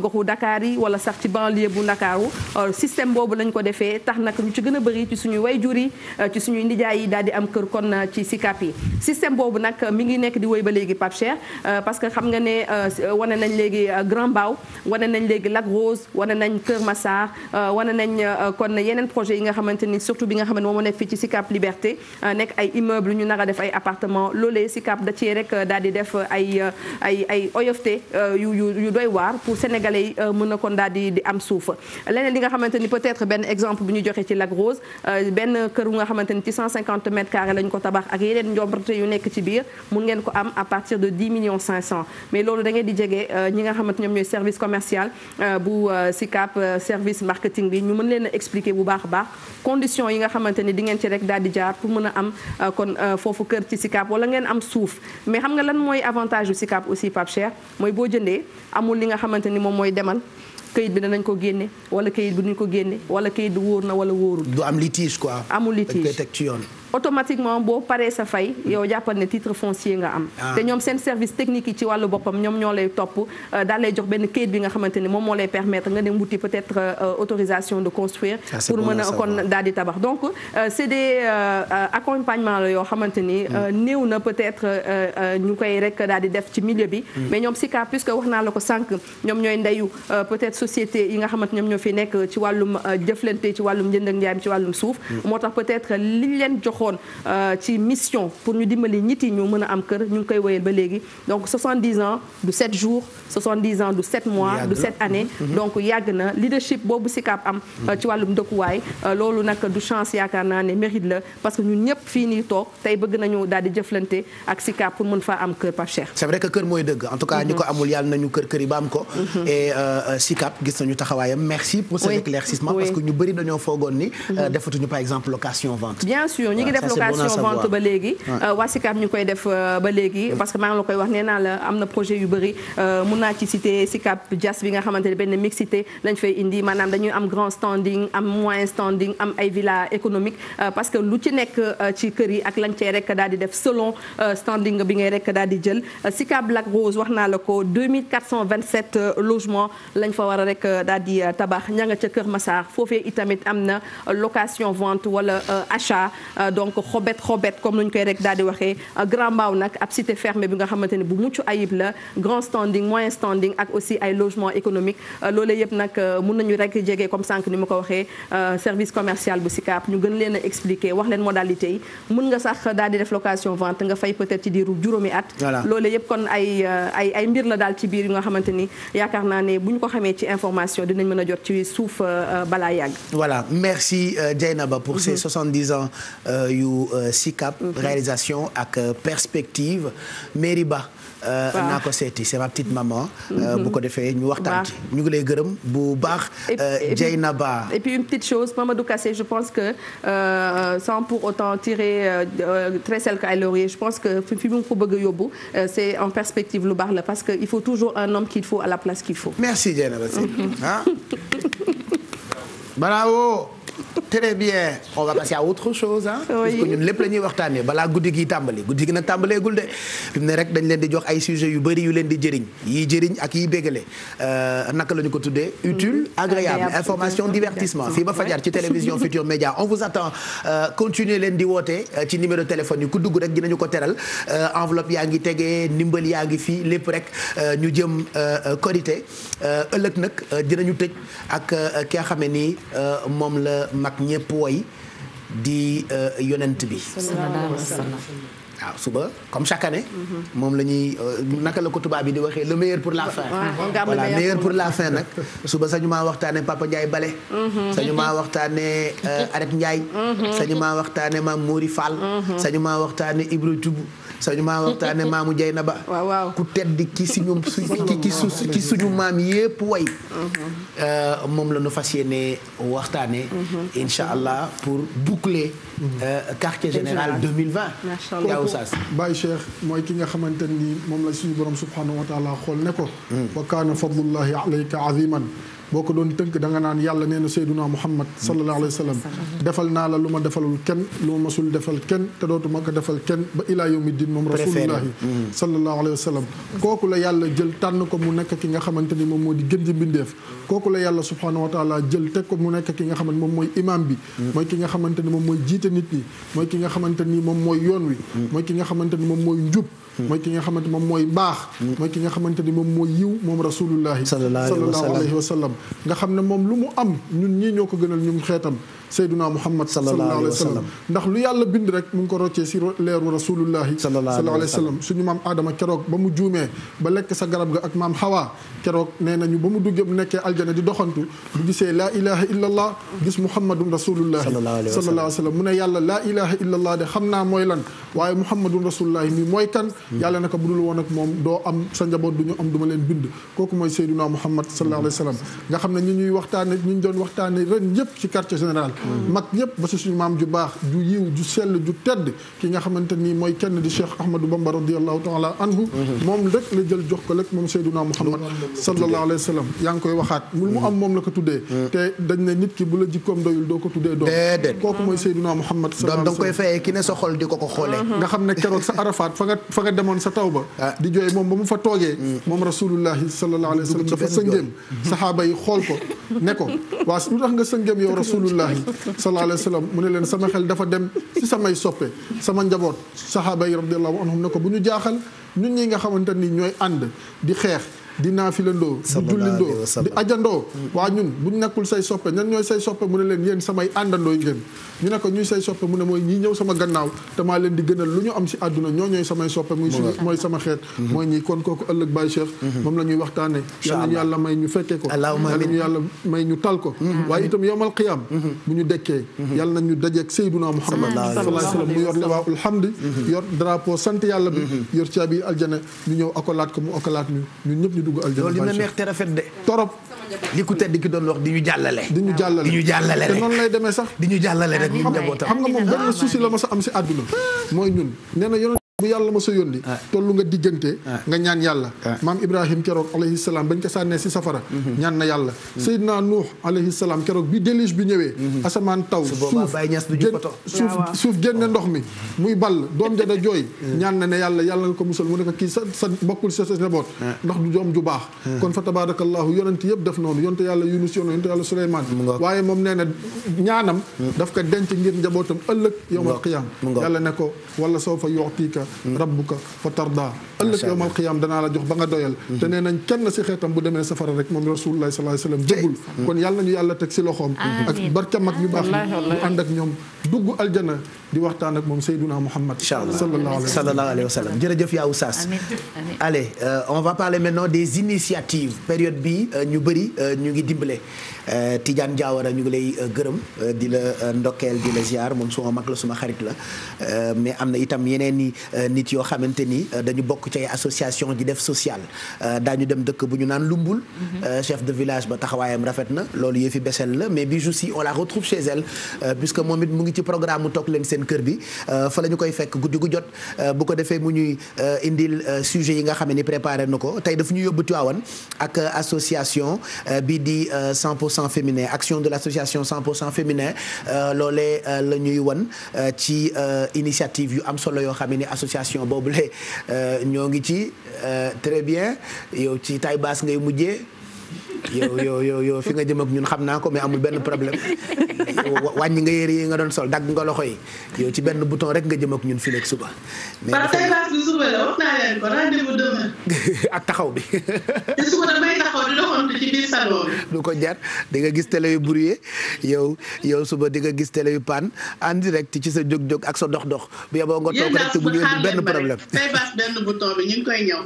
goxu Dakar yi wala sax ci banlieue bu Ndakaaru système boobu lañ ko defee tax nag ñu ci gën a bëri ci suñuy wayjur yi ci suñuy nijaay yi daal di am kër kon ci SICAP yi système boobu nag mi ngi nekk di woy ba léegi Pape Cheikh parce que xam nga ne wane nañ léegi Grand Mbao wane nañ léegi Lac Rose wane nañ Kër Massar wane nañ kon yeneen projet yi nga xamante ni surtout bi nga xamante moom moo nekk fii ci SICAP Liberté nekk ay immeuble ñu nar a def ay appartement loolee SICAP da cee rek daal di def ay oyofte yu doy waar pour sénégalais yi mën na kon daal di am suuf leneen li nga xamante ni peut-être benn exemple bu ñu joxe ci Lac Rose benn kër gu nga xamante ni ci 150 mètres carrés lañ ko tabax ak yeneen njombrate yu nekk ci biir mun ngeen ko am à partir de 10 millions 500 mais loolu da ngeen di jege ñi nga xamante ñoom ñooy service commercial bu SICAP service marketing bi ñu mën leen a expliquer bu baax a baax conditions yi nga xamante ni di ngeen ci rek daal di jaar pour mën a am kon foofu kër ci SICAP wala ngeen am suuf mais xam nga lan mooy avantage yu SICAP aussi Pape Cheikh mooy boo jëndee amul li nga xamante ni moom mooy demal këyit bi danañ ko génne wala këyit bi duñ ko génne wala këyit bi wóor na wala wóorul. du am litige quoi. amul litige dañ koy teg ci yoon. automatiquement boo paree sa fay yow jàppal ne titre foncier nga am te ñoom seen service technique yi ci wàllu boppam ñoom ñoo lay topp daal lay jox benn kayit bi nga xamante ni moom moo lay permettre nga dem wuti peut-être autorisation de construire pour mën a kon daal di tabax donc c'est des accompagnement la yoo xamante ni néew na peut-être ñu koy rek daal di def ci milieu bi mais ñoom SICAP puisque wax naa la ko sànq ñoom ñooy ndeyu peut-être société yi nga xamante ñoom ñoo fi nekk ci wàllum jëflante ci wàllum njënd ak njaay ci wàllum suuf moo tax peut-être liñ leen jox ci mission pour ñu dimbali nit yi ñu mën a am kër ñu ngi koy wéyal ba léegi donc 70 ans du 7 jours 70 ans du 7 mois du 7 années donc yàgg na leadership boobu SICAP am ci wàllum dëkkuwaay loolu nag du chance yaakaar naa ne mérite la parce que ñun ñëpp fii nii toog tey bëgg nañu daal di jëflante ak SICAP pour mën faa am kër Pape Cheikh. c'est vrai que kër mooy dëgg en tout cas ñi ko amul yàlla nañu kër yi ba am ko et SICAP gis nañu taxawaayam merci pour cet éclaircissement parce que ñu bëri dañoo foogoon ni defatuñu par exemple location vente. bien sûr ñi ngi def location vente ba léegi waa SICAP ñu koy def ba léegi parce que maa ngi la koy wax nee naa la am na projet yu bëri mun naa ci citer SICAP Dias bi nga xamante ne benn mixité lañ fay indi maanaam dañuy am grand standing am moyen standing am ay villa économique parce que lu ci nekk ci kër yi ak lañ cee rek daal di def selon standing bi ngay rek daal di jël SICAP Lac Rose wax naa la ko 2427 logements lañ fa war a rek daal di tabax ña nga ca Kër Massar foofee itamit am na location vente wala achat donc xobet comme nuñ koy rek daal di waxee Grand Mbao nag ab cité fermée bi nga xamante ne bu mucc ayib la grand standing moyen standing ak aussi ay logement économique loolu yëpp nag mun nañu rek jege comme sànq ni ma ko waxee service commercial bu SICAP ñu gën leen a expliquer wax leen modalité yi mun nga sax daal di def location vente nga fay peut-être ci diiru juróomi at loolu yëpp kon ay mbir la daal ci biir yu nga xamante ni yaakaar naa ne bu ñu ko xamee ci information dinañ mën a jot ci suuf balaa yàgg. Voilà merci Dieynaba pour ces 70 ans yu SICAP réalisation ak perspective Mairie Ba naa ko seeti c'est ma petite maman bu ko defee ñu waxtaan ci ñu ngi lay gërëm bu baax Dieynaba et puis une petite chose Mamadou Kassé je pense que sans pour autant tirer Tressel Kaye Laurier je pense que fi mu ko bëgg a yóbbu c'est en perspective lu baax la parce que il faut toujours un homme qu'il faut à la place qu'il faut. Merci Dieynaba bravo très bien on va passer à autre chose ah. parce que ñun lépp la ñuy waxtaanee balaa guddi gi tàmbali guddi gi nag tàmbaleegul de fi mu ne rek dañ leen di jox ay sujets yu bëri yu leen di jëriñ yiy jëriñ ak yiy bégale naka la ñu ko tuddee utile agréable information divertissement fii ba fajar ci télévision Futur Média on vous attend continuer leen di woote ci numéro téléphone yi ku dugg rek dinañu ko teral enveloppe yaa ngi tegee ndimbal yaa ngi fii lépp rek ñu jëm korité ëllëg nag dinañu tëj ak ki nga xam ne nii moom la mag ñëpp woy di yonent bi waaw suba comme chaque année moom la ñuy naka la ko tubaab bi di waxee le meilleur pour la fin voilà meilleur pour la fin nag suba sañu maa waxtaane Papa Ndiaye Bale sañu maa waxtaane Aret Ndiaye sañu maa waxtaane Maam Mouri Fall sañu maa waxtaane Ibra Tubu sañu maa waxtaane Maamu Jeynaba ku tedd ki suñu maam yépp way moom la ñu fas yéene waxtaane incha allah pour boucler quartier général 2020 yaa Oustaz Baye Cheikh mooy ki nga xamante ni moom la suñu borom subhanahu wa taala xool ne ko wa kaana fadlullahi alayka aziman boo ko doon tënk da nga naan yàlla nee na Seyduna Muhammad sallallahu alayhi wa sallam defal naa la lu ma defalul kenn lu ma masul defal kenn te dootuma ko defal kenn ba ilaa yawmi din moom rasulullahi sallallahu alayhi wa sallam kooku la yàlla jël tànn ko mu nekk ki nga xamante ni moom moo di gën ji mbindeef kooku la yàlla subhanahu wa taala jël teg ko mu nekk ki nga xamante moom mooy imam bi mooy ki nga xamante ni moom mooy jiite nit ñi mooy ki nga xamante ni moom mooy yoon wi mooy ki nga xamante ni moom mooy njub mooy ki nga xamante moom mooy baax mooy ki nga xamante ni moom mooy yiw moom rasulullahi sallallahu alayhi wa sallam nga xam ne moom lu mu am ñun ñii ñoo ko gënal ñun xeetam Seyduna Muhammad sallallahu alayhi wa sallam ndax lu yàlla bind rek mu ngi ko roccee si leeru rasulullahi sallallahu alayhi wa sallam suñu maam Adama keroog ba mu juumee ba lekk sa garab ga ak maam Hawa keroog nee nañu ba mu duggee mu nekkee aljana di doxantu bu gisee laa ilaha illallah gis muhammadun rasulullahi sallallahu alayhi wa sallam mu ne yàlla laa ilaha illallah de xam naa mooy lan waaye muhammadun rasulullahi mi mooy kan yàlla naka budul woon ak moom doo am sa njaboot du ñu am duma leen bind kooku mooy Seyduna Muhammad sallallahu alayhi wa sallam nga xam ne ñi ñuy waxtaane ñu ñu doon waxtaane ren yëpp ci quartier général mag ñëpp ba si suñu maam ju baax ju yiw ju sell ju tedd ki nga xamante ni mooy kenn di Cheikh Ahmadou Bamba radiyallahu taala anhu moom rek la jël jox ko rek moom Seyduna Muhammad sallallahu alayhi wa sallam yaa ngi koy waxaat mu am moom la ko tuddee te dañ ne nit ki bu la jikkoom doyul doo ko tuddee doom kooku mooy Seyduna Muhammad sallallahu alayhi wa sallam da nga koy fayee ki ne sa xol di ko xoolee nga xam ne keroog sa Arafat fa nga demoon sa taw ba di jooy moom ba mu fa toogee moom rasulullahi sallallahu alayhi wa sallam dafa sëngéem saxaaba yi xool ko ne ko waa lu tax nga sëngéem yow rasulullahi sallallahu alayhi wa sallam mu ne leen sama xel dafa dem ci samay soppe sama njaboot saxaaba yi radiyallahu anhum ne ko bu ñu jaaxal ñun ñi nga xamante ni ñooy ànd di xeex di naafilandoo di jullindoo di ajandoo waa ñun bu ñu nekkul say soppe ñan ñooy say soppe mu ne leen yéen samay àndandoo yi ngeen ñu ne ko ñuy say soppe mu ne mooy ñii ñëw sama gannaaw te maa leen di gënal lu ñu am si àdduna ñoo ñooy samay soppe mooy sama xeet mooy ñii kon kooku ëllëg Baye Cheikh moom la ñuy waxtaane yal nañu yàlla may ñu fekke ko yal nañu yàlla may ñu tal ko waaye itam yawmal qiyaam bu ñu dekkee yal nañu dajeek Seyduna Muhammad sallallahu alayhi wa sallam mu yor liwaa'ul hamd yor drapeau sant yàlla bi yor caabi aljana ñu ñëw akolaat ko mu akolaat ñu ñun ñëpp loolu dina neex te rafet de torop li ku tedd ki doon wax di ñu jàllale te noonu lay demee sax di ñu jàllale rek ñu njabootam xam nga moom benn souci la ma sa am si àdduna mooy ñun nee na yonent bu yàlla ma sa yónni tollu nga diggante nga ñaan yàlla maam Ibrahim keroog alayhi salaam bañ ko sànnee si safara ñaan na yàlla Seydina Nuux alayhi salaam keroog bi déluge bi ñëwee asamaan taw suuf génne ndox mi muy ball doom ja da jooy ñaan na ne yàlla nga ko musal mu ne ko kii sa bokkul sa njaboot ndax du doom ju baax kon fa tabarakallahu yonent yëpp def noonu yonte yàlla Yunus yonte yàlla Suleymaan waaye moom nee na ñaanam daf ko denc ngir njabootam ëllëg yawmal qiyaam yàlla ne ko wala sawfa yu'tika rabbuka fa tarda ëllëg yawmal qiyaam danaa la jox ba nga doyal te nee nañ kenn si xeetam bu demee safara rek moom rasulullah sallallahu alayhi wasallam jëggul kon yàlla nañu yàlla teg si loxoom ak barka mag ñu baax ñu ànd ak ñoom dugg aljana di waxtaan ak moom Seyduna Muhammad sallallahu alayhi wa sallam jërëjëf yaa Oustaz allez on va parler maintenant des initiatives période bi ñu bëri ñu ngi dimbale Tidiane Diawara ñu ngi lay gërëm di la ndokkeel di la ziar moom suma mag la suma xarit la mais am na itam yeneen ni nit yoo xamante ni dañu bokk ci ay association di def social daañu dem dëkk bu ñu naan Lumbul chef de village ba taxawaayam rafet na loolu yëfi Bessel la mais Bijou si on la retrouve chez elle puisque moom it mu ngi ci programme mu toog leen seen kër bi fa la ñu koy fekk guddi gu jot bu ko defee mu ñuy indil sujet yi nga xam ne ni préparé na ko tey daf ñu yóbbu Tivaouane ak association bi di 100% 100% féminin action de l'association 100% féminin loolee la ñuy wan ci initiative yu am solo yoo xam ne association boobule ñoo ngi ci très bien yow ci taille basse ngay mujjee yow fi nga jëm ak ñun xam naa ko mais amul benn problème wàññi nga yére yi nga doon sol dagg nga loxo yi yow ci benn bouton rek nga jëm ak ñun fii léegi suba. mais taille basse bi suba la wax naa leen ko rendez-vous demain. ak taxaw bi. te suba damay taxaw di doxantu ci biir salon bi. du ko jar di nga gis télé yu brouillé yow suba di nga gis télé yu panne en direct ci sa jóg-jóg ak sa dox-dox bu yeboo nga toog rek te bu ñu indi benn problème. taille basse benn bouton bi ñu ngi koy ñëw.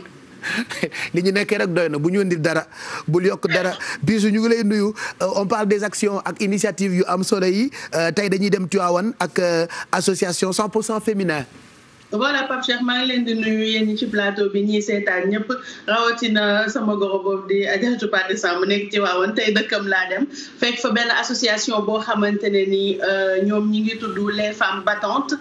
li ñu nekkee rek doy na bu ñu indi dara bul yokk dara bisu ñu ngi lay nuyu on parle des actions ak initiatives yu am solo yi tey dañuy dem Tivaouane ak association 100% féminin. voilà Pape Cheikh maa ngi leen di nuyu yéen ñi ci plateau bi ñiy seetaan ñëpp rawatina sama goro boobu di Adjaratou Pate Samb nekk ci waawoon tey dëkkam laa dem fekk fa benn association boo xamante ne ni ñoom ñi ngi tudd les femmes battantes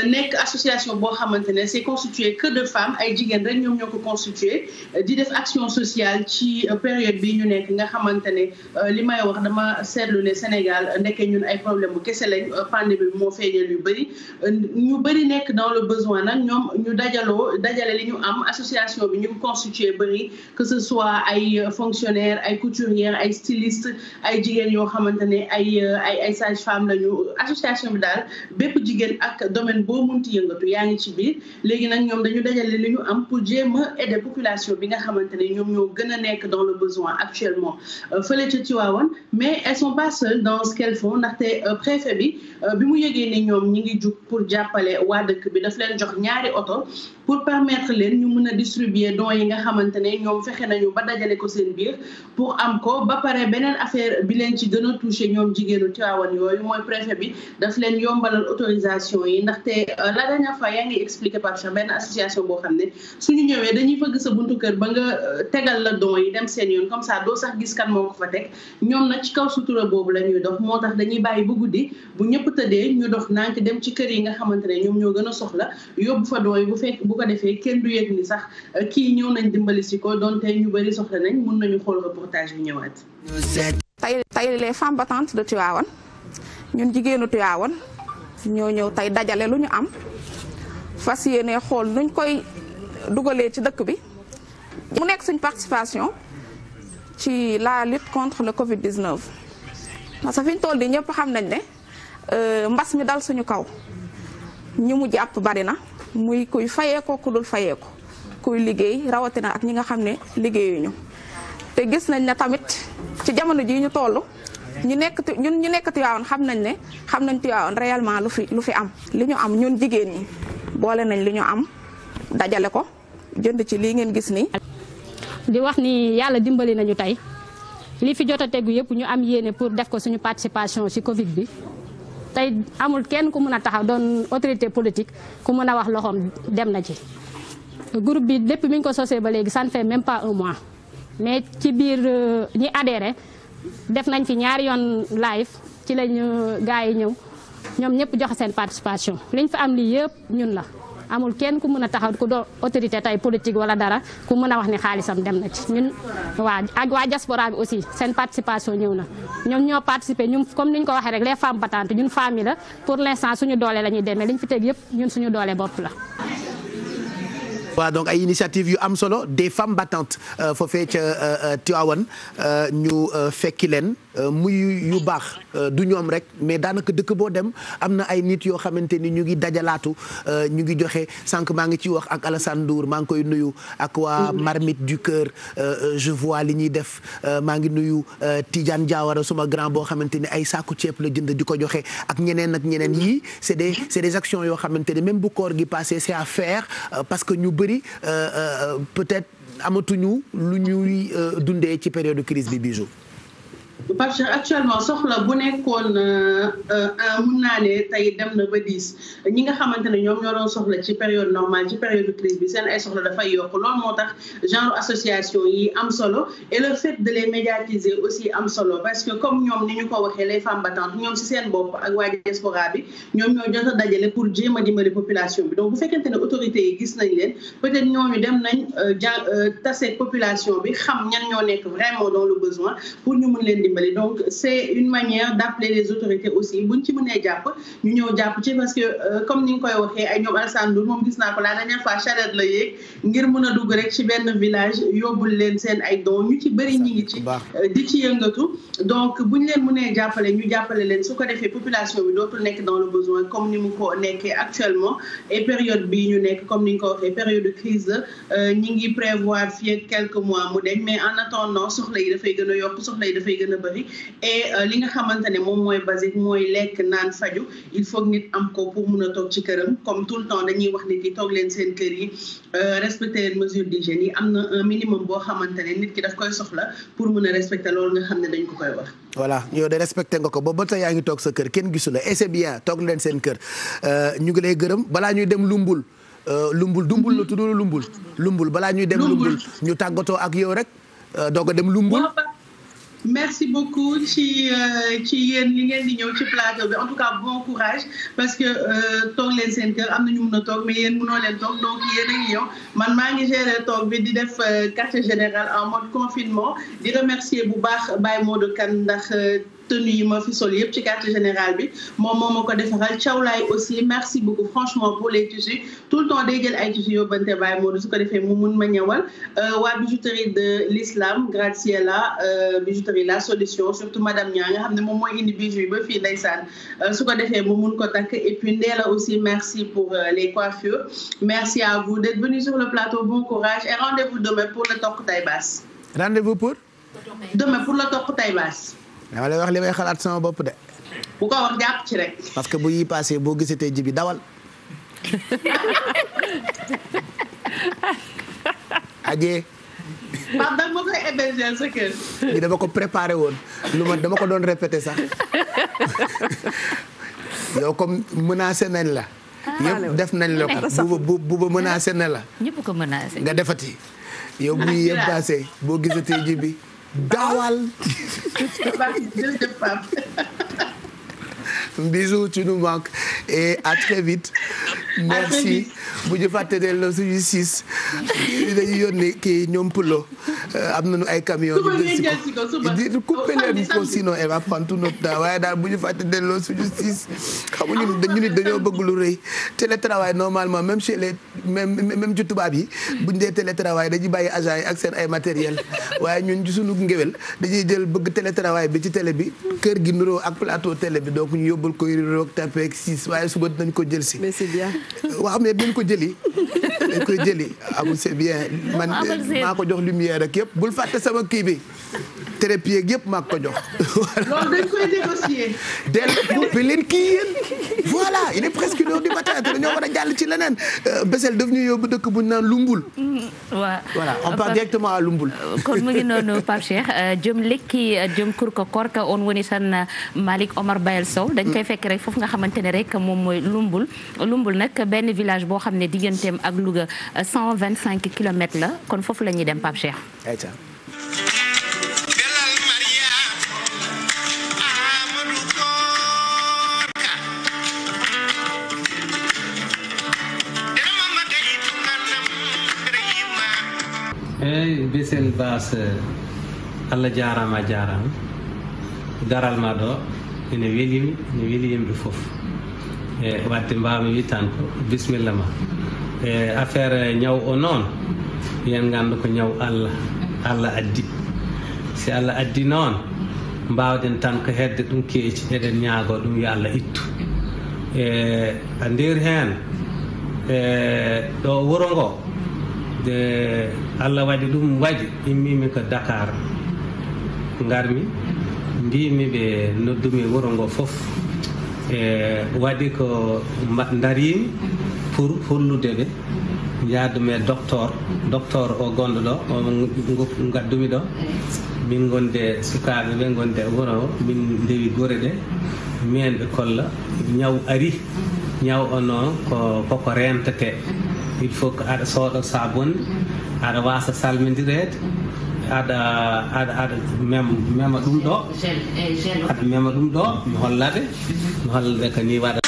nekk association boo xamante ne c'est constitué que de femmes ay jigéen rek ñoom ñoo ko constitué di def action sociale ci période bi ñu nekk nga xamante ne li may wax dama seetlu ne Sénégal ndekkee ñun ay problème bu kese lañ pandémie bi moo feeñal yu bëri ñu bëri nekk dans le besoin nag ñoom ñu dajale li ñu am association bi ñu ko constitué bëri que ce soit ay fonctionnaires ay couturières ay stylistes ay jigéen yoo xamante ne ay sages-femmes lañu association bi daal bépp jigéen ak domaine boo munti yëngatu yaa ngi ci biir léegi nag ñoom dañu dajale li ñu am pour jéem a aider population bi nga xamante ne ñoom ñoo gën a nekk dans le besoin actuellement fële ca Tivaouane mais elles sont pas seules dans ce qu'elles font ndaxte préfet bi mu yëgee ne ñoom ñi ngi jug pour jàppale waa dëkk bi daf leen jox ñaari oto pour permettre leen ñu mën a distribuer dons yi nga xamante ne ñoom fexe nañu ba dajale ko seen biir pour am ko ba pare beneen affaire bi leen ci gën a touché ñoom jigéenu Tivaouane yooyu mooy préfet bi daf leen yombalal autorisation yi ndaxte la dernière fois yaa ngi expliqué par benn association boo xam ne suñu ñëwee dañuy fëgg sa buntu kër ba nga tegal la dons yi dem seen yoon comme ça doo sax gis kan moo ko fa teg ñoom nag ci kaw sutura boobu la ñuy dox moo tax dañuy bàyyi bu guddi bu ñëpp tëddee ñu dox nànk dem ci kër yi nga xamante ne ñoom ñoo gën a soxla yóbbu fa dooy bu ko defee kenn du yëg ni sax kii ñëw nañ dimbali si ko donte ñu bëri soxla nañ mun nañu xool reportage bi ñëwaat. tey les femmes battantes de Tivaouane ñun jigéenu Tivaouane ñoo ñëw tey dajale lu ñu am fas yéene xool nuñ koy dugalee ci dëkk bi mu nekk suñ participation ci la lutte contre le Covid-19 parce que fi ñu toll nii ñëpp xam nañ ne mbas mi dal suñu kaw. ñu mu jàpp bari na muy kuy fayeeko ku dul fayeeko kuy liggéey rawatina ak ñi nga xam ne liggéeyuñu te gis nañ ne tamit ci jamono jii ñu toll ñu nekk Tivaouane xam nañ Tivaouane réellement lu fi am li ñu am ñun jigéen ñi boole nañ li ñu am dajale ko jënd ci lii ngeen gis nii. di wax ni yàlla dimbali nañu tey li fi jot a tegu yëpp ñu am yéene pour def ko suñu participation ci Covid bi. tey amul kenn ku mën a taxaw doon autorité politique ku mën a wax loxoom dem na ci groupe bi depuis mi ñu ko sosee ba léegi ça ne fait même pas un mois mais ci biir ñi adhéré def nañ fi ñaari yoon live ci lañu gars yi ñëw ñoom ñëpp joxe seen participation liñ fi am lii yëpp ñun la amul kenn ku mën a taxaw ku doon autorité tey politique wala dara ku mën a wax ni xaalisam dem na ci ñun ak waa diaspora bi aussi seen participation ñëw na ñoom ñoo participé ñun comme ni ñu ko waxee rek les femmes battantes ñun famille la pour l'instant suñu doole la ñuy demee li ñu fi teg yëpp ñun suñu doole bopp la. waaw donc ay initiative yu am solo des femmes battantes foofee ca Tivaouane ñu fekki leen muy yu baax du ñoom rek mais daanaka dëkk boo dem am na ay nit yoo xamante ni ñu ngi dajalaatu ñu ngi joxe sànq maa ngi ci wax ak Alassane Ndour maa ngi koy nuyu ak waa Marmite du Cœur je vois li ñuy def maa ngi nuyu Tidiane Diawara suma grand boo xamante ni ay saaku ceeb la jënd di ko joxe ak ñeneen yii c'est des actions yoo xamante ni même bu koor gi passé c'est à faire parce que ñu bëri peut-être amatuñu lu ñuy dundee ci période de crise bi Bijou. parce que actuellement soxla bu nekkoon mun naa ne tey dem na ba 10 ñi nga xamante ne ñoom ñoo doon soxla ci période normale ci période de crise bi seen ay soxla dafay yokk loolu moo tax genre association yi am solo et le fait de les médiatiser aussi am solo parce que comme ñoom ni ñu ko waxee les femmes battantes ñoom ci seen bopp ak waa diaspora bi ñoom ñoo jot a dajale pour jéem a dimbali population bi donc bu fekkente ne autorités yi gis nañ leen peut-être ñooñu dem nañ tase population bi xam ñan ñoo nekk vraiment dans le besoin pour ñu mun leen dimbali donc c'est une manière d'appeler les autorités aussi buñ ci mënee jàpp ñu ñëw jàpp ci parce que comme ni nga koy waxee ay ñoom Alassane Ndour moom gis naa ko la dernière fois charrette la yéeg ngir mën a dugg rek ci benn village yóbbul leen seen ay dons ñu ci bëri ñi ngi ci di ci yëngatu donc buñ leen mënee jàppale ñu jàppale leen su ko defee population bi dootul nekk dans le besoin comme ni mu ko nekkee actuellement et période bi ñu nekk comme ni nga ko waxee période de crise la ñi ngi prévoir fii ak quelques mois mu deñ mais en attendant soxla yi dafay gën a yokk soxla yi dafay gën a bëri et li nga xamante ne moom mooy basique mooy lekk naan faju il faut que nit am ko pour mun a toog ci këram comme tout le temps dañuy wax nit yi toog leen seen kër yi respecter leen mesures d'hygiène yi am na un minimum boo xamante ne nit ki daf koy soxla pour mun a respecter loolu nga xam ne dañ ko koy wax. voilà yow de respecté nga ko ba tey yaa ngi toog sa kër kenn gisu la et c'est bien toog leen seen kër ñu ngi lay gërëm balaa ñuy dem lumbul dumbul la tudd lumbul balaa ñuy dem lumbul ñu tàggatoo ak yow rek doog a dem lumbul. merci beaucoup ci yéen li ngeen di ñëw ci plateau bi en tout cas bon courage parce que toog leen seen kër am na ñu mën a toog mais yéen mënoo leen toog donc yéen a ngi ñëw man maa ngi gérer toog bi di def quartier général en mode confinement di remercier bu baax Baye Modou Kane ndax tenue yi ma fi sol yëpp ci quartier général bi moom moo ma ko defaral Thiawlaay aussi merci beaucoup franchement pour les tissus tout le temps day jël ay tissus yóbbante Baye Modou su ko defee mu mun ma ñëwal waa bijouterie de l'islam Graziella bijouterie la solution surtout madame Nia nga xam ne moom mooy indi bijoux yi ba fii ndeysaan su ko defee mu mun ko takk et puis Ndéla aussi merci pour les coiffures merci à vous d'être venus sur le plateau bon courage et rendez-vous demain pour le Tokk Tay Baas. rendez-vous pour. demain pour le Tokk Tay Baas. dama lay wax li may xalaat sama bopp de. bu ko wax jàpp ci rek. parce que bu yi passé boo gisatee ji bi dawal. ajee. Pape da nga ma koy héberger sa kër. li dama ko préparé woon dama ko doon répété sax yow comme menacé nañ la. yëpp def nañ la ko bu ba menacé na la. ñëpp ko menacé. nga defati yow bu yi yëpp passé boo gisatee ji bi. dawal. Bisous, tu nous manques et à très vite. merci bu ñu fàtte ne la suñu siis dañuy yónnee kii ñoom Pulo am nañu ay camions yu jël si ko di couper leen ko sinon elle va prendre tout notre temps waaye daal bu ñu fàtte ne la suñu siis xamuñu ñu nit dañoo bëgg lu rëy télétravail normalement même chez les même ci tubaab yi bu ñu dee télétravail dañuy bàyyi agent yi ak seen ay matériel waaye ñun ci suñu ngéwél dañuy jël bëgg télétravail bi ci télé bi kër gi nuroo ak plateau télé bi donc ñu yóbbul ko roog tapé ak siis waaye suba dinañ ko jël si. mais c'est bien. waaw mais dañ ko jëli amul c'est bien man maa ko jox lumière ak yëpp bul fàtte sama kii bi trépied yëpp maa ko jox. loolu dañ koy négocier. bi leen kii yéen voilà il est presque 1 heure du matin te dañoo war a jàll ci leneen Bessel daf ñu yóbbu dëkk bu ñu naan Lumbul. waaw voilà on part directement à Lumbul. kon mu ngi noonu Pape Cheikh jom lekki jom kurko korka on woni tan Malick Omar Bayel Sow dañ koy fekk rek foofu nga xamante ne rek moom mooy Lumbul nag benn village boo xam ne digganteem ak Louga 125 kilomètres la kon foofu la ñuy dem Pape Cheikh. eyyi Bessel Bass Allah jarama garal ma ɗo ene weeli yimɓe foof e wadde mbawmi wi tan ko bisimilla ma e affaire ñaw o noon yen gandu ko ñaw Allah addi si Allah addi noon mbawɗen tan ko hedde ɗum keeci eɗen ñaago ɗum yo Allah ittu e a nder hen e ɗo wuro ngo de Allah waɗi ɗum waɗi immimi ko Dakar garmi mbimi ɓe noddumi wuro ngo fof e waɗi ko darimi pour hollude ɓe yaadume docteur o gonɗo ɗo o gaddumi ɗo min gonde sukaɓe ɓe gonde wuro o min ndewi gore ɗe min ɓe kolla ñaw ari ñaw o noon koko rentate il faut que aɗa sooɗo sabunde aɗa wasa salmidirede aɗa mema ɗum ɗo aɗa mema ɗum ɗo mi hollaɓe ko ni waɗa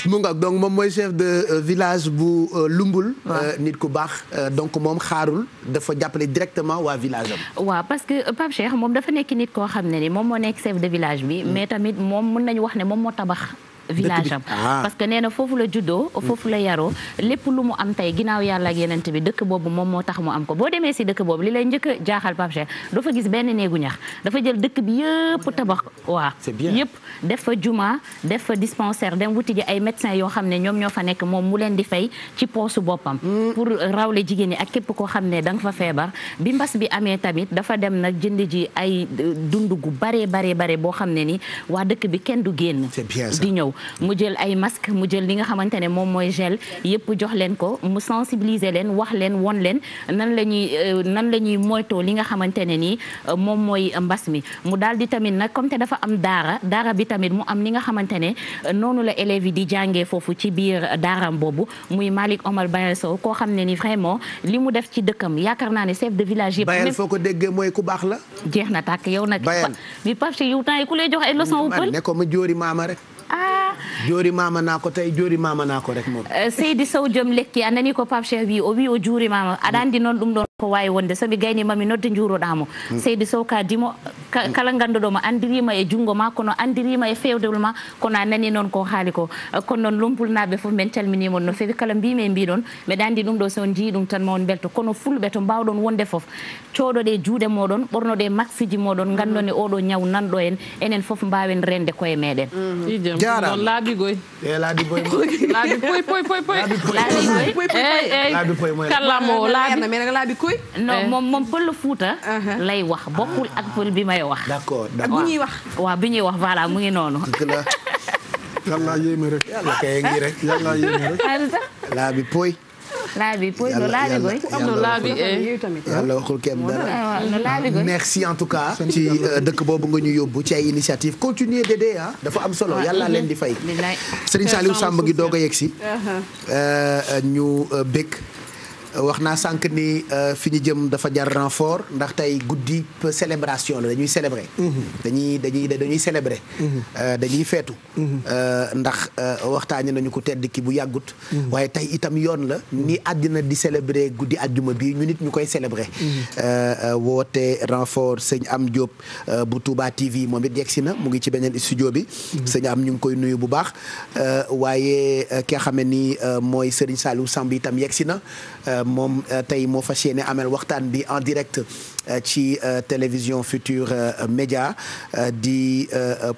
mu ngoog donc moom mooy chef de village bu Lumbul. nit ku baax donc moom xaarul dafa jàppale directement waa village am. waaw parce que Pape Cheikh moom dafa nekk nit koo xam ne ni moom moo nekk chef de village bi. mais tamit moom mën nañu wax ne moom moo tabax. village am parce que nee na foofu la juddoo foofu la yaroo lépp lu mu am tey ginnaaw yàlla ak yenent bi dëkk boobu moom moo tax mu am ko boo demee si dëkk boobu li lay njëkk a jaaxal Pape Cheikh doo fa gis benn néegu ñax dafa jël dëkk bi yëpp tabax waaw yëpp def fa juma def fa dispensaire dem wuti ji ay médecins yoo xam ne ñoom ñoo fa nekk moom mu leen di fay ci poosu boppam pour rawle jigéen ñi ak képp koo xam ne da nga fa feebar bi mbas bi amee tamit dafa dem nag jënd ji ay dund gu bare boo xam ne ni waa dëkk bi kenn du génn di ñëw mu jël ay masque mu jël li nga xamante ne moom mooy gel yëpp jox leen ko mu sensibiliser leen wax leen won leen nan la ñuy moytoo li nga xamante ne nii moom mooy mbas mi mu daal di tamit nag comme te dafa am daara bi tamit mu am li nga xamante ne noonu la élèves yi di jàngee foofu ci biir daaram boobu muy Malick Omar Bayel Sow koo xam ne ni vraiment li mu def ci dëkkam yaakaar naa ne chef de village yëpp Bayel foo ko déggee mooy ku baax la jeex na tàkk yow nag bi Pape Cheikh yow temps yi ku lay jox ay leçon wu pël ne ko ma jóori maama rek joori mama naa ko tey joori mama naa ko rek moom Seydi Sow jom lekki a nani ko Pape Cheikh wi o wi o juuri mama aɗa andi noon ɗum ɗon ko wawi wonde somi gayni mami nodde juuroɗamo Seydi Sow ka dimo kala ganduɗoma andirima e jungo ma kono andirima e fewdewol ma kono a nani noon ko haali ko kono noon Lumpul naɓe foof min calminimon no fewi kala mbimi e mbiɗon mbeɗa andi ɗum ɗo son jii ɗum tan ma on belto kono fulɓe to mbawɗon wonde foof coɗoɗe juuɗe moɗon ɓornoɗe maxiji moɗon gandone oɗo ñaw nanɗo en enen foof mbawen rende koye meɗen jarama laabi goy laabi boy laabi poy kallamo laabi koy non moom pël Fuuta lay wax bokkul ak pël bi may wax d'accord bu ñuy wax waaw bi ñuy wax voilà mu ngi noonu yàlla yéeme rek yàlla kay ngi rek yàlla yéeme rek laabi poy laabi poy no laabi goy no laabi yàlla waxul kenn dara no laabi goy merci en tout cas ci dëkk boobu nga ñu yóbbu ci ay initiative continuer d'aider dafa am solo yàlla leen di fay Serigne Saliou Samb ngi doog a yegg si ñu bëgg wax naa sànq ni fi ñu jëm dafa jar renfort ndax tey guddi célébration la dañuy célébrer dañuy célébrer dañuy feetu ndax waxtaane nañu ko tedd ki bu yàggut waaye tey itam yoon la ni àddina di célébrer guddi àjjuma bi ñu nit ñu koy célébrer woote renfort sëñ Am Diop bu Touba TV moom it yegg si na mu ngi ci beneen studio bi sëñ Am ñu ngi koy nuyu bu baax waaye ki nga xam ne ni mooy Serigne Saliou Samb itam yegg si na moom tey moo fas yéene amel waxtaan bi en direct ci télévision Futur Média di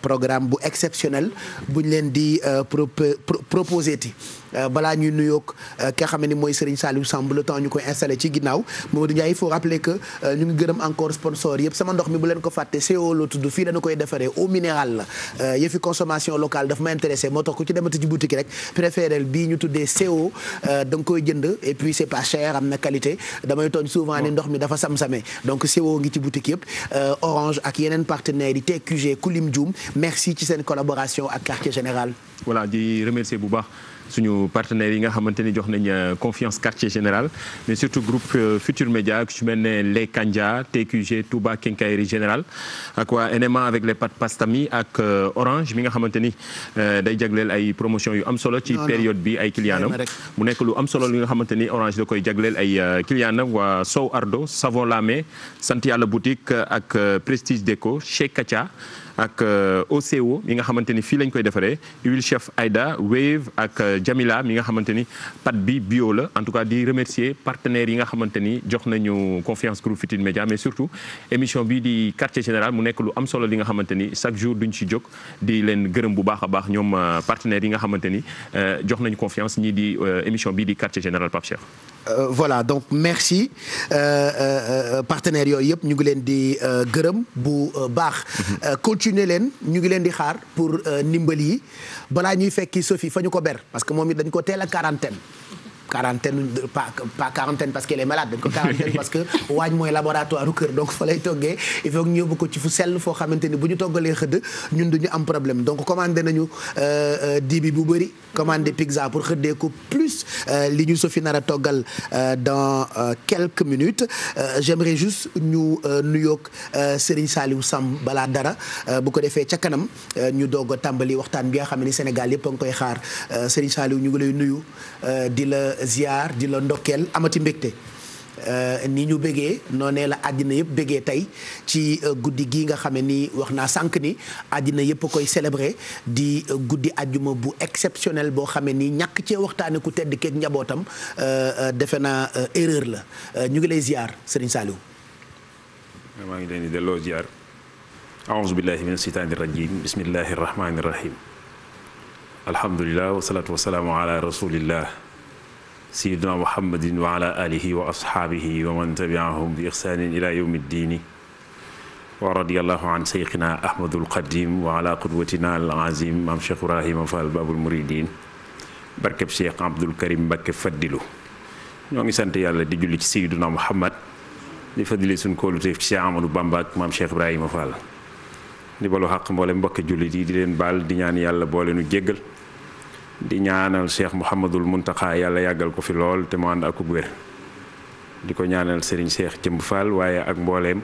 programme bu exceptionnel buñ leen di proposé ti balaa ñuy nuyoog ki nga xam ne ni mooy Serigne Saliou Samb le temps ñu koy installé ci ginnaaw Mamadou Ndiaye il faut rappeler que ñu ngi gërëm encore sponsor yëpp sama ndox mi bu leen ko fàtte CO la tudd fii dañu koy defaree eau minérale la yëfi consommation locale daf ma intéressé moo tax ku ci demati ci boutique rek préféré bii ñu tuddee CO da nga koy jënd et puis c'est pas cher am na qualité damay tooñ souvent ni ndox mi dafa sam-same donc CO ngi ci boutique yëpp Orange ak yeneen partenaires yi TQG Kulim Dioum merci ci seen collaboration ak Quartier Général. voilà di remercier bu baax suñu partenaires yi nga xamante ni jox nañ confiance Quartier Général mais surtout groupe Futur Média ku ci mel ne Les Kandia TQG Touba Quincaillerie Générale ak waa NMA avec les pâtes Pastami ak Orange mi nga xamante ni day jagleel ay promotion yu am solo ci période bi ay clientam mu nekk lu am solo li nga xamante ni Orange da koy jagleel ay clientam waa Sow Ardo Savon Lamé sant yàlla boutique ak Prestige Déco chez Katia ak OCO mi nga xamante ni fii lañ koy defaree huile chef Aïda Wave ak Jamila mi nga xamante ni pâte bi bio la en tout cas di remercier partenaires yi nga xamante ni jox nañu confiance groupe Futurs Médias mais surtout émission bi di Quartier Général mu nekk lu am solo li nga xamante ni chaque jour duñ ci jóg di leen gërëm bu baax a baax ñoom partenaires yi nga xamante ni jox nañu confiance ñii di émission bi di Quartier Général Pape Cheikh. Voilà donc merci partenaires yooyu yëpp ñu ngi leen di gërëm bu baax. continuer leen ñu ngi leen di xaar pour ndimbal yi balaa ñuy fekki Sophie fa ñu ko ber parce que moom it dañ ko teel a quarantaine quarantaine pas quarantaine parce qu'elle est malade dañ ko quarantaine parce que waañ mooy laboratoire u kër donc fa lay toggee il faut que ñu yóbbu ko ci fu sell foo xamante ni bu ñu toggalee xëdd ñun duñu am problème donc commandé nañu dibi bu bëri commandé pizza pour xëddee ko plus li ñu Sophie nar a toggal dans quelques minutes j'aimerais juste ñu nuyoog Serigne Saliou Samb balaa dara bu ko defee ca kanam ñu doog a tàmbali waxtaan bi nga xam ne Sénégal yëpp a ngi koy xaar Serigne Saliou ñu ngi lay nuyu di la ziar di la ndokkeel amati mbégte ni ñu bëggee noonee la àddina yëpp bëggee tey ci guddi gi nga xam ne ni wax naa sànq ni àddina yëpp a koy célébrer di guddi àjjuma bu exceptionnel boo xam ne ni ñàkk cee waxtaane ku tedd keeg njabootam defe naa erreur la ñu ngi lay ziar Serigne Saliou. maa ngi leen di delloo ziar. aouzu billahi min asheytaani rajim bismillahi rahmani rahim. alhamdulilah wasalaatu wasalaamu ala rasulillah sayidina muhammadin wa ala alihi wa ashaabihi wa man tabiahum bi ixsaanin ila yawmi ddiini wa radiallahu an seyxina ahmadul qadim wa ala qudwatina al azim maam cheikh ibrahima fall babul muridin barkeb cheikh abdul karim mbakke faddilu ñoo ngi sant yàlla di julli ci sayidina muhammad di faddili suñ kóoluteef ci cheikh amadou bamba ak maam cheikh ibrahima fall di balu xaq mboole mbokki jullit yi di leen baal di ñaan yàlla boole nu jéggal di ñaanal Cheikh Mouhamadul Mountakha yàlla yàggal ko fi lool te mu ànd ak wér di ko ñaanal Serigne Cheikh Jëmb Fall waaye ak mbooleem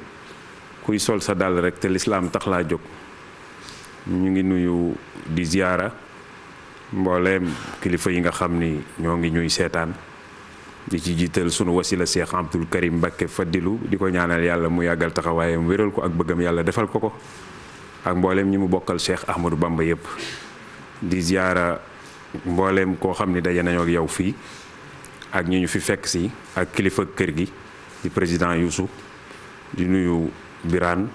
kuy sol sa dàll rek te lislaam tax laa jóg ñu ngi nuyu di ziyaara mbooleem kilifa yi nga xam ni ñoo ngi ñuy seetaan di ci jiital sunu wasila Cheikh Abdoul Karim Mbacké Fadilu di ko ñaanal yàlla mu yàggal taxawaayam wéral ko ak bëggam yàlla defal ko ko ak mbooleem ñi mu bokkal Cheikh Ahmadou Bamba yépp di ziyaara mbooleem koo xam ni daje nañoo ak yow fii ak ñi ñu fi fekk si ak kilifa kër gi di président Youssou di nuyu Birane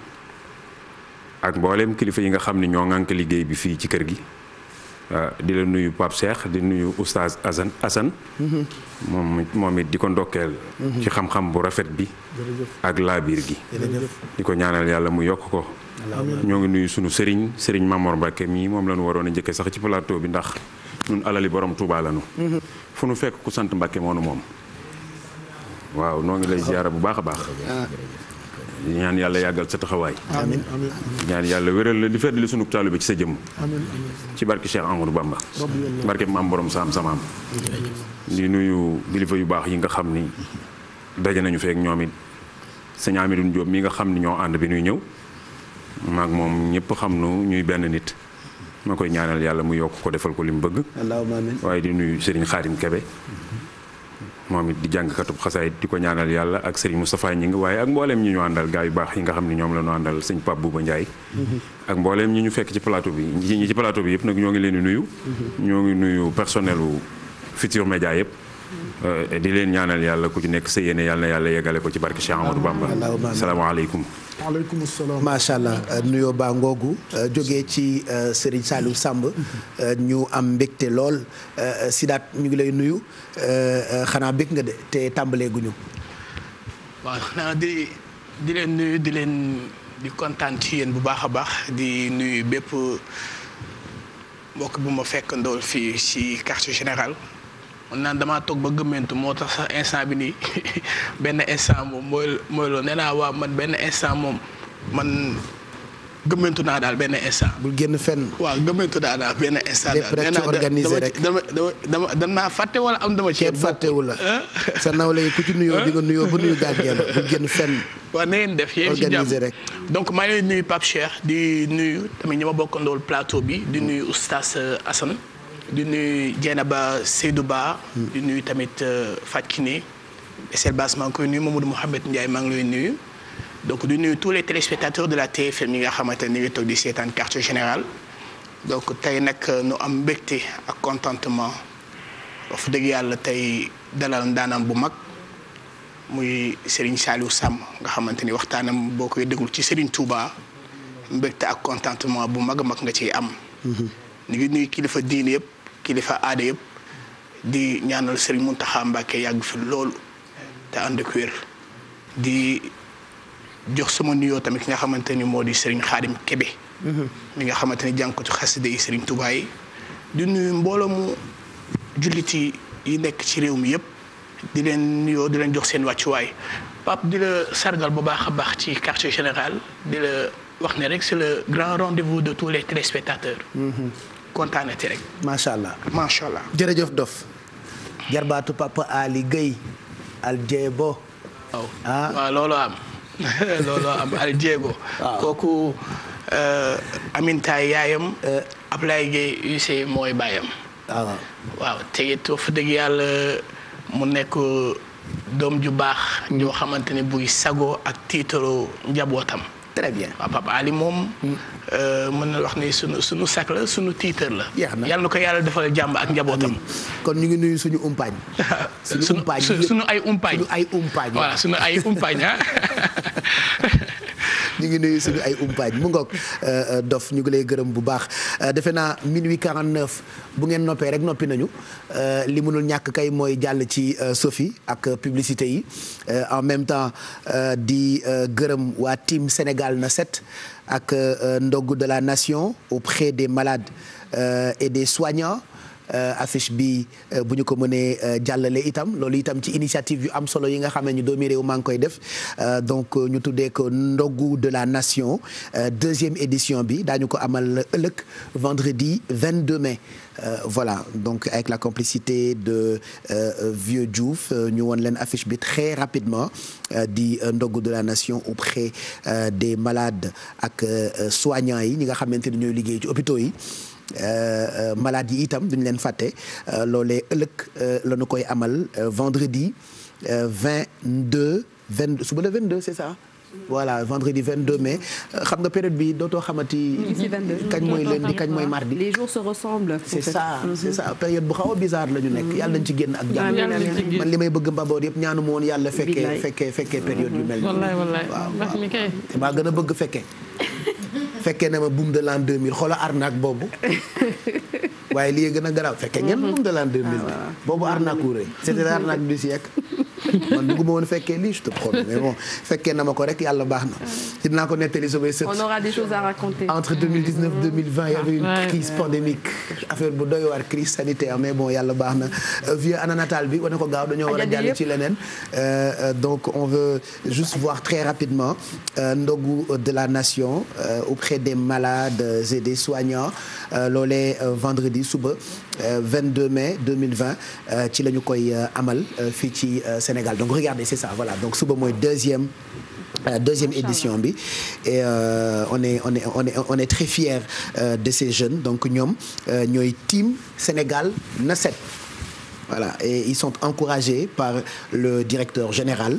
ak mbooleem kilifa yi nga xam ni ñoo ŋànk liggéey bi fii ci kër gi di la nuyu Pape Cheikh di nuyu oustaz Assane moom it di ko ndokkeel ci xam-xam bu rafet bi ak laabiir gi di ko ñaanal yàlla mu yokk ko ñoo ngi nuyu sunu sëriñ Mamor Mbacké mii moom la ñu waroon a njëkkee sax ci plateau bi ndax ñun alali borom Touba la nu fu nu fekk ku sant Mbacké moonu moom waaw noo ngi lay ziyaara bu baax a baax di ñaan yàlla yàggal sa taxawaay amiin amiin ñaan yàlla wéral la di feddali sunu taalu bi ci sa jëmm amiin ci barke Cheikh Amadou Bamba barke maam borom saam samaam di nuyu kilifa yu baax yi nga xam ni daje nañu feek ñoom it sëñ Amidou Diop mi nga xam ni ñoo ànd bi nuy ñëw maag moom ñëpp xam nu ñuy benn nit ma koy ñaanal yàlla mu yokk ko defal ko li mu bëgg waaye di nuyu Serigne Khadim Kebe moom it di jàngkatub xasaayit di ko ñaanal yàlla ak Serigne Moustapha Ñing waaye ak mbooleem ñi ñu àndal gaa yu baax yi nga xam ne ñoom la ñu àndal sëñ Pape Bouba Ndiaye ak mbooleem ñi ñu fekk ci plateau bi ñi ci plateau bi yëpp nag ñoo ngi leen di nuyu ñoo ngi nuyu personnel u Futurs Médias yëpp di leen ñaanal yàlla ku ci nekk sa yéene yàlla na yàlla yeggale ko ci barke Cheikh Amadou Bamba salaamaaleykum waaleykum salaam macha allah nuyoo baa ngoogu jógee ci Serigne Saliou Samb ñu am mbégte lool Sidaat ñu ngi lay nuyu xanaa bég nga de te tàmbalee guñu waaw xanaa di leen nuyu di kontaan ci yéen bu baax a baax di nuyu bépp mbokk bu ma fekk ndool fii ci quartier général man naan damaa toog ba gëmmentu moo tax sax instant bi nii benn instant moom mooy loolu nee naa waaw man benn instant moom man gëmmentu naa daal benn instant. bul génn fenn. waaw gëmmentu naa daal benn instant. lépp rek ci organisé rek dama fàtte wala am dama. ceeb fàttewu la sa nawle yi ku ci nuyoo di nga nuyoo ba nuyu gardien bul génn fenn. waaw na ngeen def yéen ci jàmm organisé rek. donc maa ngi lay nuyu Pape Cheikh di nuyu tamit ñi ma bokkandool plateau bi di nuyu oustaz Assane. di nuyu Dieynaba Seydou Ba. di nuyu tamit Fatou Kiné. Essel Bass maa ngi koy nuyu Mamadou Mouhamed Ndiaye maa ngi lay nuyu. donc di nuyu tous les téléspectateurs de la TFM yi nga xamante ni ngi toog di seetaan quartier général. donc tey nag nu am mbégte ak contentement wax dëgg yàlla tey dalal ndaanaan bu mag muy Serigne Saliou Samb nga xamante ni waxtaanam boo koy déglu ci Serigne Touba mbégte ak contentement bu mag a mag nga ciy am. ñu ngi nuyu kilifa diine yëpp. kilifa aada yëpp di ñaanal Serigne Mountakha Mbacké yàgg fi loolu te ànd ak wér di jox sama nuyoo tamit ki nga xamante ni moo di Serigne Khadim Kebe mi nga xamante ni jànkatu xasida yi Serigne Touba yi di nuyu mbooloo mu julliti yi nekk ci réew mi yëpp di leen nuyoo di leen jox seen wàccuwaay Pape di la sargal bu baax a baax ci quartier général di la wax ne rek c'est le grand rendez-vous de tous les téléspectateurs. kontaanati rek. macha allah macha allah. jërëjëf Dof. jarbaatu Papa Ali Guèye Aljeebo. waaw looloo am looloo am Aljeebo. kooku Amintaay yaayam. Ablaye Guèye UC mooy baayam. waaw te it fa dëgg yàlla mu nekk doom ju baax. joo xamante ne buy sago ak tiitaro njabootam. très bien waaw Papa Ali moom. mën na wax ni sunu sac la sunu tiitar la. yàlla na ko yàlla defal jàmm ak njabootam. kon ñu ngi nuyu suñu umpaañ. suñu ay umpaañ. suñu ay umpaañ. voilà suñu ay umpaañ ñu ngi nuyu suñu ay umpaañ mu ngoog Dof ñu ngi lay gërëm bu baax defe naa minuit 49 bu ngeen noppee rek noppi nañu li mënul ñàkk kay mooy jàll ci Sophie ak publicité yi en même temps di gërëm waa team Sénégal na set ak ndogu de la nation auprès des malades et des soignants. Affiche bi bu ñu ko mënee jàllale itam loolu itam ci initiative yu am solo yi nga xam ne ñu doomi réew maa ngi koy def donc ñu tuddee ko ndogu de la nation deuxième édition bi daañu ko amal ëllëg vendredi 22 mai voilà donc avec la complicité de Vieux Diouf ñu won leen affiche bi très rapidement di ndogu de la nation auprès des malades ak soignants yi ñi nga xamante ni ñooy liggéey ci hôpitaux yi malades yi itam duñ leen fàtte loolee ëllëg la ñu koy amal vendredi 22 suba le 22 c'est ça voilà vendredi 22 mai xam nga période bi dootoo xamati kañ mooy lundi kañ mooy mardi les jours se ressemblent c'est ça période bu xaw a bizarre la ñu nekk yàlla nañ ci génn ak jàmm man li may bëgg mbaboor yëpp ñaanu ma woon yàlla fekkee période yu mel wallaay waaw maa gën a bëgg fekkee na ma boom de l'an 2000 xoola arnaque boobu waaye lii gën a garaaw fekkee ngeen boom de l'an 2000 boobu arnaque wu rëy c'était l'arnaque du siècle man bëgguma woon fekkee lii je te promets mais bon fekkee na ma ko rek yàlla baax na dinaa ko nettali samay sët. on aura des choses à raconter. entre 2019 2020 il y avait une crise pandémique affaire bu doy waar crise sanitaire mais bon yàlla baax na vieux ana natal bi wane ko gaaw dañoo war a jàll ci leneen donc on veut juste voir très rapidement ndogu de la nation auprès des malades et des soignants loolee vendredi suba 22 mai 2020 ci la ñu koy amal fii ci Sénégal donc regardez c'est ça voilà donc suba mooy deuxième édition bi et on est très fiers de ces jeunes donc ñoom ñooy team Sénégal na set voilà et ils sont encouragés par le directeur général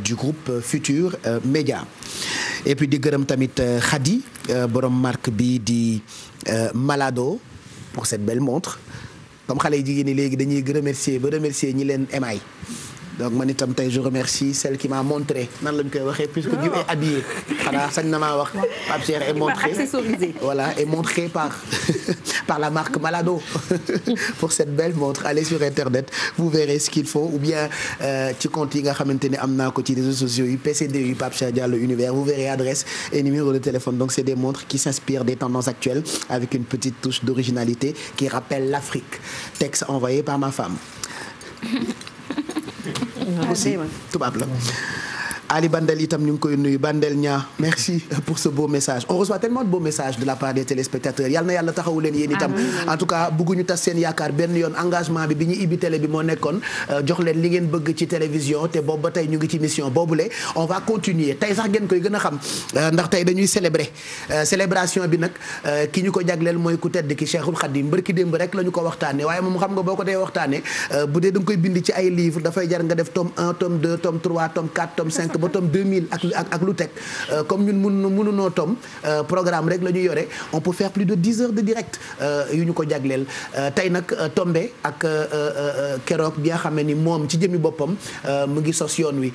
du groupe Futur Média et puis di gërëm tamit Khady borom marque bi di Malado pour cette belle montre comme xale yi jigéen ñi léegi dañuy remercier ñi leen émaay donc man itam tey je remercie celle qui m'a montré nan lañ koy waxee puisque Dieu est habillé xanaa sañ na maa wax Pape Cheikh est montré voilà est montré par la marque Malado pour cette belle montre allez sur internet vous verrez ce qu'il faut ou bien ci compte yi nga xamante ni am naa ko ci réseaux sociaux yi PCD yu Pape Cheikh Diallo Univers vous verrez adresse et numéro de téléphone donc c'est des montres qui s'inspirent des tendances actuelles avec une petite touche d'originalité qui rappelle l'Afrique texte envoyé par ma femme aussi tubaab la Ali Bandel itam ñu ngi koy nuyu Bandel ñaa merci pour ce beau message on reçoit tellement de beaux messages de la part des téléspectateurs yal na yàlla taxawu leen yéen itam en tout cas bëgguñu tas seen yaakaar benn yoon engagement bi ñu ibbi télé bi moo nekkoon jox leen li ngeen bëgg ci télévision te boobu ba tey ñu ngi ci mission boobule on va continuer tey sax ngeen koy gën a xam ndax tey dañuy célébrer célébration bi nag ki ñu ko jagleel mooy ku tedd ki Cheikhul Khadim mbërki démb rek la ñu ko waxtaane waaye moom xam nga boo ko dee waxtaane bu dee da nga koy bind ci ay livres dafay jar nga def tome 1 tome 2 tome 3 tome 4 tome 5 ba tome 2000 ak lu teg comme ñun mënunoo tom programme rek la ñu yore on peut faire plus de 10 heures de direct yu ñu ko jagleel tey nag tombé ak keroog bi nga xam ne ni moom ci jëmi boppam mu ngi sos yoon wi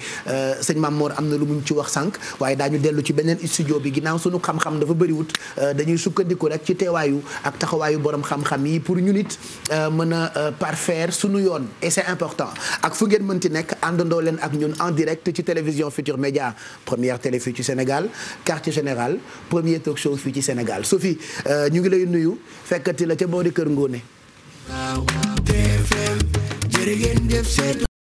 sëñ Mamour am na lu muñ ci wax sànq waaye daañu dellu ci beneen studio bi ginnaaw suñu xam-xam dafa bëriwut dañuy sukkandiku rek ci teewaayu ak taxawaayu borom xam-xam yi pour ñu nit mën a parfaire suñu yoon et c'est important ak fu ngeen mënti nekk àndandoo leen ak ñun en direct ci télévision Futur Média première télé fii ci Sénégal quartier général premier talk show fii ci Sénégal Sophie ñu ngi lay nuyu fekkati la ca boori Kër Ngóone jërë ngeen jëf seetu